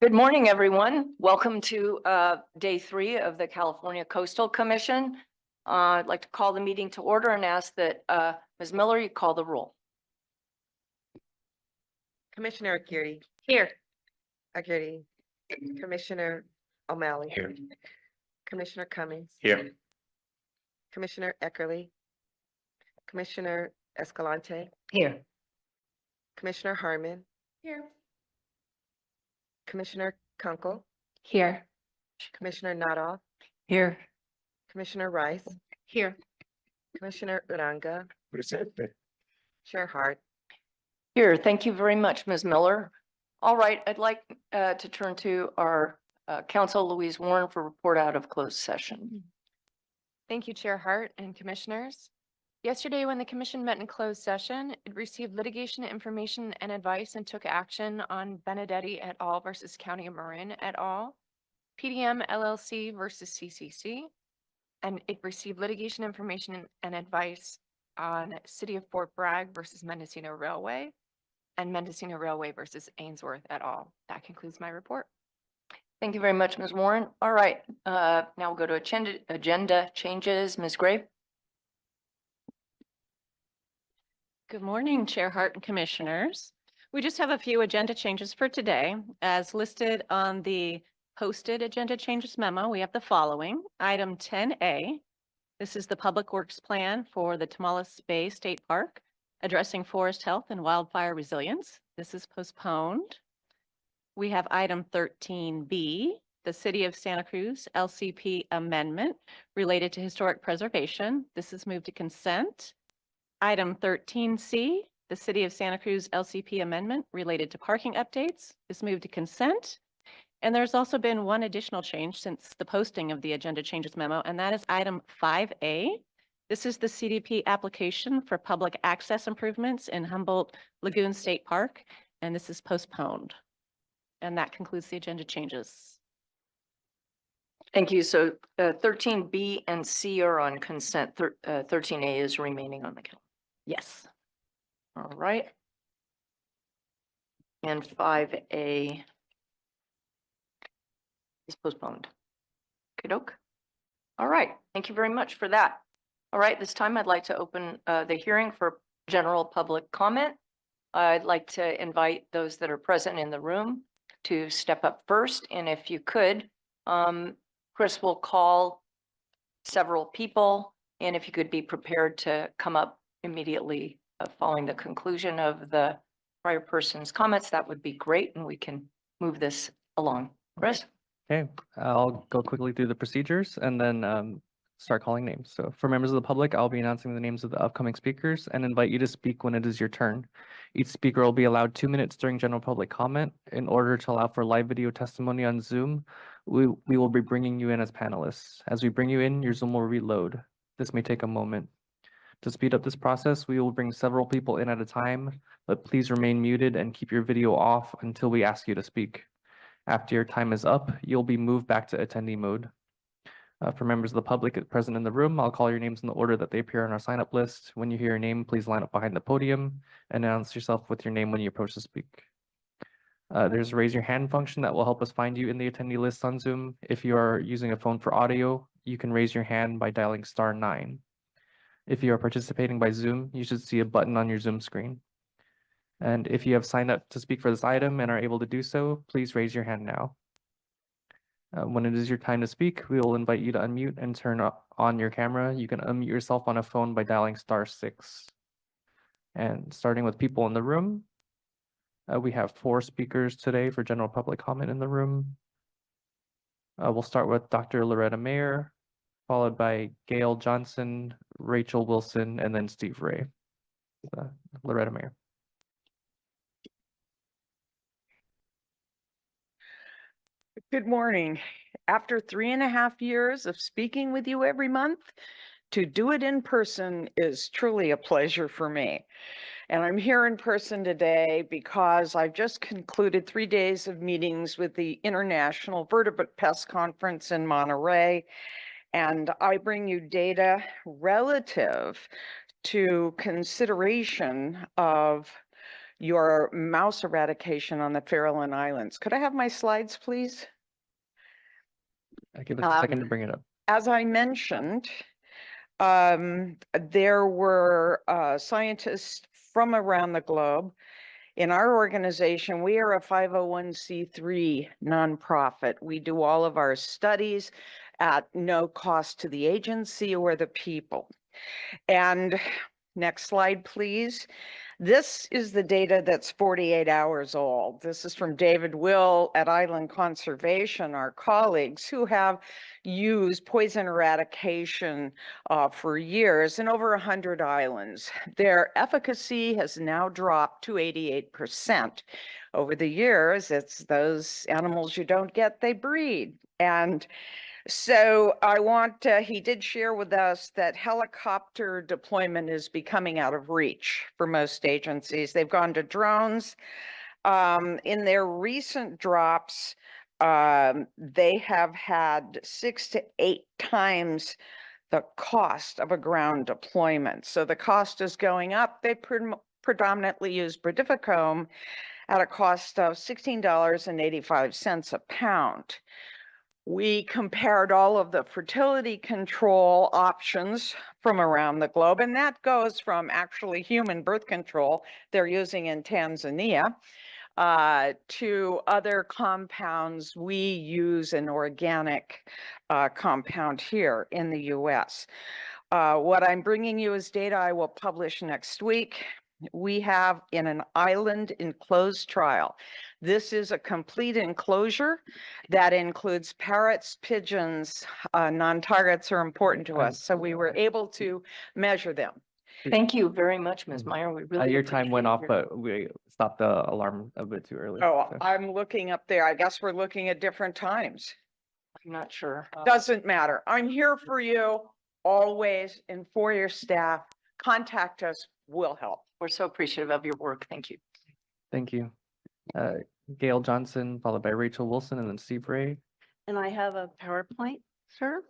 Good morning, everyone. Welcome to day 3 of the California Coastal Commission. I'd like to call the meeting to order and ask that Ms. Miller, you call the roll. Commissioner Aguirre. Here. Aguirre. Commissioner O'Malley. Here. Commissioner Cummings. Here. Commissioner Eckerly. Commissioner Escalante. Here. Commissioner Harmon. Here. Commissioner Kunkel. Here. Commissioner Nadoff. Here. Commissioner Rice. Here. Commissioner Uranga. What is that? Chair Hart. Here. Thank you very much, Ms. Miller. All right, I'd like to turn to our counsel, Louise Warren, for report out of closed session. Thank you, Chair Hart and Commissioners. Yesterday, when the Commission met in closed session, it received litigation information and advice and took action on Benedetti et al. Versus County of Marin et al., PDM LLC versus CCC, and it received litigation information and advice on City of Fort Bragg versus Mendocino Railway and Mendocino Railway versus Ainsworth et al. That concludes my report. Thank you very much, Ms. Warren. All right, now we'll go to agenda changes. Ms. Gray. Good morning, Chair Hart and Commissioners. We just have a few agenda changes for today. As listed on the posted agenda changes memo, we have the following. Item 10A. This is the Public Works Plan for the Tamales Bay State Park, addressing forest health and wildfire resilience. This is postponed. We have item 13B, the City of Santa Cruz LCP amendment related to historic preservation. This is moved to consent. Item 13C, the City of Santa Cruz LCP amendment related to parking updates is moved to consent. And there's also been one additional change since the posting of the agenda changes memo, and that is item 5A. This is the CDP application for public access improvements in Humboldt Lagoon State Park, and this is postponed. And that concludes the agenda changes. Thank you. So 13B and C are on consent. 13A is remaining on the calendar. Yes. All right. And 5A is postponed. Okey-doke. All right. Thank you very much for that. All right. This time I'd like to open the hearing for general public comment. I'd like to invite those that are present in the room to step up first. And if you could, Chris will call several people. And if you could be prepared to come up immediately following the conclusion of the prior person's comments, that would be great. And we can move this along. Chris? Okay, I'll go quickly through the procedures and then start calling names. So for members of the public, I'll be announcing the names of the upcoming speakers and invite you to speak when it is your turn. Each speaker will be allowed 2 minutes during general public comment. In order to allow for live video testimony on Zoom, we will be bringing you in as panelists. As we bring you in, your Zoom will reload. This may take a moment. To speed up this process, we will bring several people in at a time, but please remain muted and keep your video off until we ask you to speak. After your time is up, you'll be moved back to attendee mode. For members of the public present in the room, I'll call your names in the order that they appear on our sign-up list. When you hear your name, please line up behind the podium and announce yourself with your name when you approach to speak. There's a raise your hand function that will help us find you in the attendee list on Zoom. If you are using a phone for audio, you can raise your hand by dialing *9. If you are participating by Zoom, you should see a button on your Zoom screen. And if you have signed up to speak for this item and are able to do so, please raise your hand now. When it is your time to speak, we will invite you to unmute and turn on your camera. You can unmute yourself on a phone by dialing *6. And starting with people in the room, we have 4 speakers today for general public comment in the room. We'll start with Dr. Loretta Mayer, followed by Gail Johnson, Rachel Wilson, and then Steve Ray. Loretta Mayer. Good morning. After 3.5 years of speaking with you every month, to do it in person is truly a pleasure for me. And I'm here in person today because I've just concluded 3 days of meetings with the International Vertebrate Pest Conference in Monterey. And I bring you data relative to consideration of your mouse eradication on the Farallon Islands. Could I have my slides, please? I give us a second to bring it up. As I mentioned, there were scientists from around the globe. In our organization, we are a 501c3 nonprofit. We do all of our studies at no cost to the agency or the people. And next slide, please. This is the data that's 48 hours old. This is from David Will at Island Conservation, our colleagues who have used poison eradication for years in over 100 islands. Their efficacy has now dropped to 88%. Over the years, it's those animals you don't get, they breed. And so he did share with us that helicopter deployment is becoming out of reach for most agencies. They've gone to drones. In their recent drops, they have had 6 to 8 times the cost of a ground deployment. So the cost is going up. They predominantly use brodifocone at a cost of $16.85 a pound. We compared all of the fertility control options from around the globe, and that goes from actually human birth control they're using in Tanzania to other compounds. We use an organic compound here in the US. What I'm bringing you is data I will publish next week. We have in an island enclosed trial. This is a complete enclosure that includes parrots, pigeons, non-targets are important to us. So we were able to measure them. Thank you very much, Ms. Meyer. We really Your time went off, appreciate but we stopped the alarm a bit too early. Oh, so. I'm looking up there. I guess we're looking at different times. I'm not sure. Doesn't matter. I'm here for you always, and for your staff. Contact us, we'll help. We're so appreciative of your work. Thank you. Thank you. Gail Johnson, followed by Rachel Wilson, and then Steve Ray. And I have a PowerPoint, sir.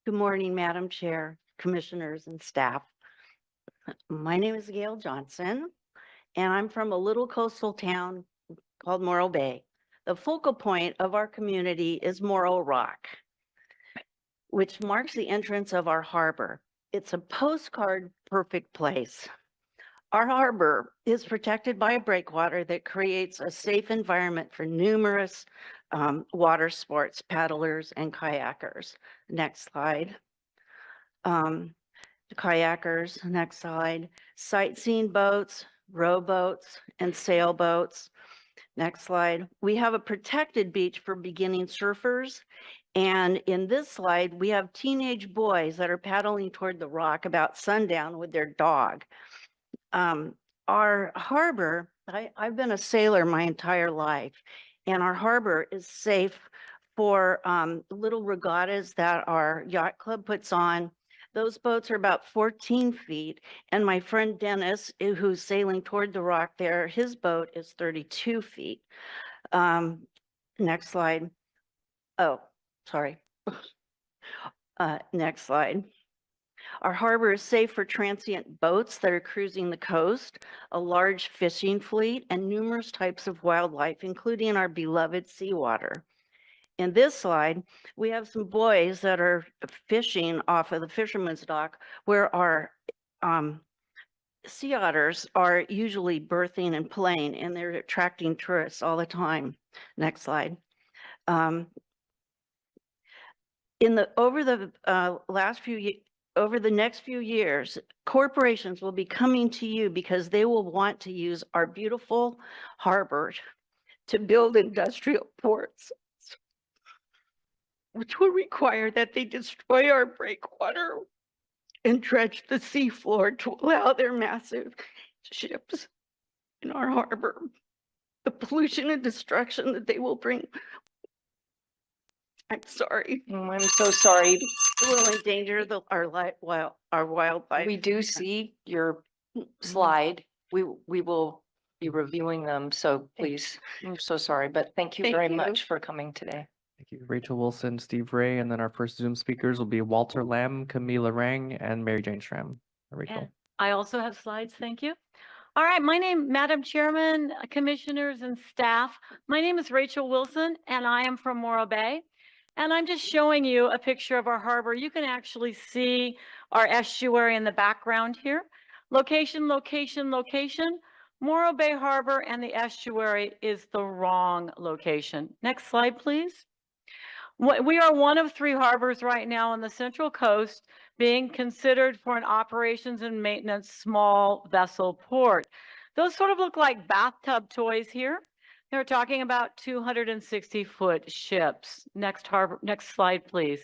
Good morning, Madam Chair, Commissioners, and staff. My name is Gail Johnson, and I'm from a little coastal town called Morro Bay. The focal point of our community is Morro Rock, which marks the entrance of our harbor. It's a postcard perfect place. Our harbor is protected by a breakwater that creates a safe environment for numerous water sports, paddlers and kayakers. Next slide. Kayakers, next slide. Sightseeing boats, rowboats, and sailboats. Next slide. We have a protected beach for beginning surfers. And in this slide, we have teenage boys that are paddling toward the rock about sundown with their dog. Our harbor, I've been a sailor my entire life, and our harbor is safe for little regattas that our yacht club puts on. Those boats are about 14 feet, and my friend Dennis, who's sailing toward the rock there, his boat is 32 feet. Next slide. Oh, sorry. Next slide. Our harbor is safe for transient boats that are cruising the coast, a large fishing fleet, and numerous types of wildlife, including our beloved seawater. In this slide, we have some boys that are fishing off of the fisherman's dock where our sea otters are usually birthing and playing, and they're attracting tourists all the time. Next slide. Over the next few years, corporations will be coming to you because they will want to use our beautiful harbor to build industrial ports, which will require that they destroy our breakwater and dredge the seafloor to allow their massive ships in our harbor. The pollution and destruction that they will bring, I'm sorry, I'm so sorry. will endanger our wildlife. We do see your slide. We will be reviewing them, so please, I'm so sorry, but thank you Thank very you. much for coming today. Thank you. Rachel Wilson, Steve Ray, and then our first Zoom speakers will be Walter Lamb, Camila Rang, and Mary Jane Schramm. Rachel. And I also have slides, thank you. All right, Madam Chairman, Commissioners and staff, my name is Rachel Wilson and I am from Morro Bay. And I'm just showing you a picture of our harbor. You can actually see our estuary in the background here. Location, location, location. Morro Bay Harbor and the estuary is the wrong location. Next slide, please. We are one of 3 harbors right now on the Central Coast being considered for an operations and maintenance small vessel port. Those sort of look like bathtub toys here. They're talking about 260-foot ships. Next slide, please.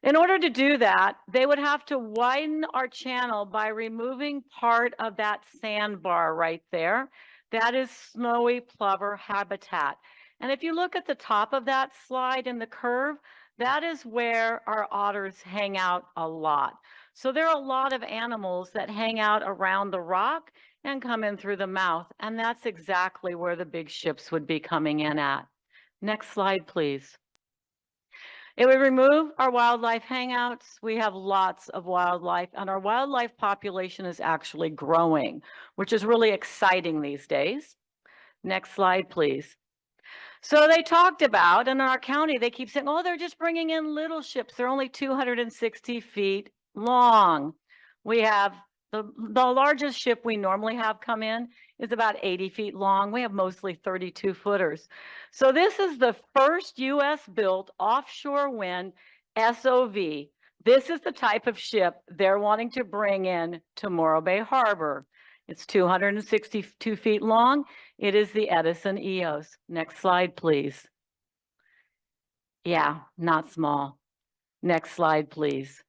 In order to do that, they would have to widen our channel by removing part of that sandbar right there. That is snowy plover habitat. And if you look at the top of that slide in the curve, that is where our otters hang out a lot. So there are a lot of animals that hang out around the rock and come in through the mouth. And that's exactly where the big ships would be coming in at. Next slide, please. It would remove our wildlife hangouts. We have lots of wildlife, and our wildlife population is actually growing, which is really exciting these days. Next slide, please. So they talked about, and in our county, they keep saying, oh, they're just bringing in little ships. They're only 260 feet long. We have the largest ship we normally have come in is about 80 feet long. We have mostly 32 footers. So this is the first US built offshore wind SOV. This is the type of ship they're wanting to bring in to Morro Bay Harbor. It's 262 feet long. It is the Edison EOS. Next slide, please. Yeah, not small. Next slide, please.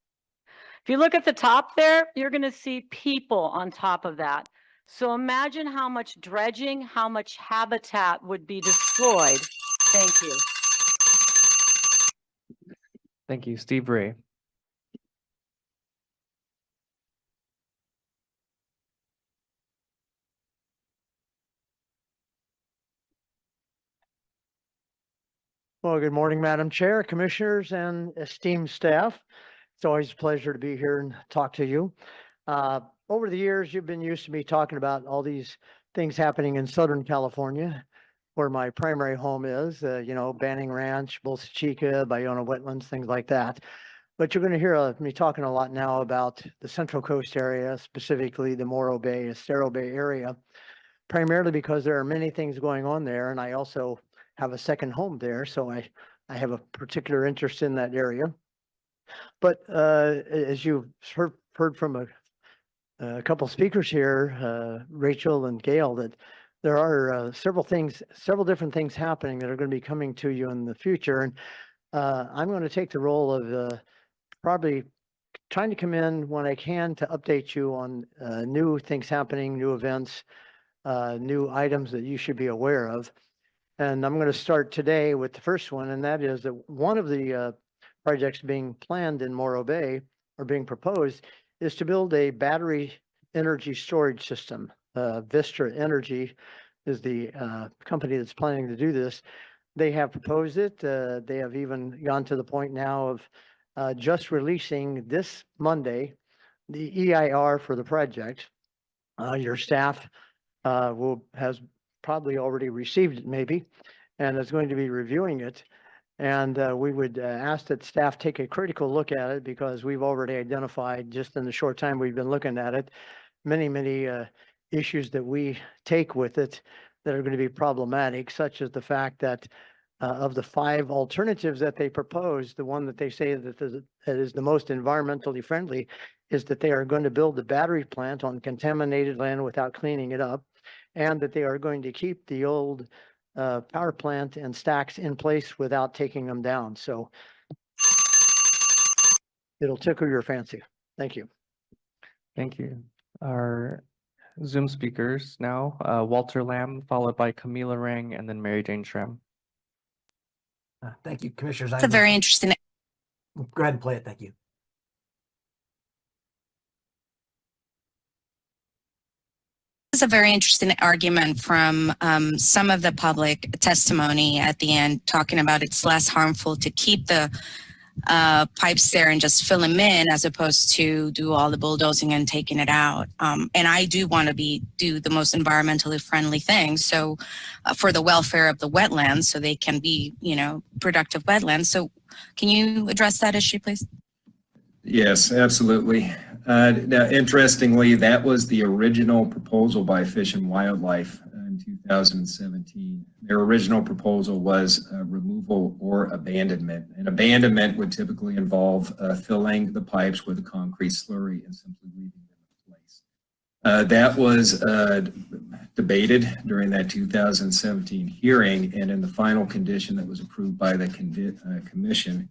If you look at the top there, you're going to see people on top of that. So imagine how much dredging, how much habitat would be destroyed. Thank you. Thank you. Steve Ray. Well, good morning, Madam Chair, Commissioners, and esteemed staff. It's always a pleasure to be here and talk to you. Over the years, you've been used to me talking about all these things happening in Southern California, where my primary home is, Banning Ranch, Bolsa Chica, Bayona Wetlands, things like that. But you're going to hear me talking a lot now about the Central Coast area, specifically the Morro Bay, Estero Bay area, primarily because there are many things going on there. And I also have a second home there. So I have a particular interest in that area. But as you've heard from a couple speakers here, Rachel and Gail, that there are several different things happening that are going to be coming to you in the future. And I'm going to take the role of probably trying to come in when I can to update you on new things happening, new events, new items that you should be aware of. And I'm going to start today with the first one, and that is that one of the projects being planned in Morro Bay or being proposed is to build a battery energy storage system. Vistra Energy is the company that's planning to do this. They have proposed it. They have even gone to the point now of just releasing this Monday the EIR for the project. Your staff has probably already received it maybe, and is going to be reviewing it. And we would ask that staff take a critical look at it, because we've already identified, just in the short time we've been looking at it, many issues that we take with it that are going to be problematic, such as the fact that of the 5 alternatives that they propose, the one that they say that is the most environmentally friendly is that they are going to build the battery plant on contaminated land without cleaning it up, and that they are going to keep the old power plant and stacks in place without taking them down. So it'll tickle your fancy. Thank you. Thank you. Our Zoom speakers now, Walter Lamb, followed by Camila Rang, and then Mary Jane Schramm. Thank you, Commissioners. It's a very interesting. Go ahead and play it. Thank you. was a very interesting argument from some of the public testimony at the end, talking about it's less harmful to keep the pipes there and just fill them in as opposed to do all the bulldozing and taking it out. And I do want to do the most environmentally friendly thing. So for the welfare of the wetlands, so they can be, productive wetlands. So can you address that issue, please? Yes, absolutely. Now, interestingly, that was the original proposal by Fish and Wildlife in 2017. Their original proposal was removal or abandonment. And abandonment would typically involve filling the pipes with a concrete slurry and simply leaving them in place. That was debated during that 2017 hearing, and in the final condition that was approved by the commission,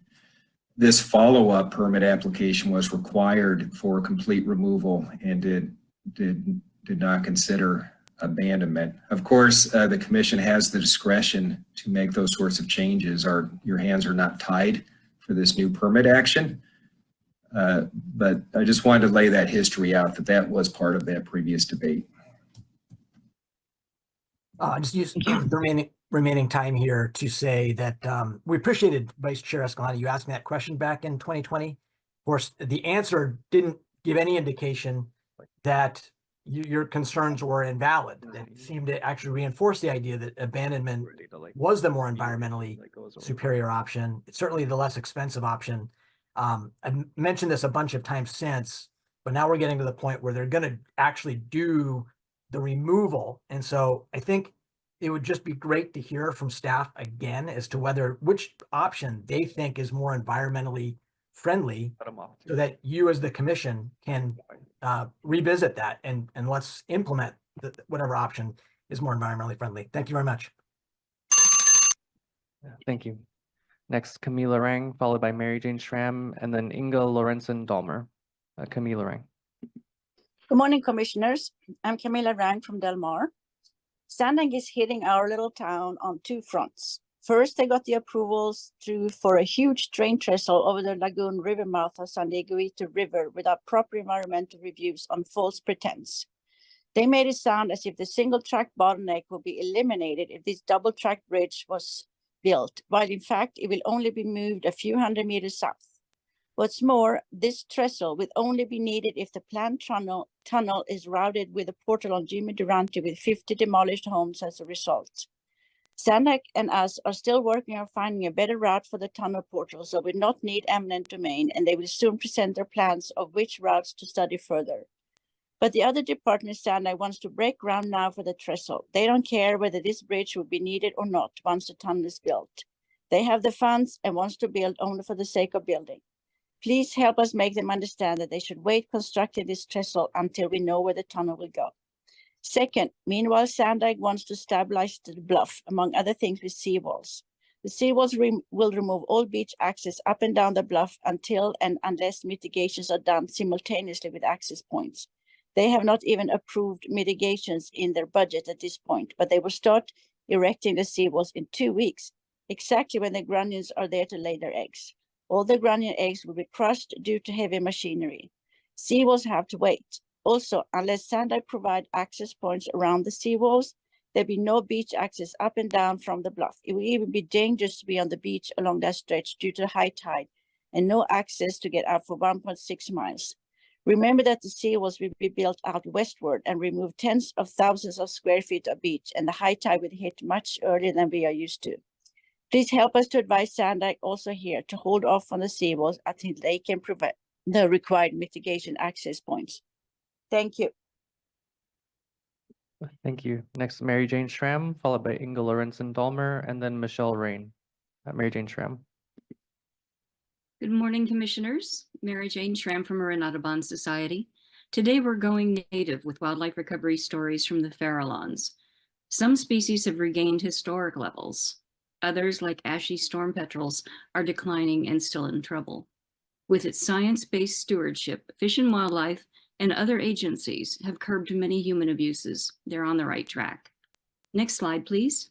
this follow-up permit application was required for complete removal and did not consider abandonment. Of course, the commission has the discretion to make those sorts of changes. Your hands are not tied for this new permit action. But I just wanted to lay that history out, that was part of that previous debate. Just use the remaining time here to say that we appreciated Vice Chair Escalante, you asked me that question back in 2020. Of course, the answer didn't give any indication that your concerns were invalid. It seemed to actually reinforce the idea that abandonment was the more environmentally superior option. It's certainly the less expensive option. I've mentioned this a bunch of times since, but now we're getting to the point where they're going to actually do the removal. And so I think it would just be great to hear from staff again as to which option they think is more environmentally friendly, so that you as the commission can revisit that and let's implement whatever option is more environmentally friendly. Thank you very much. Thank you. Next, Camila Rang, followed by Mary Jane Schramm, and then Inga Lorenzen-Dolmer. Camila Rang. Good morning, commissioners. I'm Camila Rang from Del Mar. Sandang is hitting our little town on two fronts. First, they got the approvals for a huge drain trestle over the lagoon river mouth of San Diegoito River without proper environmental reviews on false pretense. They made it sound as if the single track bottleneck will be eliminated if this double track bridge was built, while in fact it will only be moved a few hundred meters south. What's more, this trestle will only be needed if the planned tunnel is routed with a portal on Jimmy Durante with 50 demolished homes as a result. Sandak and us are still working on finding a better route for the tunnel portal, so we not need eminent domain, and they will soon present their plans of which routes to study further. But the other department, Sandak, wants to break ground now for the trestle. They don't care whether this bridge will be needed or not once the tunnel is built. They have the funds and wants to build only for the sake of building. Please help us make them understand that they should wait constructing this trestle until we know where the tunnel will go. Second, meanwhile, Sandag wants to stabilize the bluff, among other things, with seawalls. The seawalls will remove all beach access up and down the bluff until and unless mitigations are done simultaneously with access points. They have not even approved mitigations in their budget at this point, but they will start erecting the seawalls in 2 weeks, exactly when the grunions are there to lay their eggs. All the grunion eggs will be crushed due to heavy machinery. Seawalls have to wait. Also, unless Sandag provide access points around the seawalls, there'll be no beach access up and down from the bluff. It will even be dangerous to be on the beach along that stretch due to high tide and no access to get out for 1.6 miles. Remember that the seawalls will be built out westward and remove tens of thousands of square feet of beach, and the high tide will hit much earlier than we are used to. Please help us to advise Sandag also here to hold off on the seawalls until they can provide the required mitigation access points. Thank you. Thank you. Next, Mary Jane Schramm, followed by Inga Lorenzen-Dolmer, and then Michelle Rain. Mary Jane Schramm. Good morning, commissioners. Mary Jane Schramm from Marin Audubon Society. Today we're going native with wildlife recovery stories from the Farallones. Some species have regained historic levels. Others, like ashy storm petrels, are declining and still in trouble. With its science-based stewardship, Fish and Wildlife and other agencies have curbed many human abuses. They're on the right track. Next slide, please.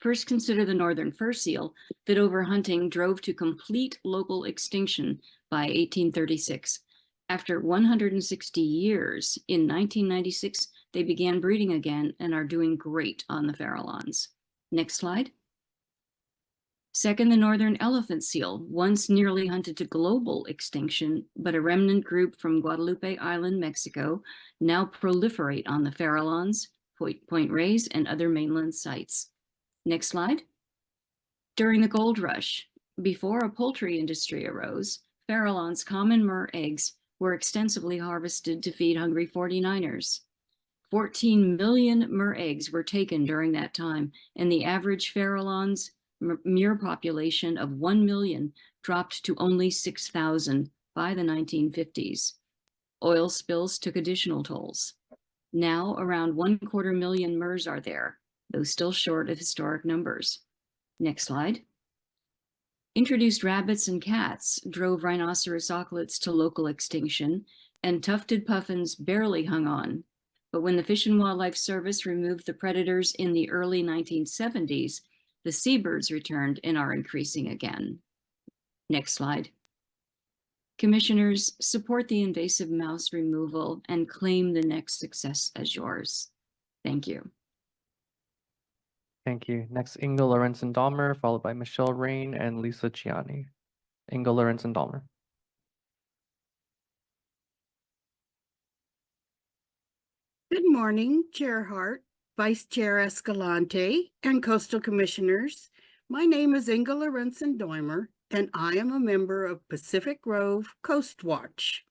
First, consider the northern fur seal that overhunting drove to complete local extinction by 1836. After 160 years, in 1996, they began breeding again and are doing great on the Farallones. Next slide. Second, the northern elephant seal, once nearly hunted to global extinction, but a remnant group from Guadalupe Island, Mexico, now proliferate on the Farallones, Point Reyes, and other mainland sites. Next slide. During the gold rush, before a poultry industry arose, Farallones' common murre eggs were extensively harvested to feed hungry 49ers. 14 million murre eggs were taken during that time, and the average Farallones murre population of 1 million dropped to only 6,000 by the 1950s. Oil spills took additional tolls. Now around 1/4 million murres are there, though still short of historic numbers. Next slide. Introduced rabbits and cats drove rhinoceros auklets to local extinction, and tufted puffins barely hung on. But when the Fish and Wildlife Service removed the predators in the early 1970s, the seabirds returned and are increasing again. Next slide. Commissioners, support the invasive mouse removal and claim the next success as yours. Thank you. Thank you. Next, Inga Lorenzen-Dahmer, followed by Michelle Rain and Lisa Ciani. Inga Lorenzen-Dahmer. Good morning, Chair Hart, Vice Chair Escalante, and Coastal Commissioners. My name is Inga Lorenzen-Dahmer, and I am a member of Pacific Grove Coast Watch.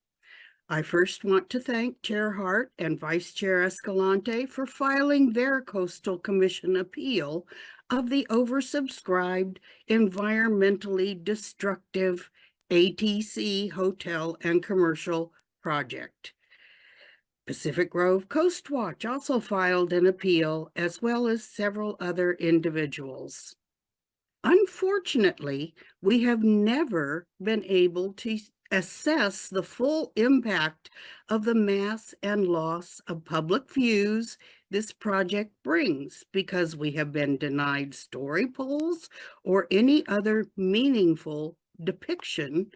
I first want to thank Chair Hart and Vice Chair Escalante for filing their Coastal Commission appeal of the oversubscribed, environmentally destructive ATC Hotel and Commercial Project. Pacific Grove Coast Watch also filed an appeal, as well as several other individuals. Unfortunately, we have never been able to assess the full impact of the mass and loss of public views this project brings, because we have been denied story polls or any other meaningful depiction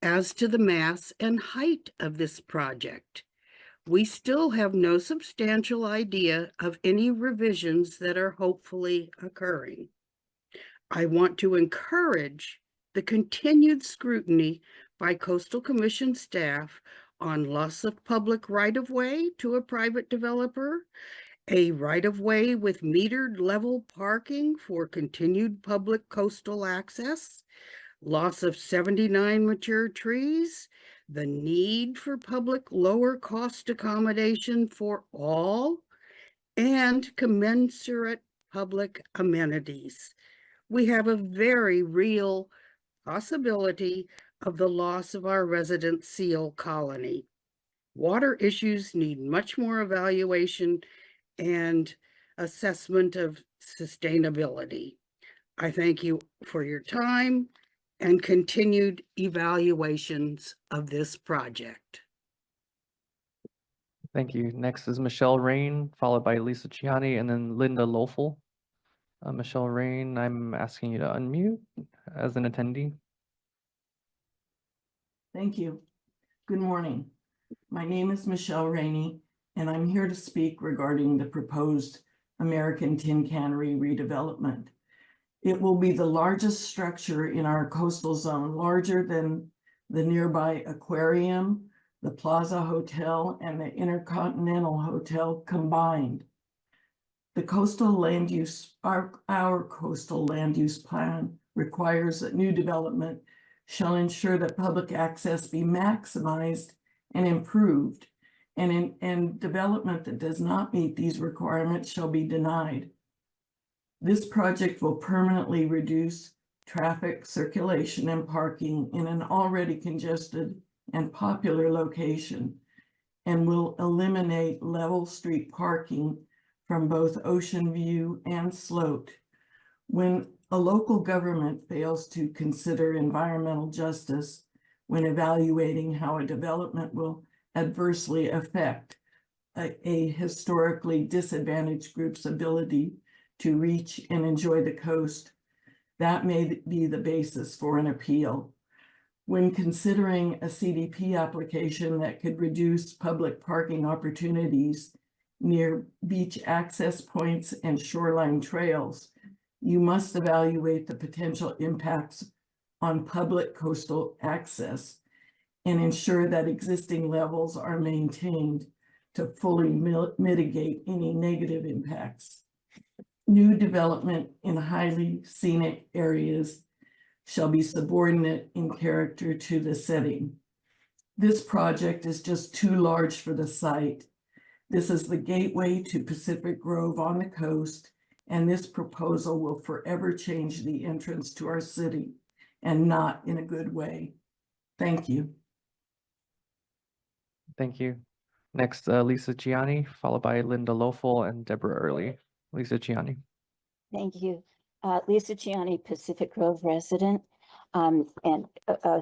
as to the mass and height of this project. We still have no substantial idea of any revisions that are hopefully occurring. I want to encourage the continued scrutiny by Coastal Commission staff on loss of public right-of-way to a private developer, a right-of-way with metered level parking for continued public coastal access, loss of 79 mature trees, the need for public lower cost accommodation for all, and commensurate public amenities. We have a very real possibility of the loss of our resident seal colony. Water issues need much more evaluation and assessment of sustainability. I thank you for your time and continued evaluations of this project. Thank you. Next is Michelle Rain, followed by Lisa Ciani, and then Linda Lofel. Michelle Rain, I'm asking you to unmute as an attendee. Thank you. Good morning. My name is Michelle Rainey, and I'm here to speak regarding the proposed American Tin Cannery redevelopment. It will be the largest structure in our coastal zone, larger than the nearby aquarium, the Plaza Hotel, and the Intercontinental Hotel combined. The coastal land use, our coastal land use plan requires that new development shall ensure that public access be maximized and improved, and development that does not meet these requirements shall be denied. This project will permanently reduce traffic circulation and parking in an already congested and popular location, and will eliminate level street parking from both Ocean View and Sloat. When a local government fails to consider environmental justice when evaluating how a development will adversely affect a historically disadvantaged group's ability to reach and enjoy the coast, that may be the basis for an appeal. When considering a CDP application that could reduce public parking opportunities near beach access points and shoreline trails, you must evaluate the potential impacts on public coastal access and ensure that existing levels are maintained to fully mitigate any negative impacts. New development in highly scenic areas shall be subordinate in character to the setting. This project is just too large for the site. This is the gateway to Pacific Grove on the coast, and this proposal will forever change the entrance to our city, and not in a good way. Thank you. Thank you. Next, Lisa Gianni, followed by Linda Lofel and Deborah Early. Lisa Gianni. Thank you. Lisa Gianni, Pacific Grove resident, and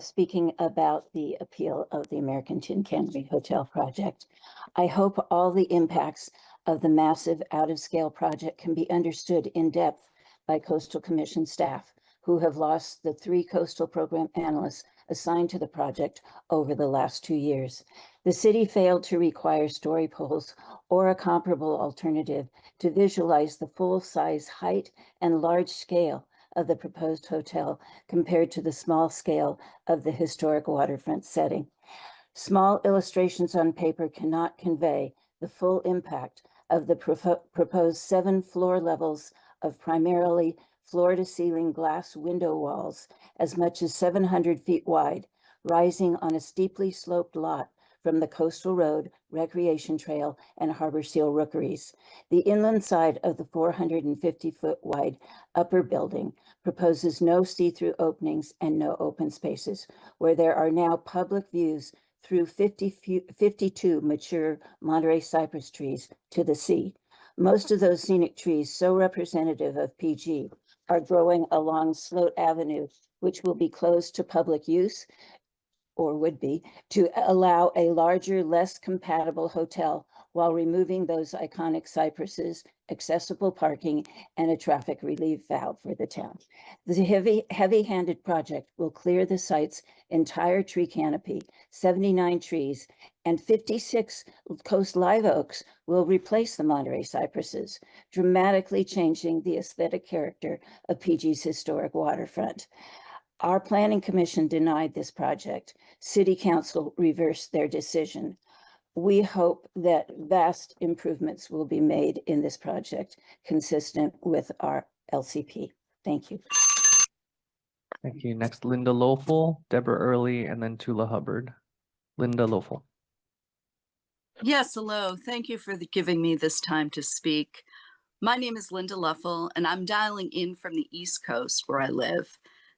speaking about the appeal of the American Tin Cannery Hotel project. I hope all the impacts of the massive out-of-scale project can be understood in depth by Coastal Commission staff, who have lost the 3 coastal program analysts assigned to the project over the last 2 years. The city failed to require story poles or a comparable alternative to visualize the full-size height and large scale of the proposed hotel compared to the small scale of the historic waterfront setting. Small illustrations on paper cannot convey the full impact of the proposed 7 floor levels of primarily floor-to-ceiling glass window walls as much as 700 feet wide, rising on a steeply sloped lot from the Coastal Road, Recreation Trail, and Harbor Seal rookeries. The inland side of the 450-foot wide upper building proposes no see-through openings and no open spaces, where there are now public views through 52 mature Monterey cypress trees to the sea. Most of those scenic trees, so representative of PG, are growing along Sloat Avenue, which will be closed to public use, or would be, to allow a larger, less compatible hotel while removing those iconic cypresses, accessible parking, and a traffic relief valve for the town. The heavy-handed project will clear the site's entire tree canopy, 79 trees, and 56 coast live oaks will replace the Monterey cypresses, dramatically changing the aesthetic character of PG's historic waterfront. Our planning commission denied this project. City council reversed their decision. We hope that vast improvements will be made in this project consistent with our LCP. Thank you. Thank you. Next, Linda Lofel, Deborah Early, and then Tula Hubbard. Linda Lofel. Yes, hello. Thank you for giving me this time to speak. My name is Linda Luffel, and I'm dialing in from the East Coast where I live.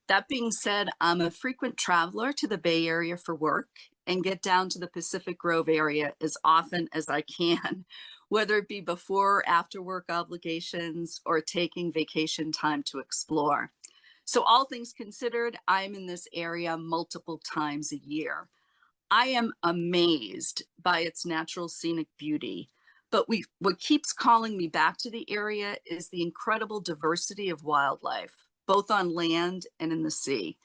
That being said, I'm a frequent traveler to the Bay Area for work and get down to the Pacific Grove area as often as I can, whether it be before or after work obligations or taking vacation time to explore. So all things considered, I'm in this area multiple times a year. I am amazed by its natural scenic beauty, but what keeps calling me back to the area is the incredible diversity of wildlife, both on land and in the sea.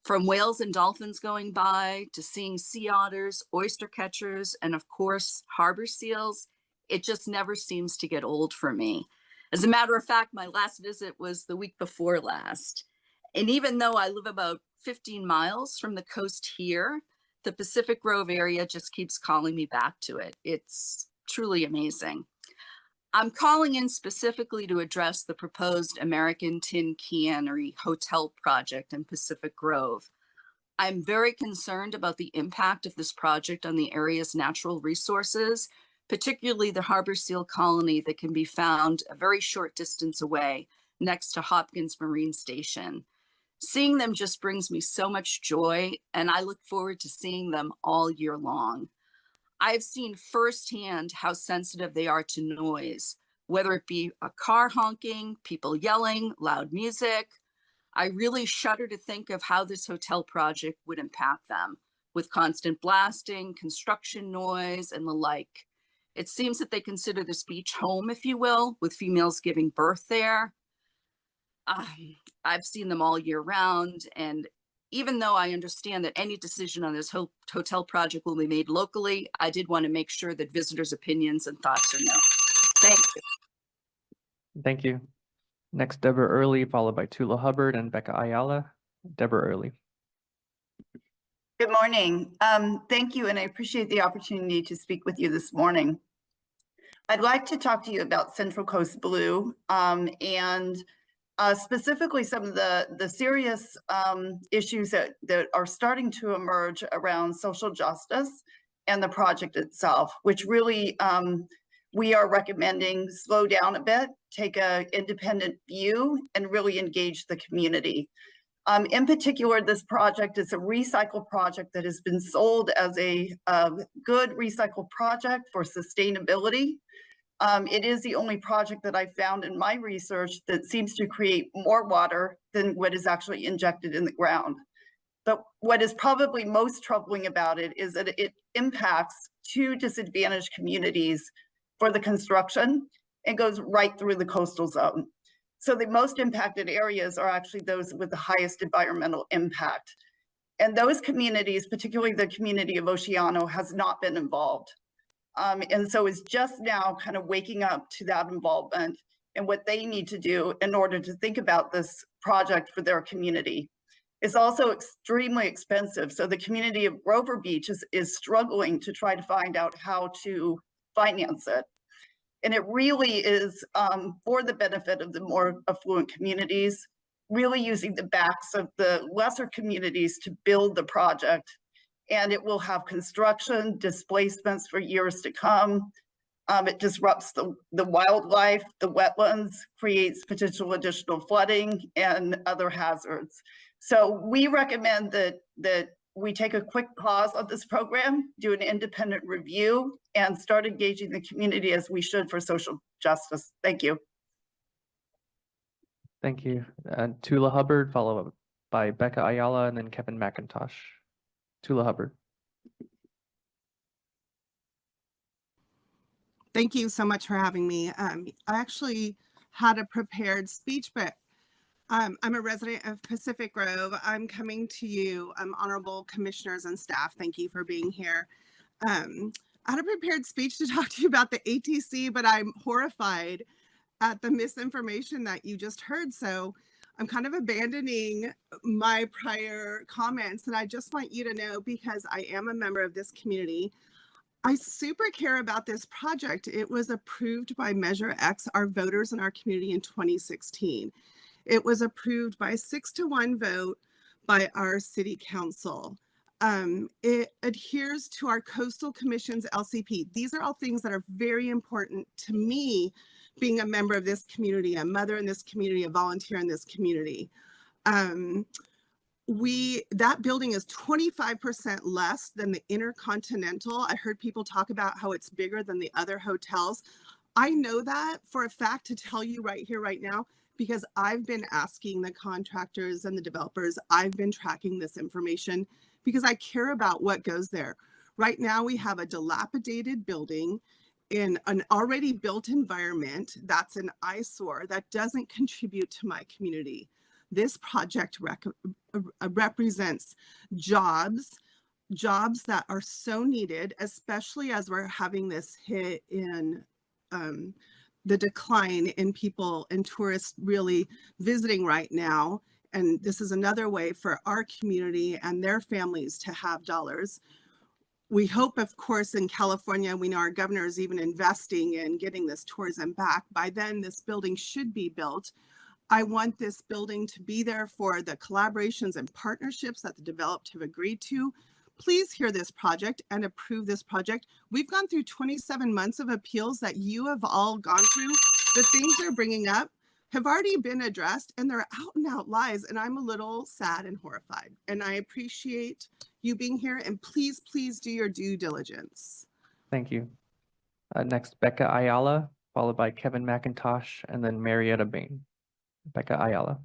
From whales and dolphins going by to seeing sea otters, oyster catchers, and of course, harbor seals, it just never seems to get old for me. As a matter of fact, my last visit was the week before last. And even though I live about 15 miles from the coast here, the Pacific Grove area just keeps calling me back to it. It's truly amazing. I'm calling in specifically to address the proposed American Tin Cannery Hotel project in Pacific Grove. I'm very concerned about the impact of this project on the area's natural resources, particularly the harbor seal colony that can be found a very short distance away next to Hopkins Marine Station. Seeing them just brings me so much joy, and I look forward to seeing them all year long. I've seen firsthand how sensitive they are to noise, whether it be a car honking, people yelling, loud music. I really shudder to think of how this hotel project would impact them with constant blasting, construction noise, and the like. It seems that they consider this beach home, if you will, with females giving birth there. I've seen them all year round, and even though I understand that any decision on this hotel project will be made locally, I did want to make sure that visitors' opinions and thoughts are known. Thank you. Thank you. Next, Deborah Early, followed by Tula Hubbard and Becca Ayala. Deborah Early. Good morning. Thank you, and I appreciate the opportunity to speak with you this morning. I'd like to talk to you about Central Coast Blue and specifically some of the serious issues that are starting to emerge around social justice and the project itself, which really we are recommending slow down a bit, take an independent view, and really engage the community. In particular, this project is a recycle project that has been sold as a good recycle project for sustainability. It is the only project that I found in my research that seems to create more water than what is actually injected in the ground. But what is probably most troubling about it is that it impacts two disadvantaged communities for the construction and goes right through the coastal zone. So the most impacted areas are actually those with the highest environmental impact. And those communities, particularly the community of Oceano, has not been involved. And so is just now kind of waking up to that involvement and what they need to do in order to think about this project for their community. It's also extremely expensive. So the community of Grover Beach is struggling to try to find out how to finance it. And it really is for the benefit of the more affluent communities, really using the backs of the lesser communities to build the project. And it will have construction displacements for years to come. It disrupts the wildlife, the wetlands, creates potential additional flooding and other hazards. So we recommend that we take a quick pause on this program, do an independent review, and start engaging the community as we should for social justice. Thank you. Thank you. Tula Hubbard, followed by Becca Ayala, and then Kevin McIntosh. Tula Hubbard. Thank you so much for having me. I actually had a prepared speech, but I'm a resident of Pacific Grove. I'm coming to you, honorable commissioners and staff. Thank you for being here. I had a prepared speech to talk to you about the ATC, but I'm horrified at the misinformation that you just heard. So I'm kind of abandoning my prior comments, and I just want you to know, because I am a member of this community, I super care about this project. It was approved by Measure X, our voters in our community, in 2016. It was approved by 6-1 vote by our city council. It adheres to our Coastal Commission's LCP. These are all things that are very important to me, being a member of this community, a mother in this community, a volunteer in this community. That building is 25% less than the Intercontinental. I heard people talk about how it's bigger than the other hotels. I know that for a fact to tell you right here, right now, because I've been asking the contractors and the developers, I've been tracking this information because I care about what goes there. Right now, we have a dilapidated building in an already built environment that's an eyesore that doesn't contribute to my community. This project represents jobs that are so needed, especially as we're having this hit in the decline in people and tourists really visiting right now. And this is another way for our community and their families to have dollars. We hope, of course, in California, we know our governor is even investing in getting this tourism back. By then, this building should be built. I want this building to be there for the collaborations and partnerships that the developed have agreed to. Please hear this project and approve this project. We've gone through 27 months of appeals that you have all gone through. The things they're bringing up have already been addressed, and they're out and out lies, and I'm a little sad and horrified. And I appreciate you being here, and please, please do your due diligence. Thank you. Next, Becca Ayala, followed by Kevin McIntosh, and then Marietta Bain. Becca Ayala.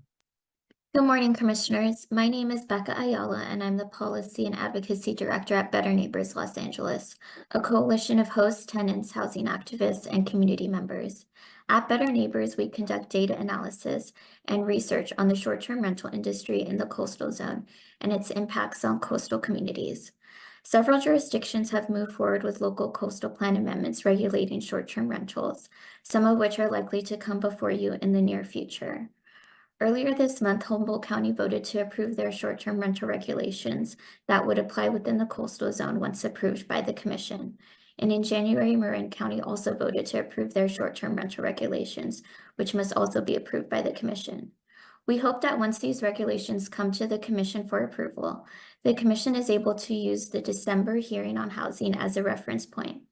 Good morning, Commissioners. My name is Becca Ayala, and I'm the Policy and Advocacy Director at Better Neighbors Los Angeles, a coalition of host tenants, housing activists, and community members. At Better Neighbors, we conduct data analysis and research on the short-term rental industry in the coastal zone and its impacts on coastal communities. Several jurisdictions have moved forward with local coastal plan amendments regulating short-term rentals, some of which are likely to come before you in the near future. Earlier this month, Humboldt County voted to approve their short-term rental regulations that would apply within the coastal zone once approved by the commission. And in January, Marin County also voted to approve their short-term rental regulations, which must also be approved by the commission. We hope that once these regulations come to the commission for approval, the commission is able to use the December hearing on housing as a reference point.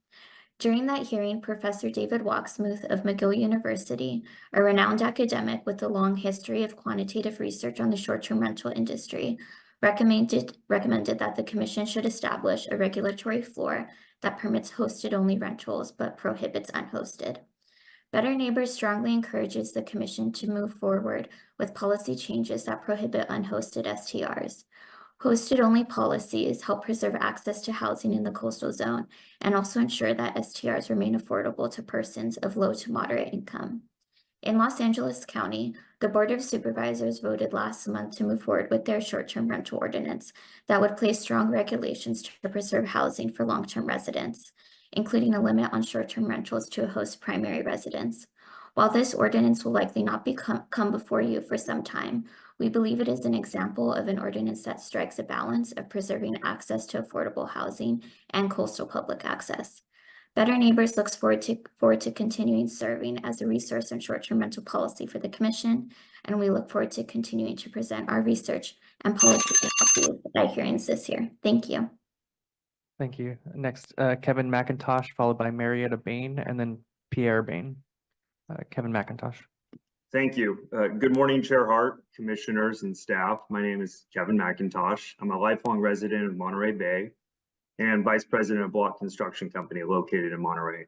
During that hearing, Professor David Wachsmuth of McGill University, a renowned academic with a long history of quantitative research on the short-term rental industry, recommended that the commission should establish a regulatory floor that permits hosted-only rentals but prohibits unhosted. Better Neighbors strongly encourages the commission to move forward with policy changes that prohibit unhosted STRs. Hosted-only policies help preserve access to housing in the coastal zone and also ensure that STRs remain affordable to persons of low to moderate income. In Los Angeles County, the Board of Supervisors voted last month to move forward with their short-term rental ordinance that would place strong regulations to preserve housing for long-term residents, including a limit on short-term rentals to a host primary residence. While this ordinance will likely not come before you for some time, we believe it is an example of an ordinance that strikes a balance of preserving access to affordable housing and coastal public access. Better Neighbors looks forward to continuing serving as a resource on short-term rental policy for the commission, and we look forward to continuing to present our research and policy at hearings this year. Thank you. Thank you. Next, Kevin McIntosh, followed by Marietta Bain, and then Pierre Bain. Kevin McIntosh. Thank you. Good morning, Chair Hart, commissioners, and staff. My name is Kevin McIntosh. I'm a lifelong resident of Monterey Bay and vice president of Block Construction Company located in Monterey.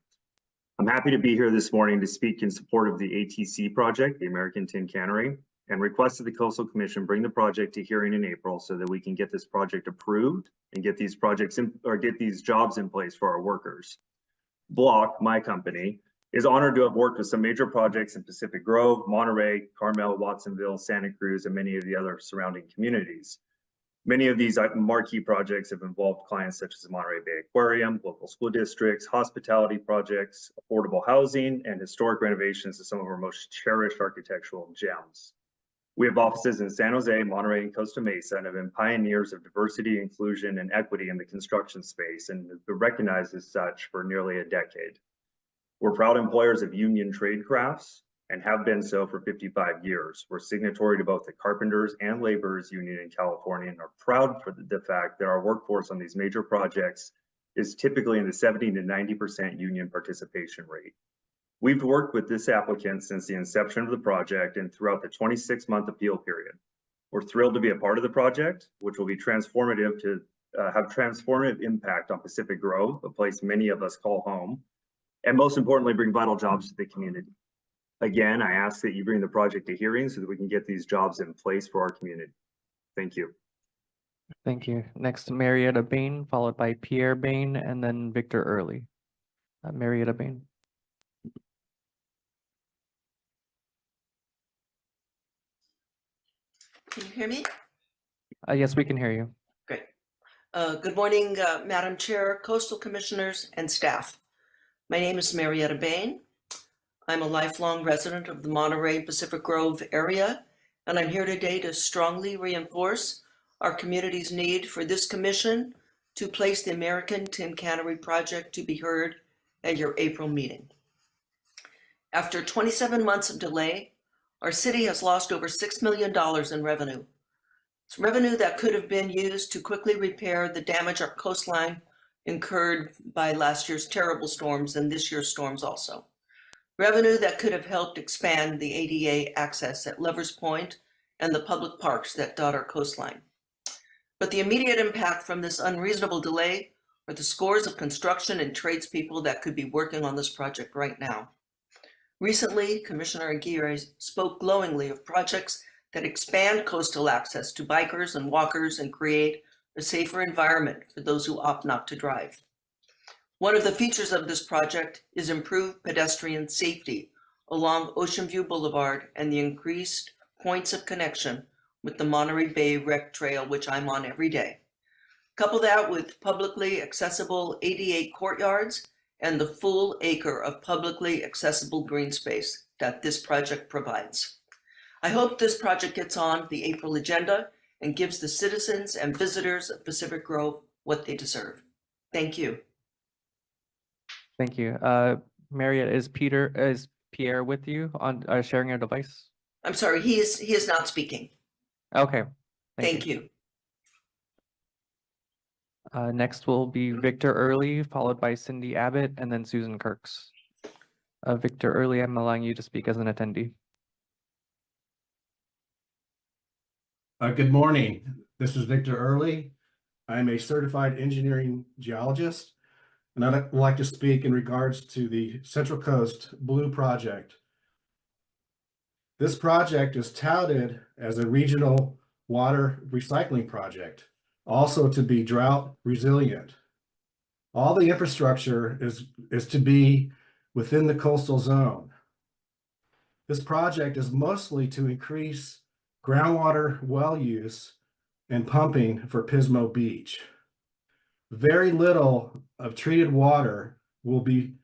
I'm happy to be here this morning to speak in support of the ATC project, the American Tin Cannery, and request that the Coastal Commission bring the project to hearing in April so that we can get this project approved and get these jobs in place for our workers. Block, my company, is honored to have worked with some major projects in Pacific Grove, Monterey, Carmel, Watsonville, Santa Cruz, and many of the other surrounding communities. Many of these marquee projects have involved clients such as the Monterey Bay Aquarium, local school districts, hospitality projects, affordable housing, and historic renovations of some of our most cherished architectural gems. We have offices in San Jose, Monterey, and Costa Mesa, and have been pioneers of diversity, inclusion, and equity in the construction space, and have been recognized as such for nearly a decade. We're proud employers of union trade crafts and have been so for 55 years. We're signatory to both the Carpenters and Laborers Union in California and are proud for the fact that our workforce on these major projects is typically in the 70 to 90% union participation rate. We've worked with this applicant since the inception of the project and throughout the 26-month appeal period. We're thrilled to be a part of the project, which will be transformative to have transformative impact on Pacific Grove, a place many of us call home, and most importantly, bring vital jobs to the community. Again, I ask that you bring the project to hearing so that we can get these jobs in place for our community. Thank you. Thank you. Next, Marietta Bain, followed by Pierre Bain, and then Victor Early. Marietta Bain. Can you hear me? Yes, we can hear you. Great. Good morning, Madam Chair, Coastal Commissioners, and staff. My name is Marietta Bain. I'm a lifelong resident of the Monterey Pacific Grove area, and I'm here today to strongly reinforce our community's need for this commission to place the American Tin Cannery project to be heard at your April meeting. After 27 months of delay, our city has lost over $6 million in revenue. It's revenue that could have been used to quickly repair the damage our coastline incurred by last year's terrible storms and this year's storms also. Revenue that could have helped expand the ADA access at Lovers Point and the public parks that dot our coastline. But the immediate impact from this unreasonable delay are the scores of construction and tradespeople that could be working on this project right now. Recently, Commissioner Aguirre spoke glowingly of projects that expand coastal access to bikers and walkers and create a safer environment for those who opt not to drive. One of the features of this project is improved pedestrian safety along Ocean View Boulevard and the increased points of connection with the Monterey Bay Rec Trail, which I'm on every day. Couple that with publicly accessible 88 courtyards and the full acre of publicly accessible green space that this project provides. I hope this project gets on the April agenda and gives the citizens and visitors of Pacific Grove what they deserve. Thank you. Thank you. Marriott, is Pierre with you on sharing your device? I'm sorry, he is not speaking. Okay. Thank you. Next will be Victor Early, followed by Cindy Abbott, and then Susan Kirks. Victor Early, I'm allowing you to speak as an attendee. Good morning. This is Victor Early. I'm a certified engineering geologist, and I'd like to speak in regards to the Central Coast Blue Project. This project is touted as a regional water recycling project, also to be drought resilient. All the infrastructure is to be within the coastal zone. This project is mostly to increase groundwater well use and pumping for Pismo Beach. Very little of treated water will be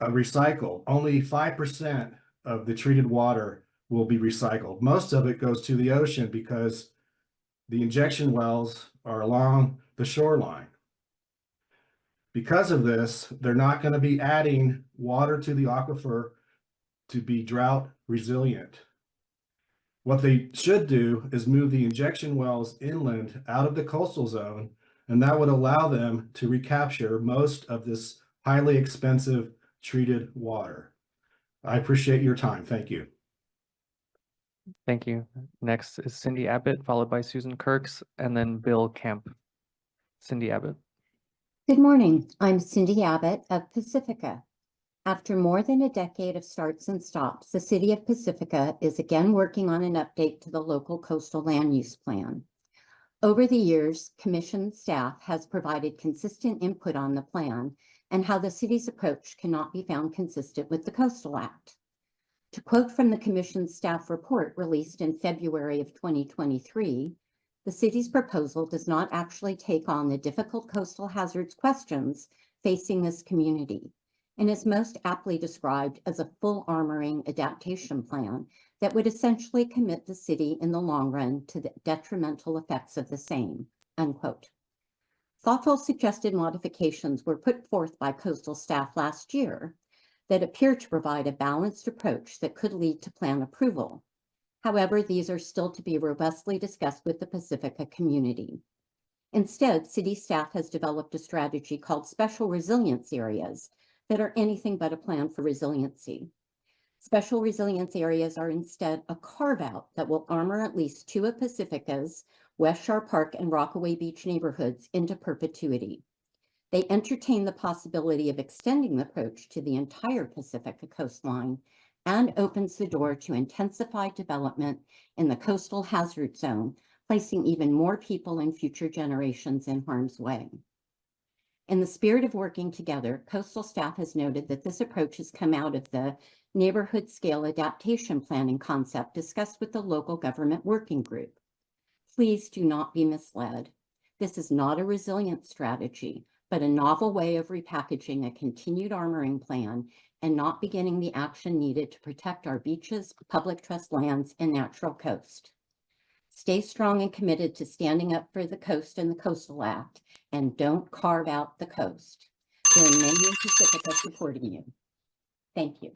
recycled. Only 5% of the treated water will be recycled. Most of it goes to the ocean because the injection wells are along the shoreline. Because of this, they're not going to be adding water to the aquifer to be drought resilient. What they should do is move the injection wells inland out of the coastal zone, and that would allow them to recapture most of this highly expensive treated water. I appreciate your time. Thank you. Thank you. Next is Cindy Abbott, followed by Susan Kirks, and then Bill Camp. Cindy Abbott. Good morning. I'm Cindy Abbott of Pacifica. After more than a decade of starts and stops, the City of Pacifica is again working on an update to the local coastal land use plan. Over the years, Commission staff has provided consistent input on the plan and how the city's approach cannot be found consistent with the Coastal Act. To quote from the Commission's staff report released in February of 2023, the city's proposal does not actually take on the difficult coastal hazards questions facing this community, and is most aptly described as a full armoring adaptation plan that would essentially commit the city in the long run to the detrimental effects of the same, unquote. Thoughtful suggested modifications were put forth by coastal staff last year that appear to provide a balanced approach that could lead to plan approval. However, these are still to be robustly discussed with the Pacifica community. Instead, city staff has developed a strategy called special resilience areas that are anything but a plan for resiliency. Special resilience areas are instead a carve-out that will armor at least two of Pacifica's West Shore Park and Rockaway Beach neighborhoods into perpetuity. They entertain the possibility of extending the approach to the entire Pacifica coastline and opens the door to intensified development in the coastal hazard zone, placing even more people and future generations in harm's way. In the spirit of working together, coastal staff has noted that this approach has come out of the neighborhood scale adaptation planning concept discussed with the local government working group. Please do not be misled. This is not a resilience strategy, but a novel way of repackaging a continued armoring plan and not beginning the action needed to protect our beaches, public trust lands, and natural coast. Stay strong and committed to standing up for the coast and the Coastal Act, and don't carve out the coast. There are many in Pacifica supporting you. Thank you.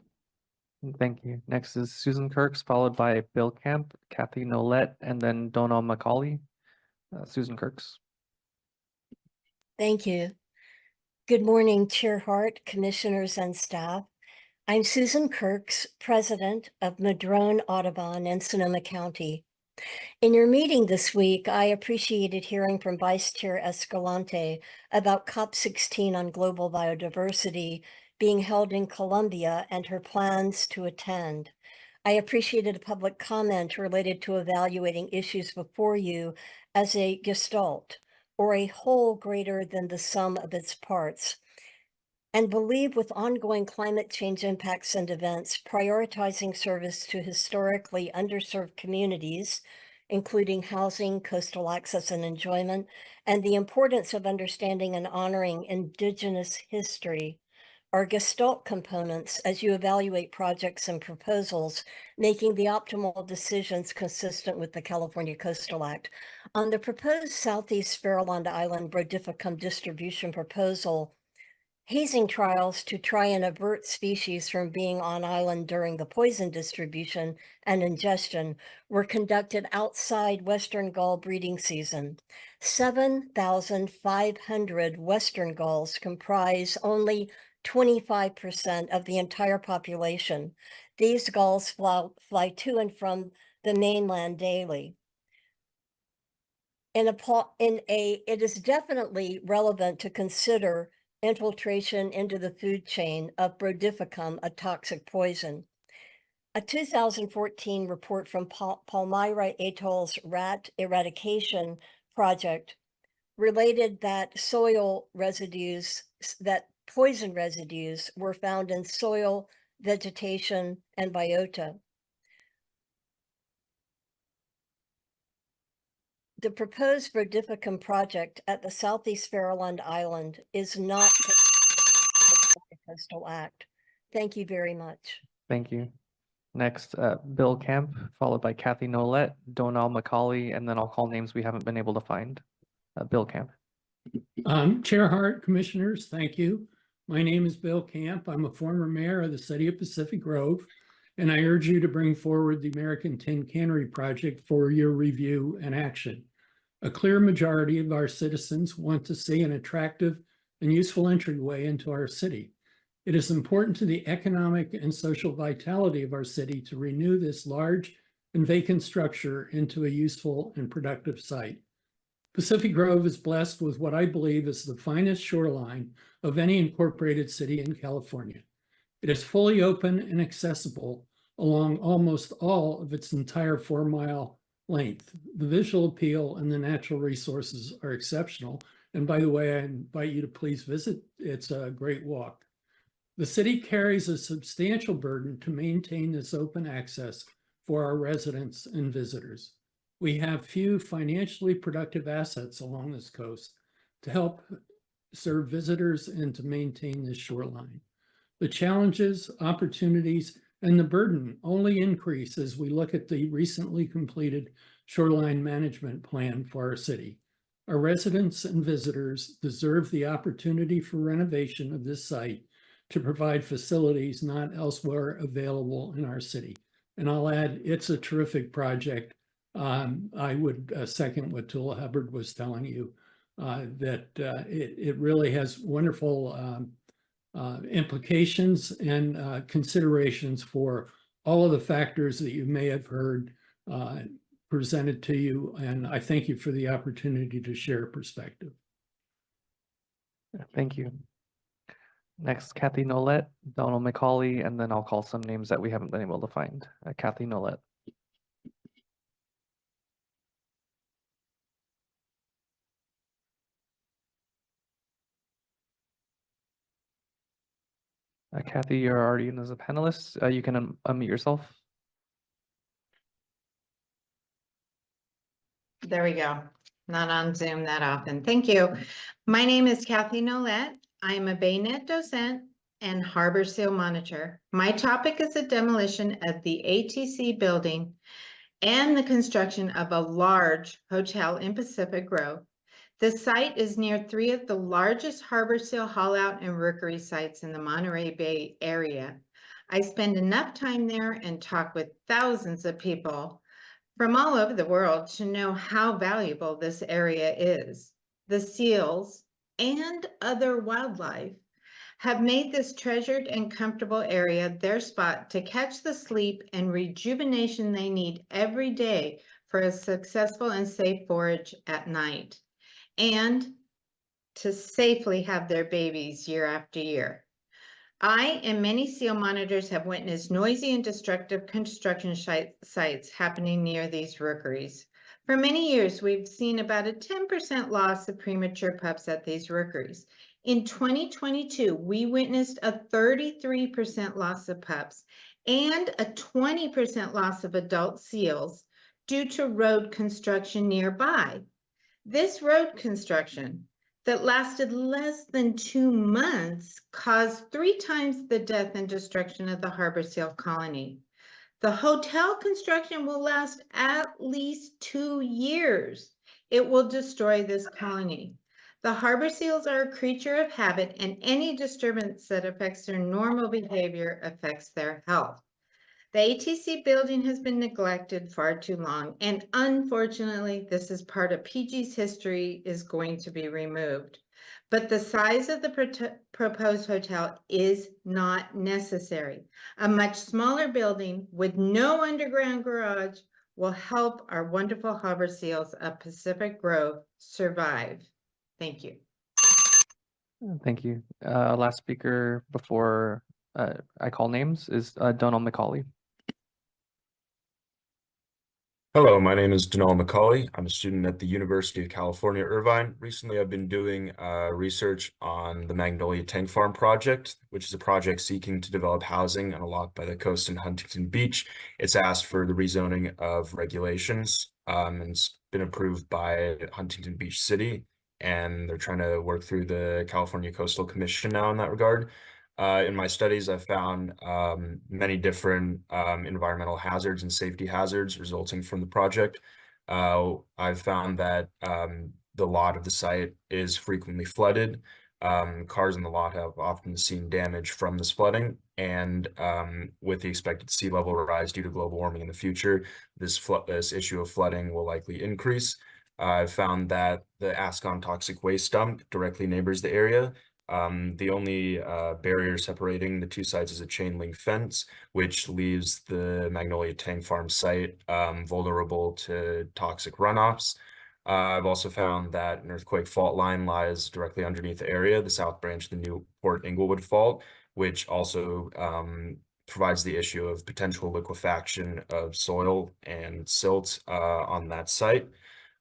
Thank you. Next is Susan Kirks, followed by Bill Camp, Kathy Nolette, and then Donna McCauley. Susan Kirks. Thank you. Good morning, Chair Hart, commissioners, and staff. I'm Susan Kirks, president of Madrone Audubon in Sonoma County. In your meeting this week, I appreciated hearing from Vice Chair Escalante about COP16 on global biodiversity being held in Colombia and her plans to attend. I appreciated a public comment related to evaluating issues before you as a gestalt or a whole greater than the sum of its parts, and believe with ongoing climate change impacts and events, prioritizing service to historically underserved communities, including housing, coastal access and enjoyment, and the importance of understanding and honoring Indigenous history are gestalt components as you evaluate projects and proposals, making the optimal decisions consistent with the California Coastal Act. On the proposed Southeast Farallon Island Brodificum distribution proposal, hazing trials to try and avert species from being on island during the poison distribution and ingestion were conducted outside Western gull breeding season. 7,500 Western gulls comprise only 25% of the entire population. These gulls fly to and from the mainland daily. It is definitely relevant to consider infiltration into the food chain of Brodificum, a toxic poison. A 2014 report from Palmyra Atoll's rat eradication project related that poison residues were found in soil, vegetation, and biota. The proposed Brodificum project at the Southeast Farallon Island is not the Coastal Act. Thank you very much. Thank you. Next, Bill Camp, followed by Kathy Nolette, Donal McCauley, and then I'll call names we haven't been able to find. Bill Camp. Chair Hart, Commissioners, thank you. My name is Bill Camp. I'm a former mayor of the city of Pacific Grove, and I urge you to bring forward the American Tin Cannery project for your review and action. A clear majority of our citizens want to see an attractive and useful entryway into our city. It is important to the economic and social vitality of our city to renew this large and vacant structure into a useful and productive site. Pacific Grove is blessed with what I believe is the finest shoreline of any incorporated city in California. It is fully open and accessible along almost all of its entire 4-mile length. The visual appeal and the natural resources are exceptional. And by the way, I invite you to please visit. It's a great walk. The city carries a substantial burden to maintain this open access for our residents and visitors. We have few financially productive assets along this coast to help serve visitors and to maintain this shoreline. The challenges, opportunities, and the burden only increase as we look at the recently completed shoreline management plan for our city. Our residents and visitors deserve the opportunity for renovation of this site to provide facilities not elsewhere available in our city. And I'll add, it's a terrific project. I would second what Tula Hubbard was telling you, that it really has wonderful implications and considerations for all of the factors that you may have heard presented to you. And I thank you for the opportunity to share perspective. Thank you. Next, Kathy Nolette, Donald McCauley, and then I'll call some names that we haven't been able to find. Kathy Nolette. Kathy, you're already in as a panelist. You can unmute yourself. There we go. Not on Zoom that often. Thank you. My name is Kathy Nolette. I'm a BayNet docent and Harbor Seal monitor. My topic is the demolition of the ATC building and the construction of a large hotel in Pacific Grove. The site is near 3 of the largest harbor seal haulout and rookery sites in the Monterey Bay area. I spend enough time there and talk with thousands of people from all over the world to know how valuable this area is. The seals and other wildlife have made this treasured and comfortable area their spot to catch the sleep and rejuvenation they need every day for a successful and safe forage at night, and to safely have their babies year after year. I and many SEAL monitors have witnessed noisy and destructive construction sites happening near these rookeries. For many years, we've seen about a 10% loss of premature pups at these rookeries. In 2022, we witnessed a 33% loss of pups and a 20% loss of adult seals due to road construction nearby. This road construction that lasted less than 2 months caused 3 times the death and destruction of the harbor seal colony. The hotel construction will last at least 2 years. It will destroy this colony. The harbor seals are a creature of habit, and any disturbance that affects their normal behavior affects their health. The ATC building has been neglected far too long, and unfortunately, this is part of PG's history is going to be removed. But the size of the proposed hotel is not necessary. A much smaller building with no underground garage will help our wonderful harbor seals of Pacific Grove survive. Thank you. Thank you. Last speaker before I call names is Donald McCauley. Hello, my name is Donald McCauley. I'm a student at the University of California, Irvine. Recently, I've been doing research on the Magnolia Tank Farm project, which is a project seeking to develop housing on a lot by the coast in Huntington Beach. It's asked for the rezoning of regulations, and it's been approved by Huntington Beach City, and they're trying to work through the California Coastal Commission now in that regard. In my studies, I found many different environmental hazards and safety hazards resulting from the project. I've found that the lot of the site is frequently flooded. Cars in the lot have often seen damage from this flooding, and with the expected sea level rise due to global warming in the future, this issue of flooding will likely increase. I've found that the Ascon toxic waste dump directly neighbors the area. The only barrier separating the two sites is a chain link fence, which leaves the Magnolia Tank Farm site vulnerable to toxic runoffs. I've also found that an earthquake fault line lies directly underneath the area, the south branch of the Newport Inglewood Fault, which also provides the issue of potential liquefaction of soil and silt on that site.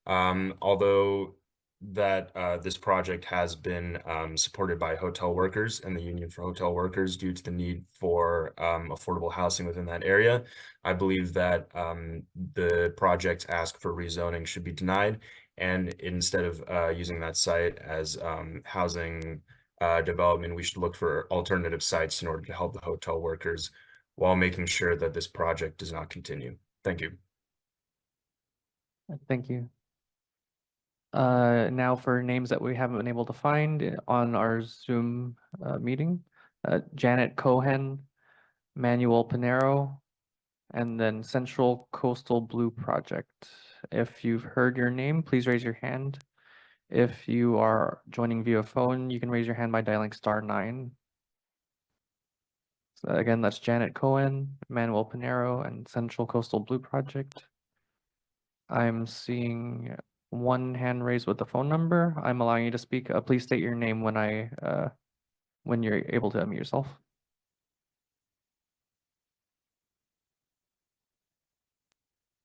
Although this project has been supported by hotel workers and the Union for Hotel Workers due to the need for affordable housing within that area, I believe that the project's ask for rezoning should be denied, and instead of using that site as housing development, we should look for alternative sites in order to help the hotel workers while making sure that this project does not continue. Thank you. Thank you. Now for names that we haven't been able to find on our Zoom meeting, Janet Cohen, Manuel Pinero, and then Central Coastal Blue Project. If you've heard your name, please raise your hand. If you are joining via phone, you can raise your hand by dialing *9. So again, that's Janet Cohen, Manuel Pinero, and Central Coastal Blue Project. I'm seeing one hand raised with the phone number. I'm allowing you to speak. Please state your name when you're able to unmute yourself.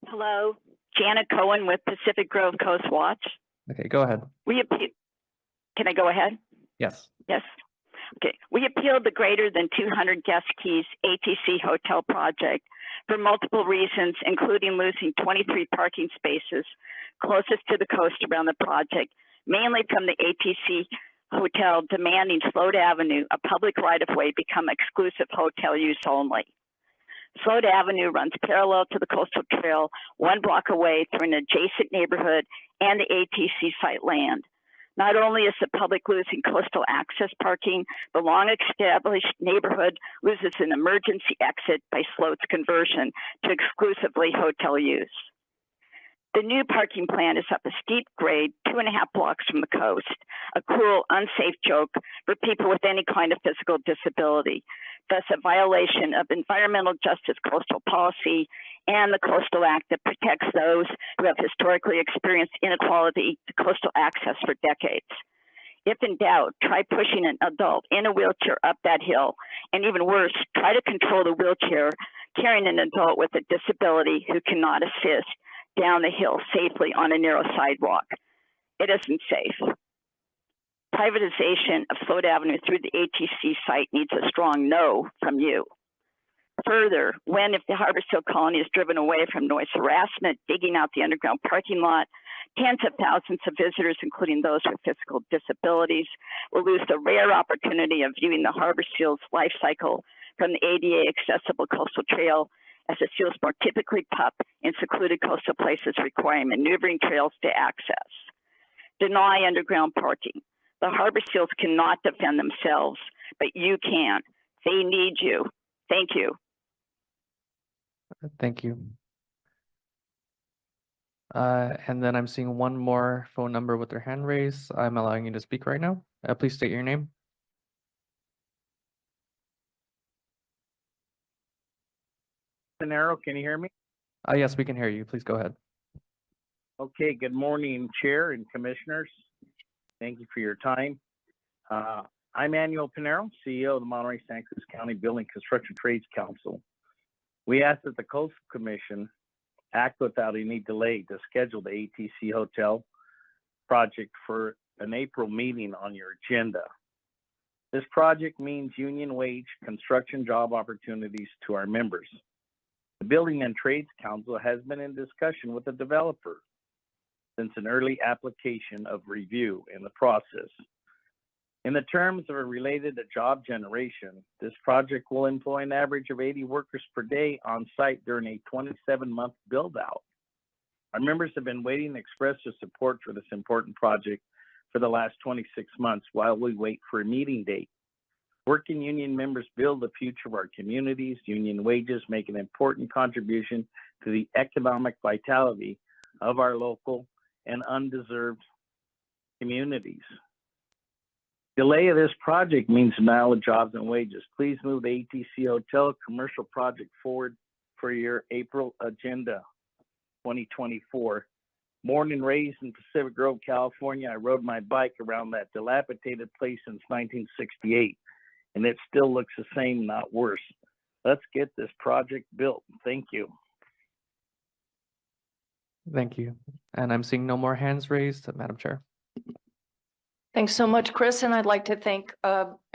Hello, Janet Cohen with Pacific Grove Coast Watch. Okay, go ahead. Can I go ahead? Yes. Yes. Okay. We appealed the greater than 200 guest keys ATC hotel project for multiple reasons, including losing 23 parking spaces closest to the coast around the project, mainly from the ATC hotel demanding Float Avenue, a public right-of-way, become exclusive hotel use only. Float Avenue runs parallel to the coastal trail 1 block away through an adjacent neighborhood and the ATC site land. Not only is the public losing coastal access parking, the long-established neighborhood loses an emergency exit by Float's conversion to exclusively hotel use. The new parking plan is up a steep grade 2.5 blocks from the coast, a cruel, unsafe joke for people with any kind of physical disability, thus a violation of environmental justice coastal policy and the Coastal Act that protects those who have historically experienced inequality to coastal access for decades. If in doubt, try pushing an adult in a wheelchair up that hill. And even worse, try to control the wheelchair carrying an adult with a disability who cannot assist down the hill safely on a narrow sidewalk. It isn't safe. Privatization of Float Avenue through the ATC site needs a strong no from you. Further, when if the Harborsville colony is driven away from noise harassment, digging out the underground parking lot, tens of thousands of visitors, including those with physical disabilities, will lose the rare opportunity of viewing the Harborsville's life cycle from the ADA accessible coastal trail, as it feels more typically pup in secluded coastal places requiring maneuvering trails to access. Deny underground parking. The Harborsvilles cannot defend themselves, but you can. They need you. Thank you. Thank you. And then I'm seeing one more phone number with their hand raised. I'm allowing you to speak right now. Please state your name. Pinero, can you hear me? Yes, we can hear you. Please go ahead. Okay, good morning, Chair and Commissioners. Thank you for your time. I'm Manuel Pinero, CEO of the Monterey Santa Cruz County Building Construction Trades Council. We ask that the Coastal Commission act without any delay to schedule the ATC Hotel project for an April meeting on your agenda. This project means union wage construction job opportunities to our members. The Building and Trades Council has been in discussion with the developer since an early application of review in the process. In the terms of a related to job generation, this project will employ an average of 80 workers per day on site during a 27-month build-out. Our members have been waiting to express their support for this important project for the last 26 months while we wait for a meeting date. Working union members build the future of our communities. Union wages make an important contribution to the economic vitality of our local and undeserved communities. Delay of this project means denial of jobs and wages. Please move the ATC Hotel commercial project forward for your April agenda 2024. Born and raised in Pacific Grove, California, I rode my bike around that dilapidated place since 1968, and it still looks the same, not worse. Let's get this project built. Thank you. Thank you. And I'm seeing no more hands raised, Madam Chair. Thanks so much, Chris. And I'd like to thank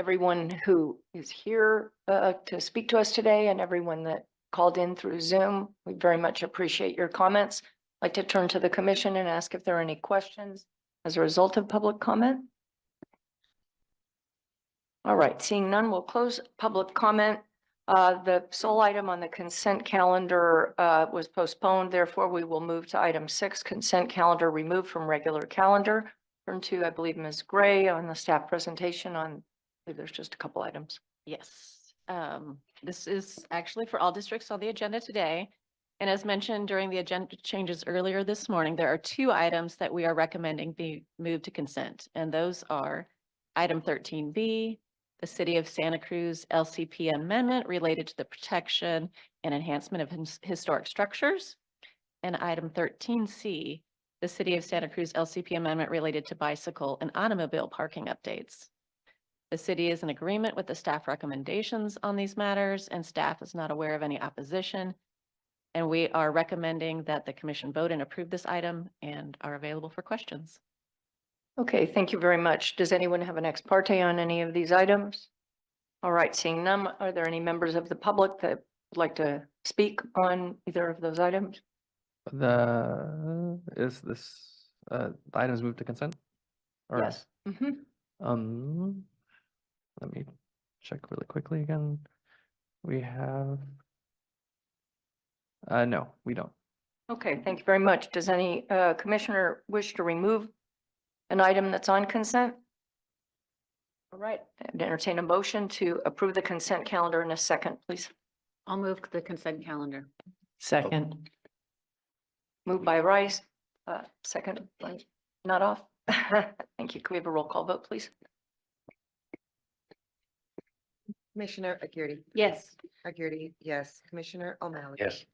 everyone who is here to speak to us today and everyone that called in through Zoom. We very much appreciate your comments. I'd like to turn to the commission and ask if there are any questions as a result of public comment. All right, seeing none, we'll close public comment. The sole item on the consent calendar was postponed. Therefore, we will move to item 6, consent calendar removed from regular calendar. Turn to, I believe, Ms. Gray on the staff presentation on, I believe there's just a couple items. Yes, this is actually for all districts on the agenda today. And as mentioned during the agenda changes earlier this morning, there are 2 items that we are recommending be moved to consent. And those are item 13B, the City of Santa Cruz LCP amendment related to the protection and enhancement of historic structures. And item 13C, the City of Santa Cruz LCP amendment related to bicycle and automobile parking updates. The city is in agreement with the staff recommendations on these matters, and staff is not aware of any opposition. And we are recommending that the commission vote and approve this item and are available for questions. Okay, thank you very much. Does anyone have an ex parte on any of these items? All right, seeing none, are there any members of the public that would like to speak on either of those items? Is this the items moved to consent? Or, yes. Let me check really quickly again. We have no, we don't. Okay, thank you very much. Does any commissioner wish to remove an item that's on consent? All right, I'd entertain a motion to approve the consent calendar in a second, please. I'll move the consent calendar. Second. Moved by Rice, second by Nutoff. Thank you. Can we have a roll call vote, please? Commissioner Aguirre. Yes. Aguirre, yes. Commissioner O'Malley. Yes.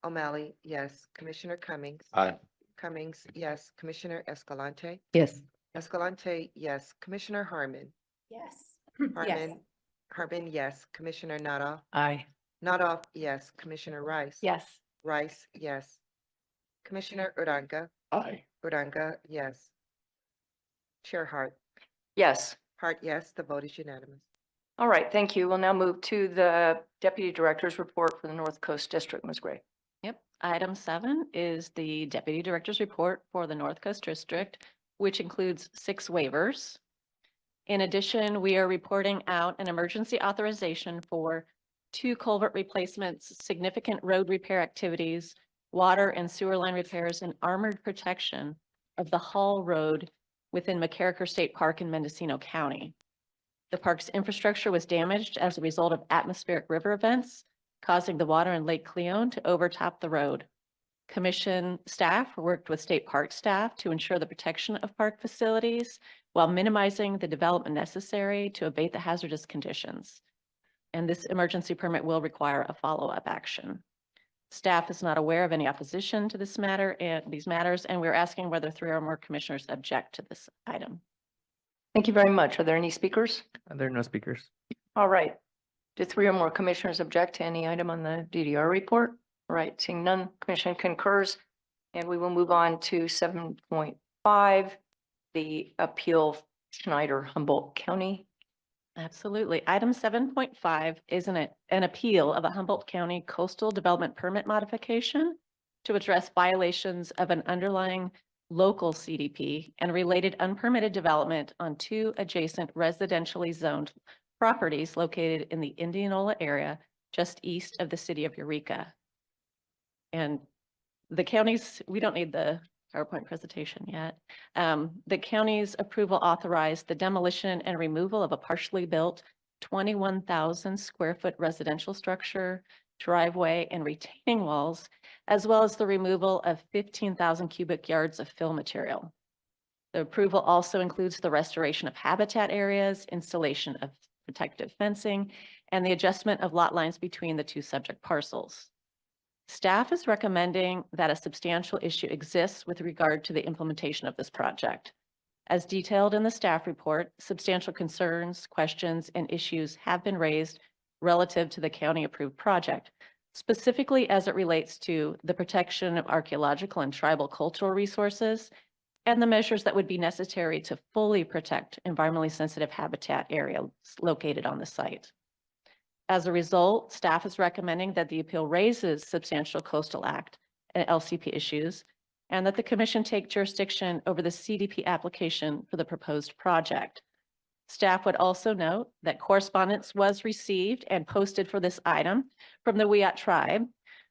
O'Malley, yes. Commissioner Cummings. Aye. Cummings, yes. Commissioner Escalante. Yes. Escalante, yes. Commissioner Harmon. Yes. Harmon, yes. Commissioner Nada. Aye. Nada, yes. Commissioner Rice. Yes. Rice, yes. Commissioner Uranga. Aye. Uranga, yes. Chair Hart. Yes. Hart, yes. The vote is unanimous. All right, thank you. We'll now move to the Deputy Director's report for the North Coast District. Ms. Gray. Yep. Item 7 is the Deputy Director's report for the North Coast District, which includes 6 waivers. In addition, we are reporting out an emergency authorization for 2 culvert replacements, significant road repair activities, water and sewer line repairs, and armored protection of the Hall Road within McCarricker State Park in Mendocino County. The park's infrastructure was damaged as a result of atmospheric river events, causing the water in Lake Cleone to overtop the road. Commission staff worked with state park staff to ensure the protection of park facilities while minimizing the development necessary to abate the hazardous conditions. And this emergency permit will require a follow-up action. Staff is not aware of any opposition to this matter and these matters, and we're asking whether 3 or more commissioners object to this item. Thank you very much. Are there any speakers? There are no speakers. All right. Do 3 or more commissioners object to any item on the DDR report? All right, seeing none, commission concurs, and we will move on to 7.5, the appeal Schneider Humboldt County. Absolutely. Item 7.5 is an appeal of a Humboldt County coastal development permit modification to address violations of an underlying local CDP and related unpermitted development on 2 adjacent residentially zoned properties located in the Indianola area just east of the city of Eureka. And the county's, we don't need the PowerPoint presentation yet. The county's approval authorized the demolition and removal of a partially built 21,000 square foot residential structure, driveway, and retaining walls, as well as the removal of 15,000 cubic yards of fill material. The approval also includes the restoration of habitat areas, installation of protective fencing, and the adjustment of lot lines between the 2 subject parcels. Staff is recommending that a substantial issue exists with regard to the implementation of this project. As detailed in the staff report, substantial concerns, questions, and issues have been raised relative to the county-approved project, specifically as it relates to the protection of archaeological and tribal cultural resources and the measures that would be necessary to fully protect environmentally sensitive habitat areas located on the site. As a result, staff is recommending that the appeal raises substantial coastal act and LCP issues, and that the commission take jurisdiction over the CDP application for the proposed project. Staff would also note that correspondence was received and posted for this item from the Wiyot tribe,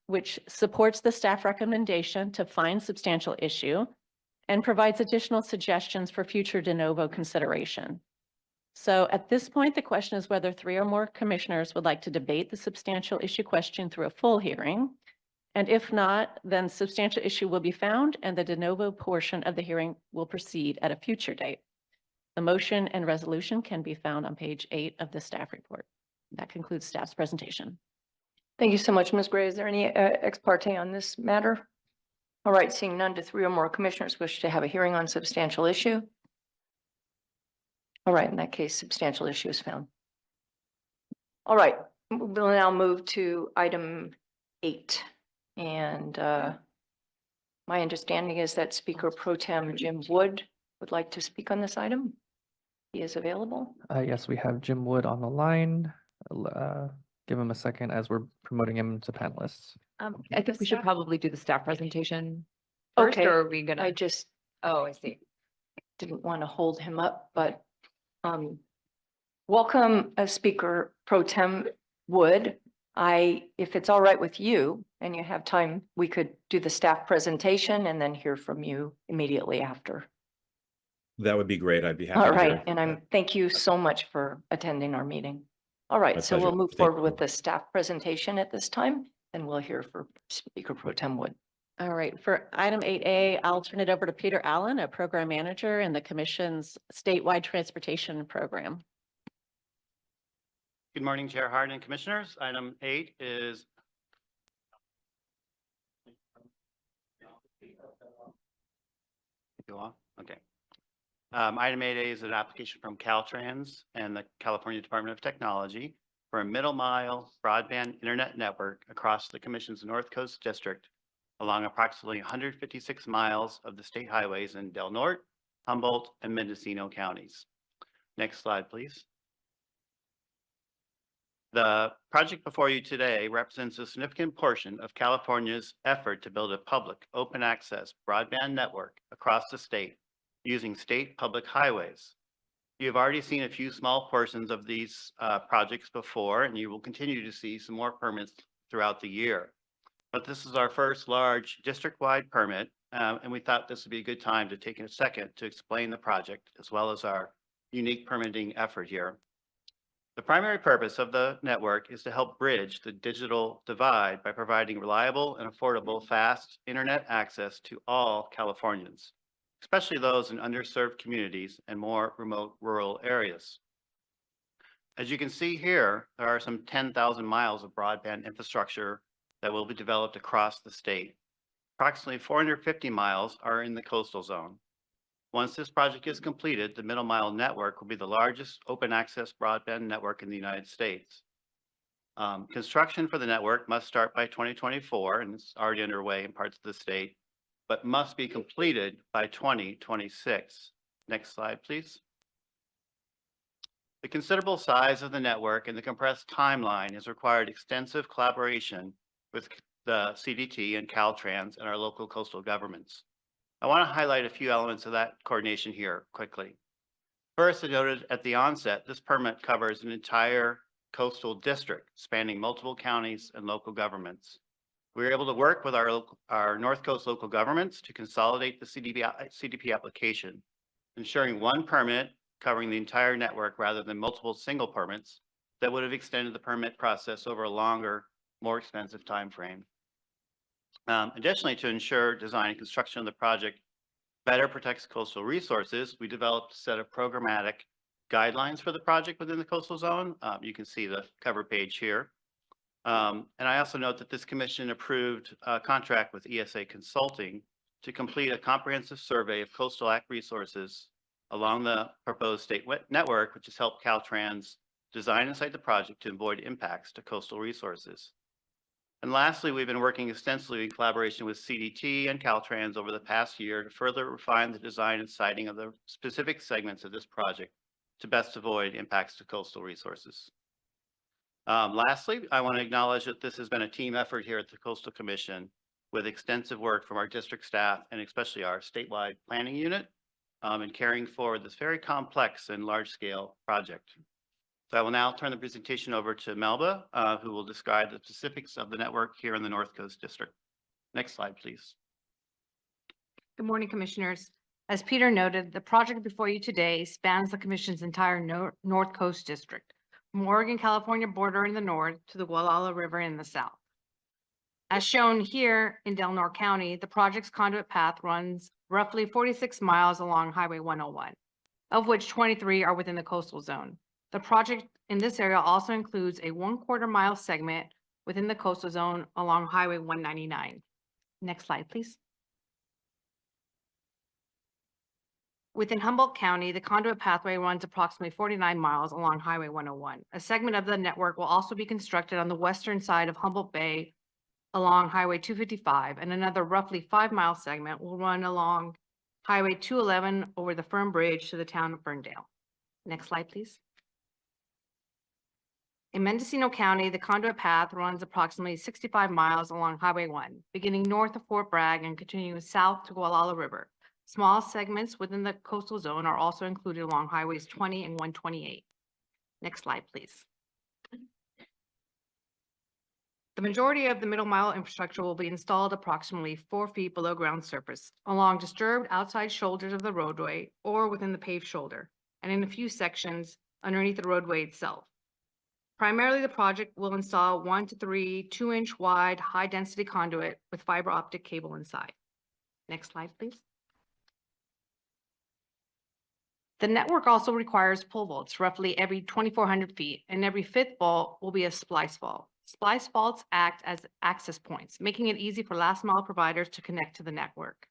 which supports the staff recommendation to find substantial issue and provides additional suggestions for future de novo consideration. So at this point, the question is whether 3 or more commissioners would like to debate the substantial issue question through a full hearing. And if not, then substantial issue will be found and the de novo portion of the hearing will proceed at a future date. The motion and resolution can be found on page 8 of the staff report. That concludes staff's presentation. Thank you so much, Ms. Gray. Is there any ex parte on this matter? All right, seeing none, do 3 or more commissioners wish to have a hearing on substantial issue? All right, in that case, substantial issue is found. All right, we'll now move to item 8. And my understanding is that Speaker Pro Tem Jim Wood would like to speak on this item. He is available. Yes, we have Jim Wood on the line. Give him a second as we're promoting him to panelists. I think we should probably do the staff presentation first, Okay, or are we gonna? I see. Didn't want to hold him up, but welcome, Speaker Pro Tem Wood. If it's all right with you and you have time, we could do the staff presentation and then hear from you immediately after. That would be great. I'd be happy All to right, hear. and thank you so much for attending our meeting. All right, My so we'll pleasure. move Thank forward you. with the staff presentation at this time, and we'll hear from Speaker Pro Tem Wood. All right, for item 8A, I'll turn it over to Peter Allen, a program manager in the commission's statewide transportation program. Good morning, Chair Hart and Commissioners. Item 8 is you off? Okay. Item 8A is an application from Caltrans and the California Department of Technology for a middle mile broadband internet network across the Commission's North Coast District along approximately 156 miles of the state highways in Del Norte, Humboldt, and Mendocino counties. Next slide, please. The project before you today represents a significant portion of California's effort to build a public, open access broadband network across the state using state public highways. You have already seen a few small portions of these projects before, and you will continue to see some more permits throughout the year. But this is our first large district-wide permit, and we thought this would be a good time to take a second to explain the project as well as our unique permitting effort here. The primary purpose of the network is to help bridge the digital divide by providing reliable and affordable fast internet access to all Californians, especially those in underserved communities and more remote rural areas. As you can see here, there are some 10,000 miles of broadband infrastructure that will be developed across the state. Approximately 450 miles are in the coastal zone. Once this project is completed, the Middle Mile network will be the largest open access broadband network in the United States. Construction for the network must start by 2024, and it's already underway in parts of the state, but must be completed by 2026. Next slide, please. The considerable size of the network and the compressed timeline has required extensive collaboration with the CDT and Caltrans and our local coastal governments. I want to highlight a few elements of that coordination here quickly. First, I noted at the onset, this permit covers an entire coastal district spanning multiple counties and local governments. We were able to work with our North Coast local governments to consolidate the CDP application, ensuring one permit covering the entire network rather than multiple single permits that would have extended the permit process over a longer, more expensive time frame. Additionally, to ensure design and construction of the project better protects coastal resources, we developed a set of programmatic guidelines for the project within the coastal zone. You can see the cover page here. And I also note that this commission approved a contract with ESA Consulting to complete a comprehensive survey of coastal act resources along the proposed state network, which has helped Caltrans design and site the project to avoid impacts to coastal resources. And lastly, we've been working extensively in collaboration with CDT and Caltrans over the past year to further refine the design and siting of the specific segments of this project to best avoid impacts to coastal resources. Lastly, I want to acknowledge that this has been a team effort here at the Coastal Commission with extensive work from our district staff and especially our statewide planning unit in carrying forward this very complex and large-scale project. So I will now turn the presentation over to Melba, who will describe the specifics of the network here in the North Coast District. Next slide, please. Good morning, Commissioners. As Peter noted, the project before you today spans the Commission's entire North Coast District, from Oregon-California border in the north to the Gualala River in the south. As shown here in Del Norte County, the project's conduit path runs roughly 46 miles along Highway 101, of which 23 are within the coastal zone. The project in this area also includes a 1/4 mile segment within the coastal zone along Highway 199. Next slide, please. Within Humboldt County, the conduit pathway runs approximately 49 miles along Highway 101. A segment of the network will also be constructed on the western side of Humboldt Bay along Highway 255, and another roughly 5-mile segment will run along Highway 211 over the Fern Bridge to the town of Ferndale. Next slide, please. In Mendocino County, the conduit path runs approximately 65 miles along Highway 1, beginning north of Fort Bragg and continuing south to Gualala River. Small segments within the coastal zone are also included along Highways 20 and 128. Next slide, please. The majority of the middle mile infrastructure will be installed approximately 4 feet below ground surface, along disturbed outside shoulders of the roadway or within the paved shoulder, and in a few sections underneath the roadway itself. Primarily, the project will install 1 to 3 2-inch wide high-density conduit with fiber optic cable inside. Next slide, please. The network also requires pole vaults roughly every 2,400 feet, and every 5th vault will be a splice vault. Splice vaults act as access points, making it easy for last mile providers to connect to the network.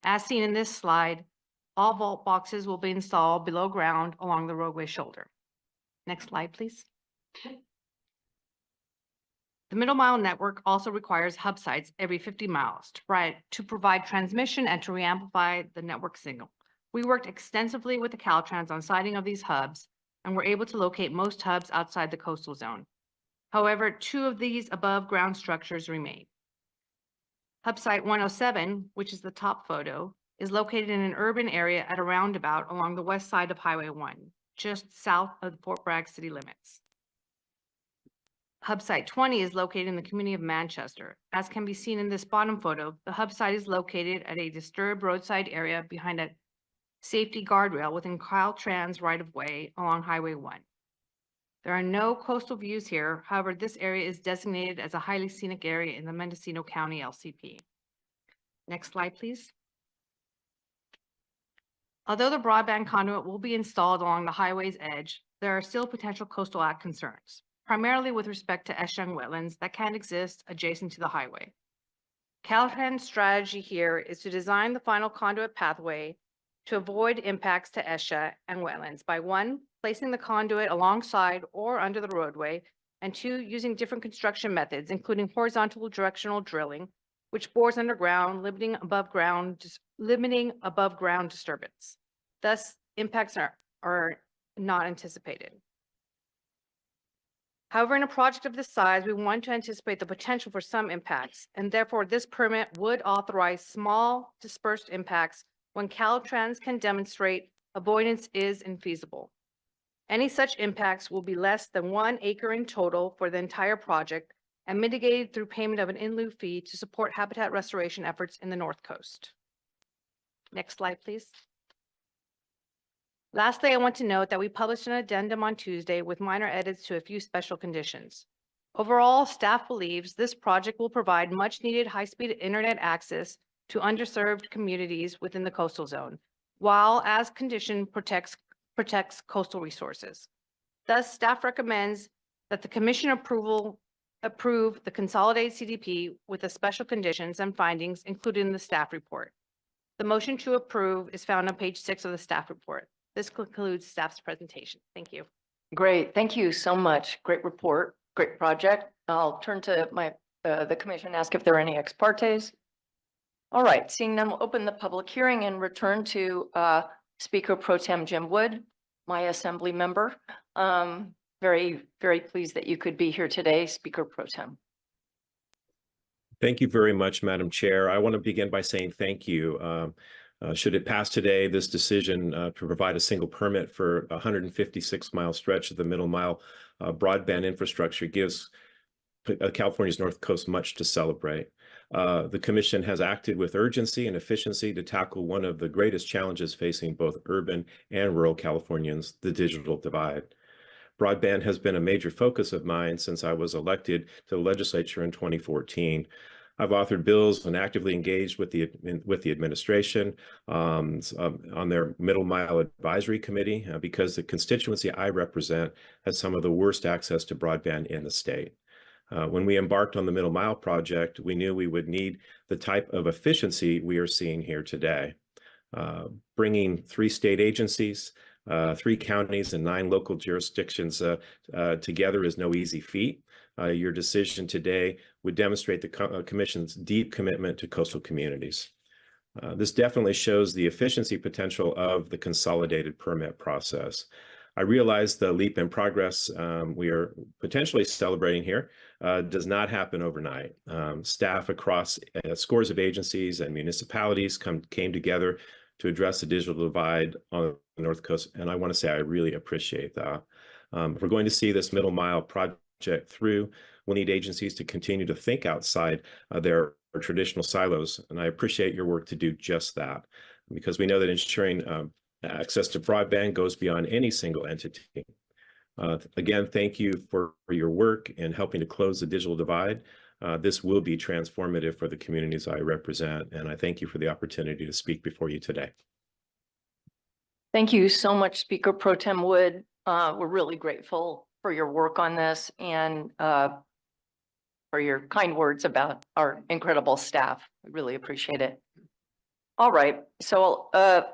As seen in this slide, All vault boxes will be installed below ground along the roadway shoulder. Next slide, please. The middle mile network also requires hub sites every 50 miles to provide transmission and to reamplify the network signal. We worked extensively with the Caltrans on siting of these hubs and were able to locate most hubs outside the coastal zone. However, 2 of these above ground structures remain. Hub site 107, which is the top photo, is located in an urban area at a roundabout along the west side of Highway 1, just south of the Fort Bragg city limits. Hub site 20 is located in the community of Manchester. As can be seen in this bottom photo, the hub site is located at a disturbed roadside area behind a safety guardrail within Caltrans right-of-way along Highway 1. There are no coastal views here. However, this area is designated as a highly scenic area in the Mendocino County LCP. Next slide, please. Although the broadband conduit will be installed along the highway's edge, there are still potential coastal act concerns, primarily with respect to estuarine wetlands that can exist adjacent to the highway. Caltrans' strategy here is to design the final conduit pathway to avoid impacts to ESHA and wetlands by 1, placing the conduit alongside or under the roadway, and 2, using different construction methods, including horizontal directional drilling, which bores underground, limiting above ground disturbance. Thus, impacts are not anticipated. However, in a project of this size, we want to anticipate the potential for some impacts, and therefore this permit would authorize small dispersed impacts when Caltrans can demonstrate avoidance is infeasible. Any such impacts will be less than 1 acre in total for the entire project and mitigated through payment of an in lieu fee to support habitat restoration efforts in the North Coast. Next slide, please. Lastly, I want to note that we published an addendum on Tuesday with minor edits to a few special conditions. Overall, staff believes this project will provide much needed high-speed internet access to underserved communities within the coastal zone, while as condition protects coastal resources. Thus, staff recommends that the commission approve the consolidated CDP with the special conditions and findings included in the staff report. The motion to approve is found on page 6 of the staff report. This concludes staff's presentation. Thank you. Great. Thank you so much. Great report. Great project. I'll turn to the commission and ask if there are any ex partes. All right. Seeing none, we'll open the public hearing and return to Speaker Pro Tem Jim Wood, my assembly member. Very, very pleased that you could be here today, Speaker Pro Tem. Thank you very much, Madam Chair. I want to begin by saying thank you. Should it pass today, this decision to provide a single permit for a 156-mile stretch of the middle mile broadband infrastructure gives California's North Coast much to celebrate. The Commission has acted with urgency and efficiency to tackle one of the greatest challenges facing both urban and rural Californians, the digital divide. Broadband has been a major focus of mine since I was elected to the legislature in 2014. I've authored bills and actively engaged with the administration on their Middle Mile Advisory Committee because the constituency I represent has some of the worst access to broadband in the state. When we embarked on the Middle Mile project, we knew we would need the type of efficiency we are seeing here today. Bringing 3 state agencies, 3 counties and 9 local jurisdictions together is no easy feat. Your decision today would demonstrate the Commission's deep commitment to coastal communities. This definitely shows the efficiency potential of the consolidated permit process. I realize the leap in progress we are potentially celebrating here does not happen overnight. Staff across scores of agencies and municipalities came together to address the digital divide on the North Coast, and I want to say I really appreciate that. If we're going to see this middle mile project through, we'll need agencies to continue to think outside their traditional silos, and I appreciate your work to do just that, because we know that ensuring access to broadband goes beyond any single entity. Again, thank you for your work in helping to close the digital divide. This will be transformative for the communities I represent, and I thank you for the opportunity to speak before you today. Thank you so much, Speaker Pro Tem Wood. We're really grateful for your work on this and for your kind words about our incredible staff. We really appreciate it. All right, so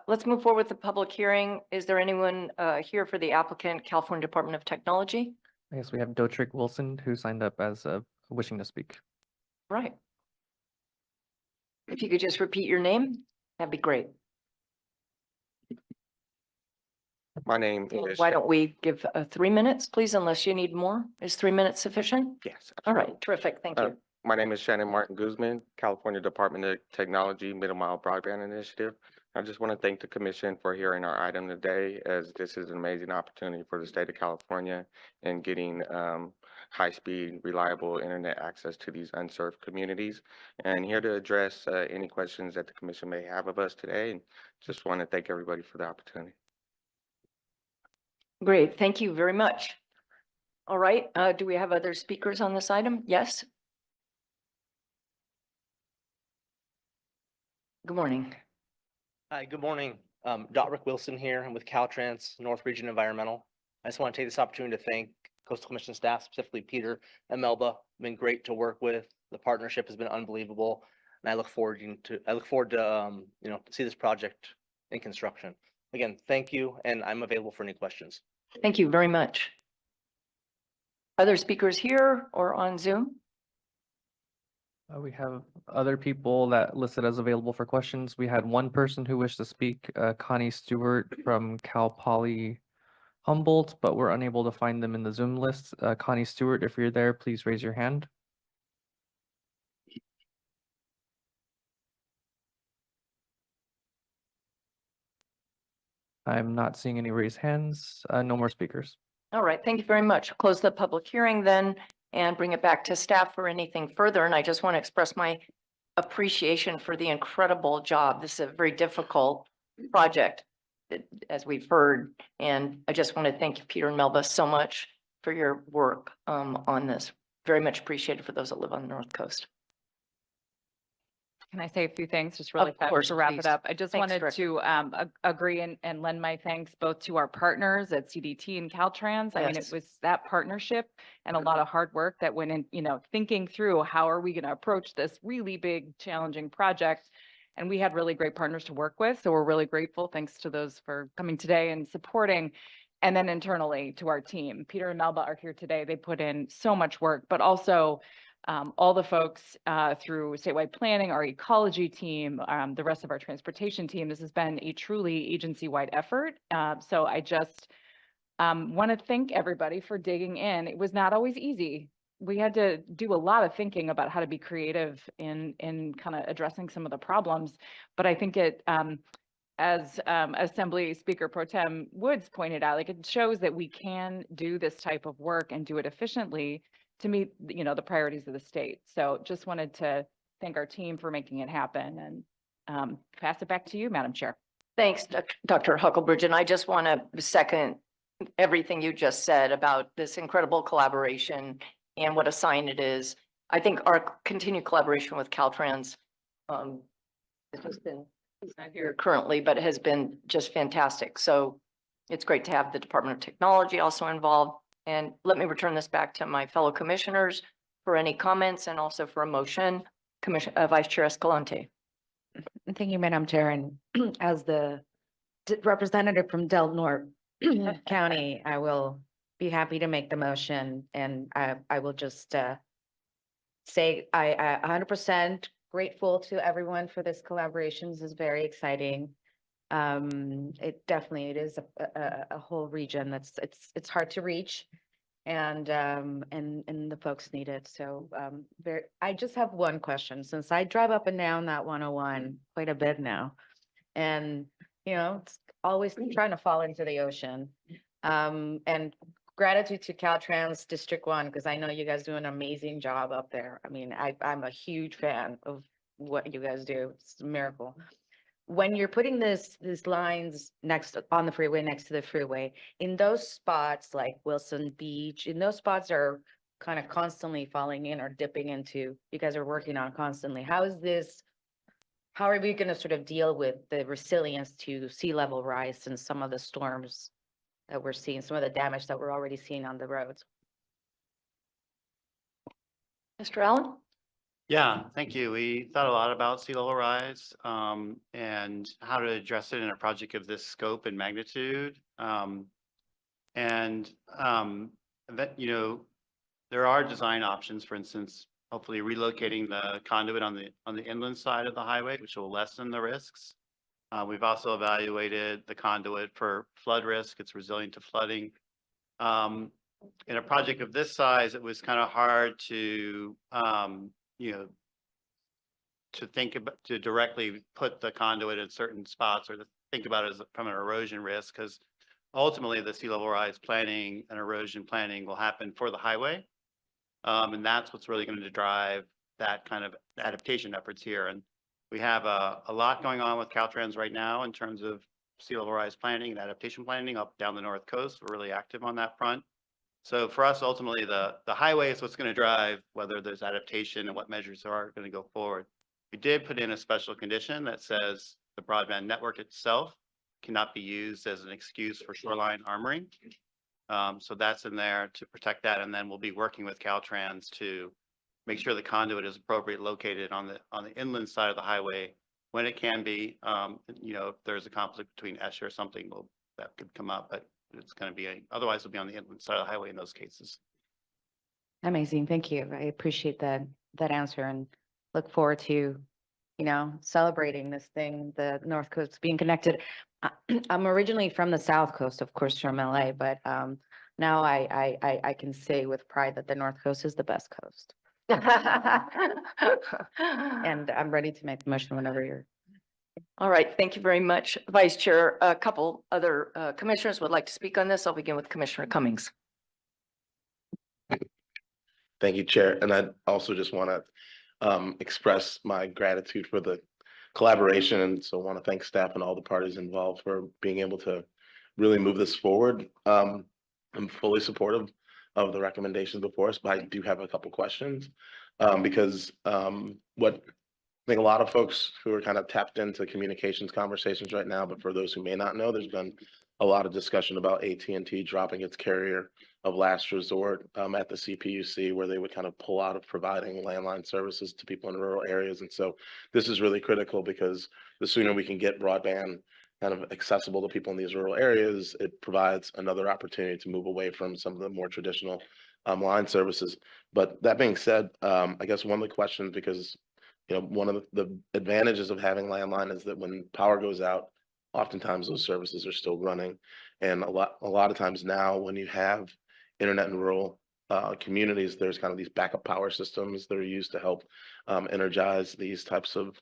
let's move forward with the public hearing. Is there anyone here for the applicant, California Department of Technology? I guess we have Dotrick Wilson who signed up as wishing to speak. Right. If you could just repeat your name, that'd be great. My name is. Why don't we give 3 minutes, please, unless you need more? Is 3 minutes sufficient? Yes. All right, terrific, thank you. My name is Shannon Martin Guzman, California Department of Technology Middle Mile Broadband Initiative. I just want to thank the commission for hearing our item today, as this is an amazing opportunity for the state of California in getting high-speed, reliable internet access to these unserved communities. And here to address any questions that the commission may have of us today. And just want to thank everybody for the opportunity. Great, thank you very much. All right, do we have other speakers on this item? Yes? Good morning. Hi, good morning. Rick Wilson here. I'm with Caltrans North Region Environmental. I just want to take this opportunity to thank Coastal Commission staff, specifically Peter and Melba. Been great to work with. The partnership has been unbelievable, and I look forward to to see this project in construction. Again, thank you, and I'm available for any questions. Thank you very much. Other speakers here or on Zoom? We have other people that listed as available for questions. We had one person who wished to speak, Connie Stewart from Cal Poly Humboldt, but we're unable to find them in the Zoom list. Connie Stewart, if you're there, please raise your hand. I'm not seeing any raised hands. No more speakers. All right, thank you very much. Close the public hearing then and bring it back to staff for anything further. And I just want to express my appreciation for the incredible job. This is a very difficult project, as we've heard. And I just want to thank you, Peter and Melba, so much for your work on this. Very much appreciated for those that live on the North Coast. Can I say a few things just really Of fast course, to wrap please. it up? I just Thanks, wanted Rick. to agree and lend my thanks both to our partners at CDT and Caltrans. I mean, Yes. it was that partnership and a lot of hard work that went in, thinking through how are we going to approach this really big, challenging project. And we had really great partners to work with. So we're really grateful. Thanks to those for coming today and supporting. And then internally to our team, Peter and Melba are here today. They put in so much work, but also all the folks through statewide planning, our ecology team, the rest of our transportation team. This has been a truly agency-wide effort. So I just want to thank everybody for digging in. It was not always easy. We had to do a lot of thinking about how to be creative in kind of addressing some of the problems. But I think it, as Assembly Speaker Pro Tem Woods pointed out, like it shows that we can do this type of work and do it efficiently to meet, the priorities of the state. So just wanted to thank our team for making it happen and pass it back to you, Madam Chair. Thanks, Dr. Huckelbridge. And I just want to second everything you just said about this incredible collaboration and what a sign it is. I think our continued collaboration with Caltrans it has been, he's not here currently, but has been just fantastic. So it's great to have the Department of Technology also involved. And let me return this back to my fellow commissioners for any comments and also for a motion. Vice Chair Escalante. Thank you, Madam Chair. And as the representative from Del Norte County, I will be happy to make the motion. And I will just say I 100% grateful to everyone for this collaboration. This is very exciting. It is a whole region that's it's hard to reach, and the folks need it. So I just have one question, since I drive up and down that 101 quite a bit now, and it's always trying to fall into the ocean. And gratitude to Caltrans District 1, because I know you guys do an amazing job up there. I mean, I'm a huge fan of what you guys do. It's a miracle. When you're putting these lines on the freeway, next to the freeway, in those spots like Wilson Beach, in those spots are kind of constantly falling in or dipping into, you guys are working on constantly. How are we going to sort of deal with the resilience to sea level rise and some of the storms that we're seeing, some of the damage that we're already seeing on the roads? Mr. Allen? Yeah, thank you. We thought a lot about sea level rise and how to address it in a project of this scope and magnitude. And that, you know, there are design options, for instance, hopefully relocating the conduit on the inland side of the highway, which will lessen the risks. We've also evaluated the conduit for flood risk. It's resilient to flooding. In a project of this size, it was kind of hard to, you know, to think about, to directly put the conduit in certain spots or to think about it as from an erosion risk, because ultimately the sea level rise planning and erosion planning will happen for the highway. And that's what's really going to drive that kind of adaptation efforts here. And we have a lot going on with Caltrans right now in terms of sea level rise planning and adaptation planning up down the North Coast. We're really active on that front. So for us, ultimately, the highway is what's going to drive whether there's adaptation and what measures are going to go forward. We did put in a special condition that says the broadband network itself cannot be used as an excuse for shoreline armoring. So that's in there to protect that. And then we'll be working with Caltrans to make sure the conduit is appropriately located on the inland side of the highway when it can be. You know, if there's a conflict between ESHA or something, that could come up, but it's going to be otherwise it'll be on the inland side of the highway in those cases. Amazing. Thank you. I appreciate that answer and look forward to, you know, celebrating this thing, the North Coast being connected. I'm originally from the South Coast, of course, from LA, but now I can say with pride that the North Coast is the best coast. And I'm ready to make the motion whenever you're. All right, thank you very much, Vice Chair. A couple other commissioners would like to speak on this. I'll begin with Commissioner Cummings. Thank you, Chair. And I also just want to express my gratitude for the collaboration. And so I want to thank staff and all the parties involved for being able to really move this forward. I'm fully supportive of the recommendations before us, but I do have a couple questions because what I think a lot of folks who are kind of tapped into communications conversations right now, but for those who may not know, there's been a lot of discussion about AT&T dropping its carrier of last resort at the CPUC, where they would kind of pull out of providing landline services to people in rural areas. And so this is really critical because the sooner we can get broadband kind of accessible to people in these rural areas, it provides another opportunity to move away from some of the more traditional line services. But that being said, I guess one of the questions, because you know, one of the advantages of having landline is that when power goes out, oftentimes those services are still running. And a lot of times now when you have internet in rural communities, there's kind of these backup power systems that are used to help energize these types of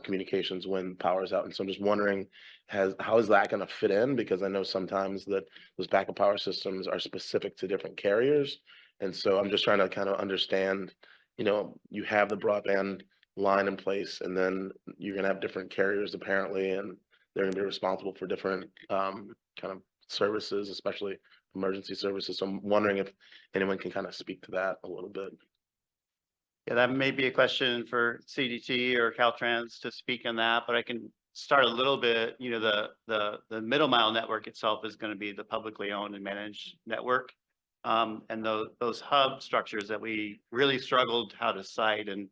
communications when power is out. And so I'm just wondering, how is that going to fit in? Because I know sometimes that those backup power systems are specific to different carriers. And so I'm just trying to kind of understand, you know, you have the broadband line in place, and then you're going to have different carriers apparently, and they're going to be responsible for different kind of services, especially emergency services. So I'm wondering if anyone can kind of speak to that a little bit. Yeah, that may be a question for CDT or Caltrans to speak on that, but I can start a little bit. You know, the middle mile network itself is going to be the publicly owned and managed network. And those hub structures that we really struggled how to site and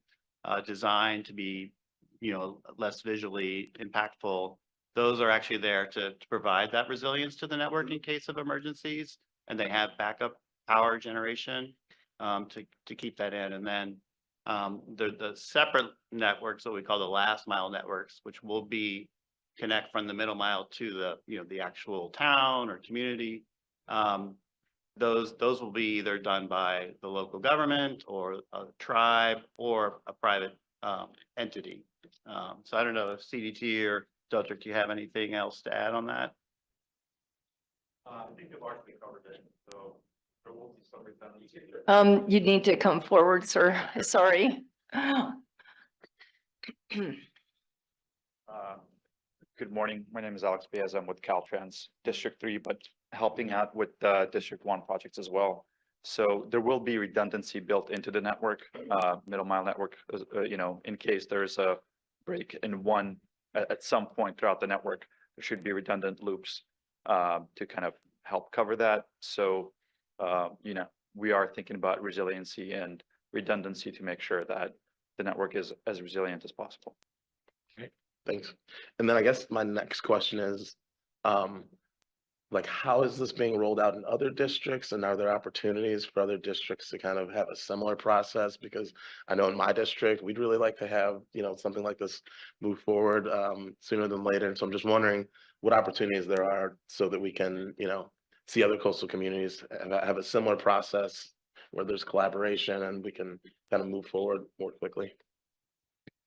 design to be, you know, less visually impactful, those are actually there to provide that resilience to the network in case of emergencies, and they have backup power generation to keep that in. And then the separate networks that we call the last mile networks, which will be connect from the middle mile to the, you know, the actual town or community. Those will be either done by the local government or a tribe or a private entity. So I don't know if CDT or Dodrick, do you have anything else to add on that? I think you've largely covered it, so there will be some redundancy. You need to come forward, sir. Sorry. Good morning. My name is Alex Baez. I'm with Caltrans District 3, but helping out with District 1 projects as well. So there will be redundancy built into the network, middle mile network, you know, in case there's a break in one at some point throughout the network, there should be redundant loops to kind of help cover that. So, you know, we are thinking about resiliency and redundancy to make sure that the network is as resilient as possible. Great, thanks. And then I guess my next question is, like, how is this being rolled out in other districts, and are there opportunities for other districts to kind of have a similar process? Because I know in my district, we'd really like to have, something like this move forward sooner than later. And so I'm just wondering what opportunities there are so that we can, see other coastal communities have a similar process where there's collaboration and we can kind of move forward more quickly.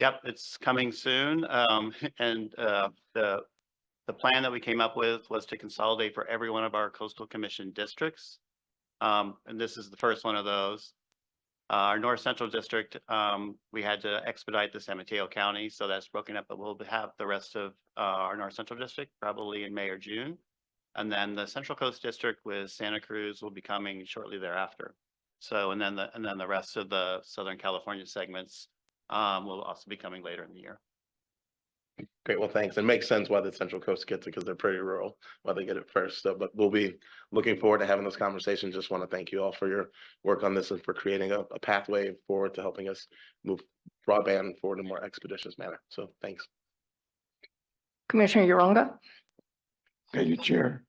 Yep, it's coming soon. And the plan that we came up with was to consolidate for every one of our coastal commission districts. And this is the first one of those. Our North Central District, we had to expedite the San Mateo County, so that's broken up, but we'll have the rest of our North Central District probably in May or June. And then the Central Coast District with Santa Cruz will be coming shortly thereafter. So, and then the rest of the Southern California segments will also be coming later in the year. Great, well, thanks. It makes sense why the Central Coast gets it because they're pretty rural, why they get it first. So, but we'll be looking forward to having this conversation. Just want to thank you all for your work on this and for creating a pathway forward to helping us move broadband forward in a more expeditious manner. So thanks. Commissioner Uranga. Thank you, Chair.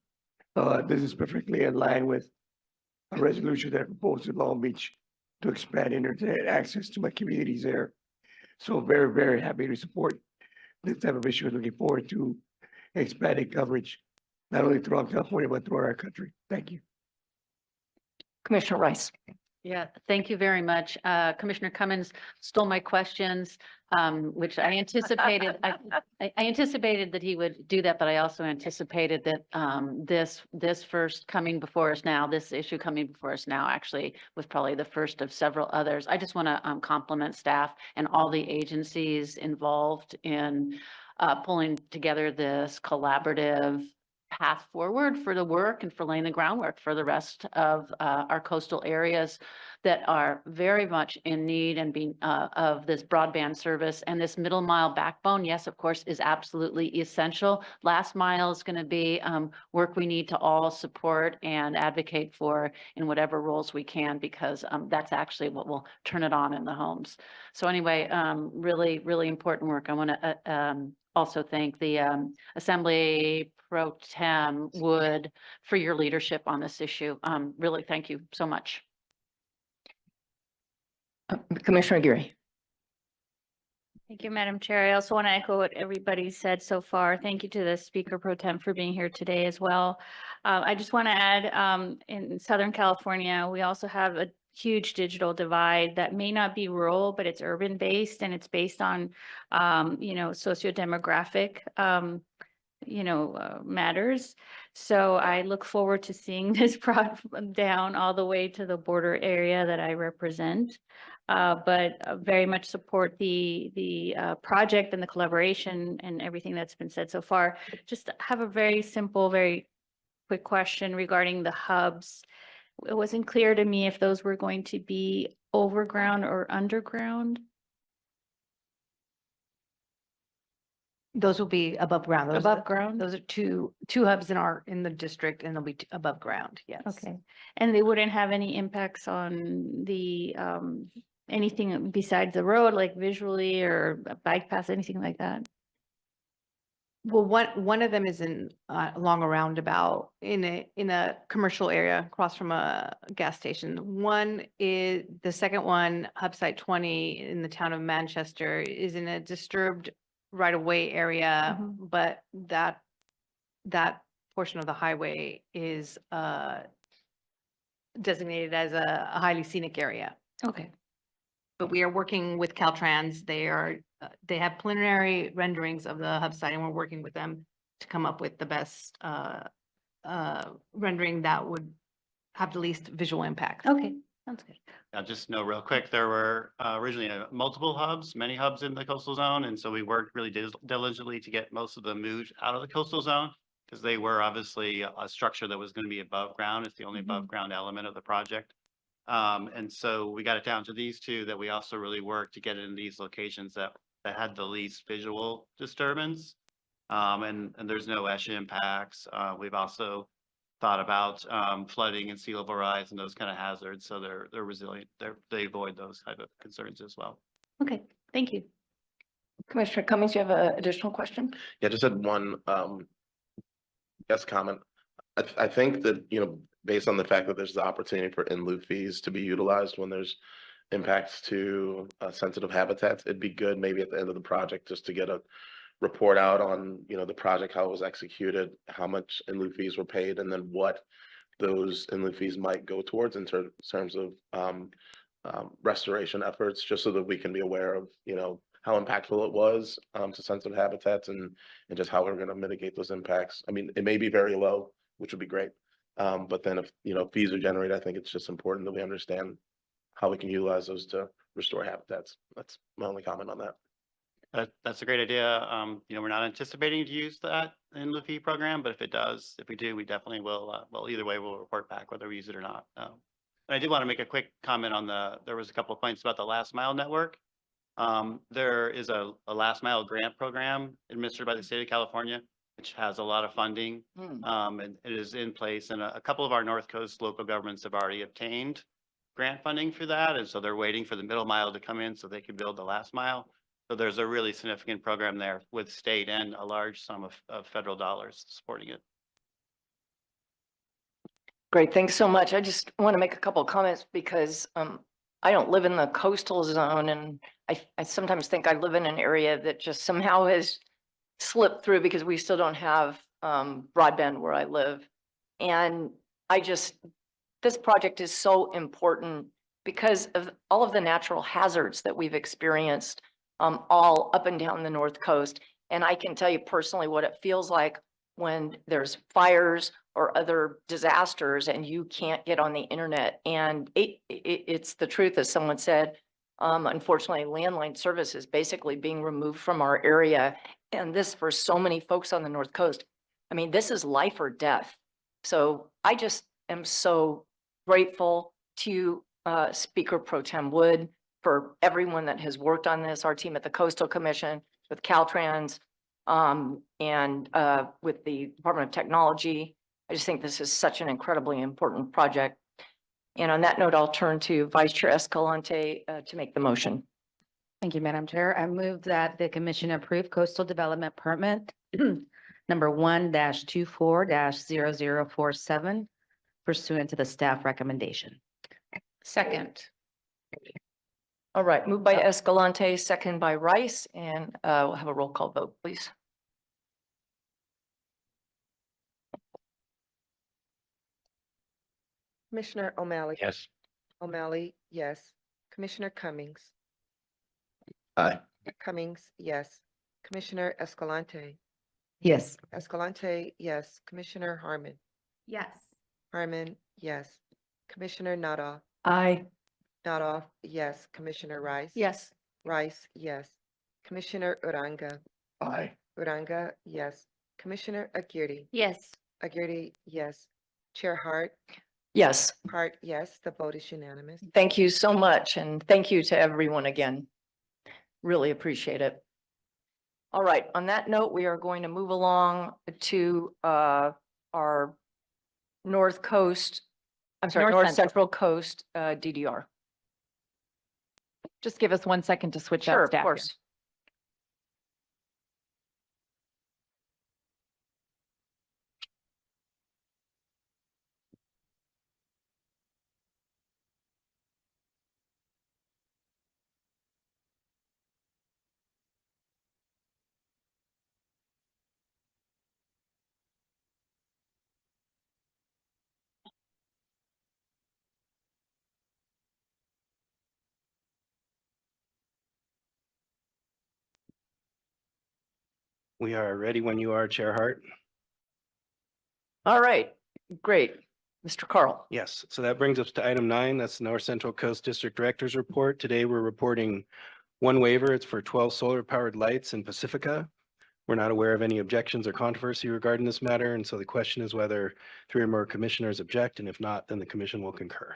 This is perfectly in line with a resolution that I proposed in Long Beach to expand internet access to my communities there. So very, very happy to support this type of issue. Looking forward to expanding coverage, not only throughout California, but throughout our country. Thank you. Commissioner Rice. Yeah, thank you very much. Commissioner Cummins stole my questions, which I anticipated. I anticipated that he would do that, but I also anticipated that this first coming before us now, this issue coming before us now actually was probably the first of several others. I just want to compliment staff and all the agencies involved in pulling together this collaborative path forward for the work and for laying the groundwork for the rest of our coastal areas that are very much in need and being of this broadband service. And this middle mile backbone, yes, of course, is absolutely essential. Last mile is going to be work we need to all support and advocate for in whatever roles we can, because that's actually what will turn it on in the homes. So anyway, really, really important work. I want to also thank the Assembly Pro Tem Wood for your leadership on this issue. Really, thank you so much. Commissioner Aguirre. Thank you, Madam Chair. I also want to echo what everybody said so far. Thank you to the Speaker Pro Tem for being here today as well. I just want to add, in Southern California, we also have a huge digital divide that may not be rural, but it's urban based, and it's based on, sociodemographic, matters. So I look forward to seeing this brought down all the way to the border area that I represent. But very much support the project and the collaboration and everything that's been said so far. Just have a very simple, very quick question regarding the hubs. It wasn't clear to me if those were going to be overground or underground. Those will be above ground. Above ground? Those are two hubs in the district, and they'll be above ground. Yes. Okay. And they wouldn't have any impacts on the anything besides the road, like visually or a bike path, anything like that? Well, one of them is along a roundabout in a commercial area across from a gas station. The second one, Hub Site 20 in the town of Manchester, is in a disturbed right-of-way area, but that portion of the highway is designated as a highly scenic area. Okay. But we are working with Caltrans. They have preliminary renderings of the hub site, and we're working with them to come up with the best rendering that would have the least visual impact. Okay, sounds good. Now, just know real quick, there were originally multiple hubs, many hubs in the coastal zone. And so we worked really diligently to get most of them moved out of the coastal zone, because they were obviously a structure that was going to be above ground. It's the only above ground element of the project. And so we got it down to these two that we also really worked to get in these locations that had the least visual disturbance. And there's no ESHA impacts. We've also thought about flooding and sea level rise and those kind of hazards. So they're resilient. They avoid those type of concerns as well. Okay, thank you. Commissioner Cummings, you have an additional question? Yeah, just had one, yes, comment. I think that, based on the fact that there's the opportunity for in lieu fees to be utilized when there's impacts to sensitive habitats, it'd be good maybe at the end of the project just to get a report out on, the project, how it was executed, how much in lieu fees were paid, and then what those in lieu fees might go towards in terms of restoration efforts, just so that we can be aware of, how impactful it was to sensitive habitats and just how we're going to mitigate those impacts. I mean, it may be very low, which would be great. But then if, fees are generated, I think it's just important that we understand how we can utilize those to restore habitats. That's my only comment on that. That's a great idea. We're not anticipating to use that in the fee program, but if we do, we definitely will. Well, either way, we'll report back whether we use it or not. And I did want to make a quick comment on there was a couple of points about the last mile network. There is a last mile grant program administered by the state of California, which has a lot of funding. And it is in place, and a couple of our North Coast local governments have already obtained grant funding for that. And so they're waiting for the middle mile to come in so they can build the last mile. So there's a really significant program there with state and a large sum of federal dollars supporting it. Great, thanks so much. I just want to make a couple of comments because I don't live in the coastal zone, and I sometimes think I live in an area that just somehow has slipped through because we still don't have broadband where I live. And this project is so important because of all of the natural hazards that we've experienced all up and down the North Coast. And I can tell you personally what it feels like when there's fires or other disasters and you can't get on the internet. And it's the truth, as someone said. Unfortunately, landline service is basically being removed from our area. And this, for so many folks on the North Coast, I mean, this is life or death. So I just am so grateful to Speaker Pro Tem Wood for everyone that has worked on this, our team at the Coastal Commission, with Caltrans, and with the Department of Technology. I just think this is such an incredibly important project. And on that note, I'll turn to Vice Chair Escalante to make the motion. Thank you, Madam Chair. I move that the commission approve coastal development permit number 1-24-0047 pursuant to the staff recommendation. Second. All right, moved by Escalante, second by Rice, and we'll have a roll call vote, please. Commissioner O'Malley. Yes. O'Malley, yes. Commissioner Cummings. Aye. Cummings, yes. Commissioner Escalante. Yes. Escalante, yes. Commissioner Harmon. Yes. Harmon, yes. Commissioner Nada. Aye. Nada, yes. Commissioner Rice. Yes. Rice, yes. Commissioner Uranga. Aye. Uranga, yes. Commissioner Aguirre. Yes. Aguirre, yes. Chair Hart. Yes. Hart, yes. The vote is unanimous. Thank you so much, and thank you to everyone again. Really appreciate it. All right, on that note, we are going to move along to our North Coast, I'm sorry, North Central Coast DDR. Just give us 1 second to switch Sure, out of staff here. course. We are ready when you are, Chair Hart. All right, great. Mr. Carl. Yes, so that brings us to item 9. That's the North Central Coast District Director's Report. Today, we're reporting one waiver. It's for 12 solar-powered lights in Pacifica. We're not aware of any objections or controversy regarding this matter, and so the question is whether 3 or more commissioners object, and if not, then the commission will concur.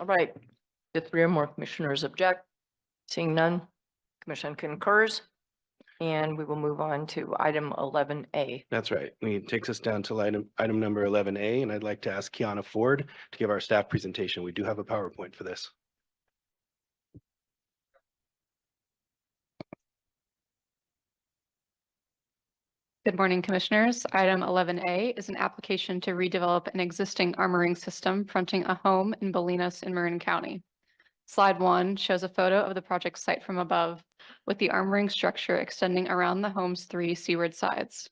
All right, the 3 or more commissioners object. Seeing none, commission concurs. And we will move on to item 11A. That's right. It takes us down to item number 11A, and I'd like to ask Kiana Ford to give our staff presentation. We do have a PowerPoint for this. Good morning, Commissioners. Item 11A is an application to redevelop an existing armoring system fronting a home in Bolinas in Marin County. Slide 1 shows a photo of the project site from above, with the armoring structure extending around the home's 3 seaward sides.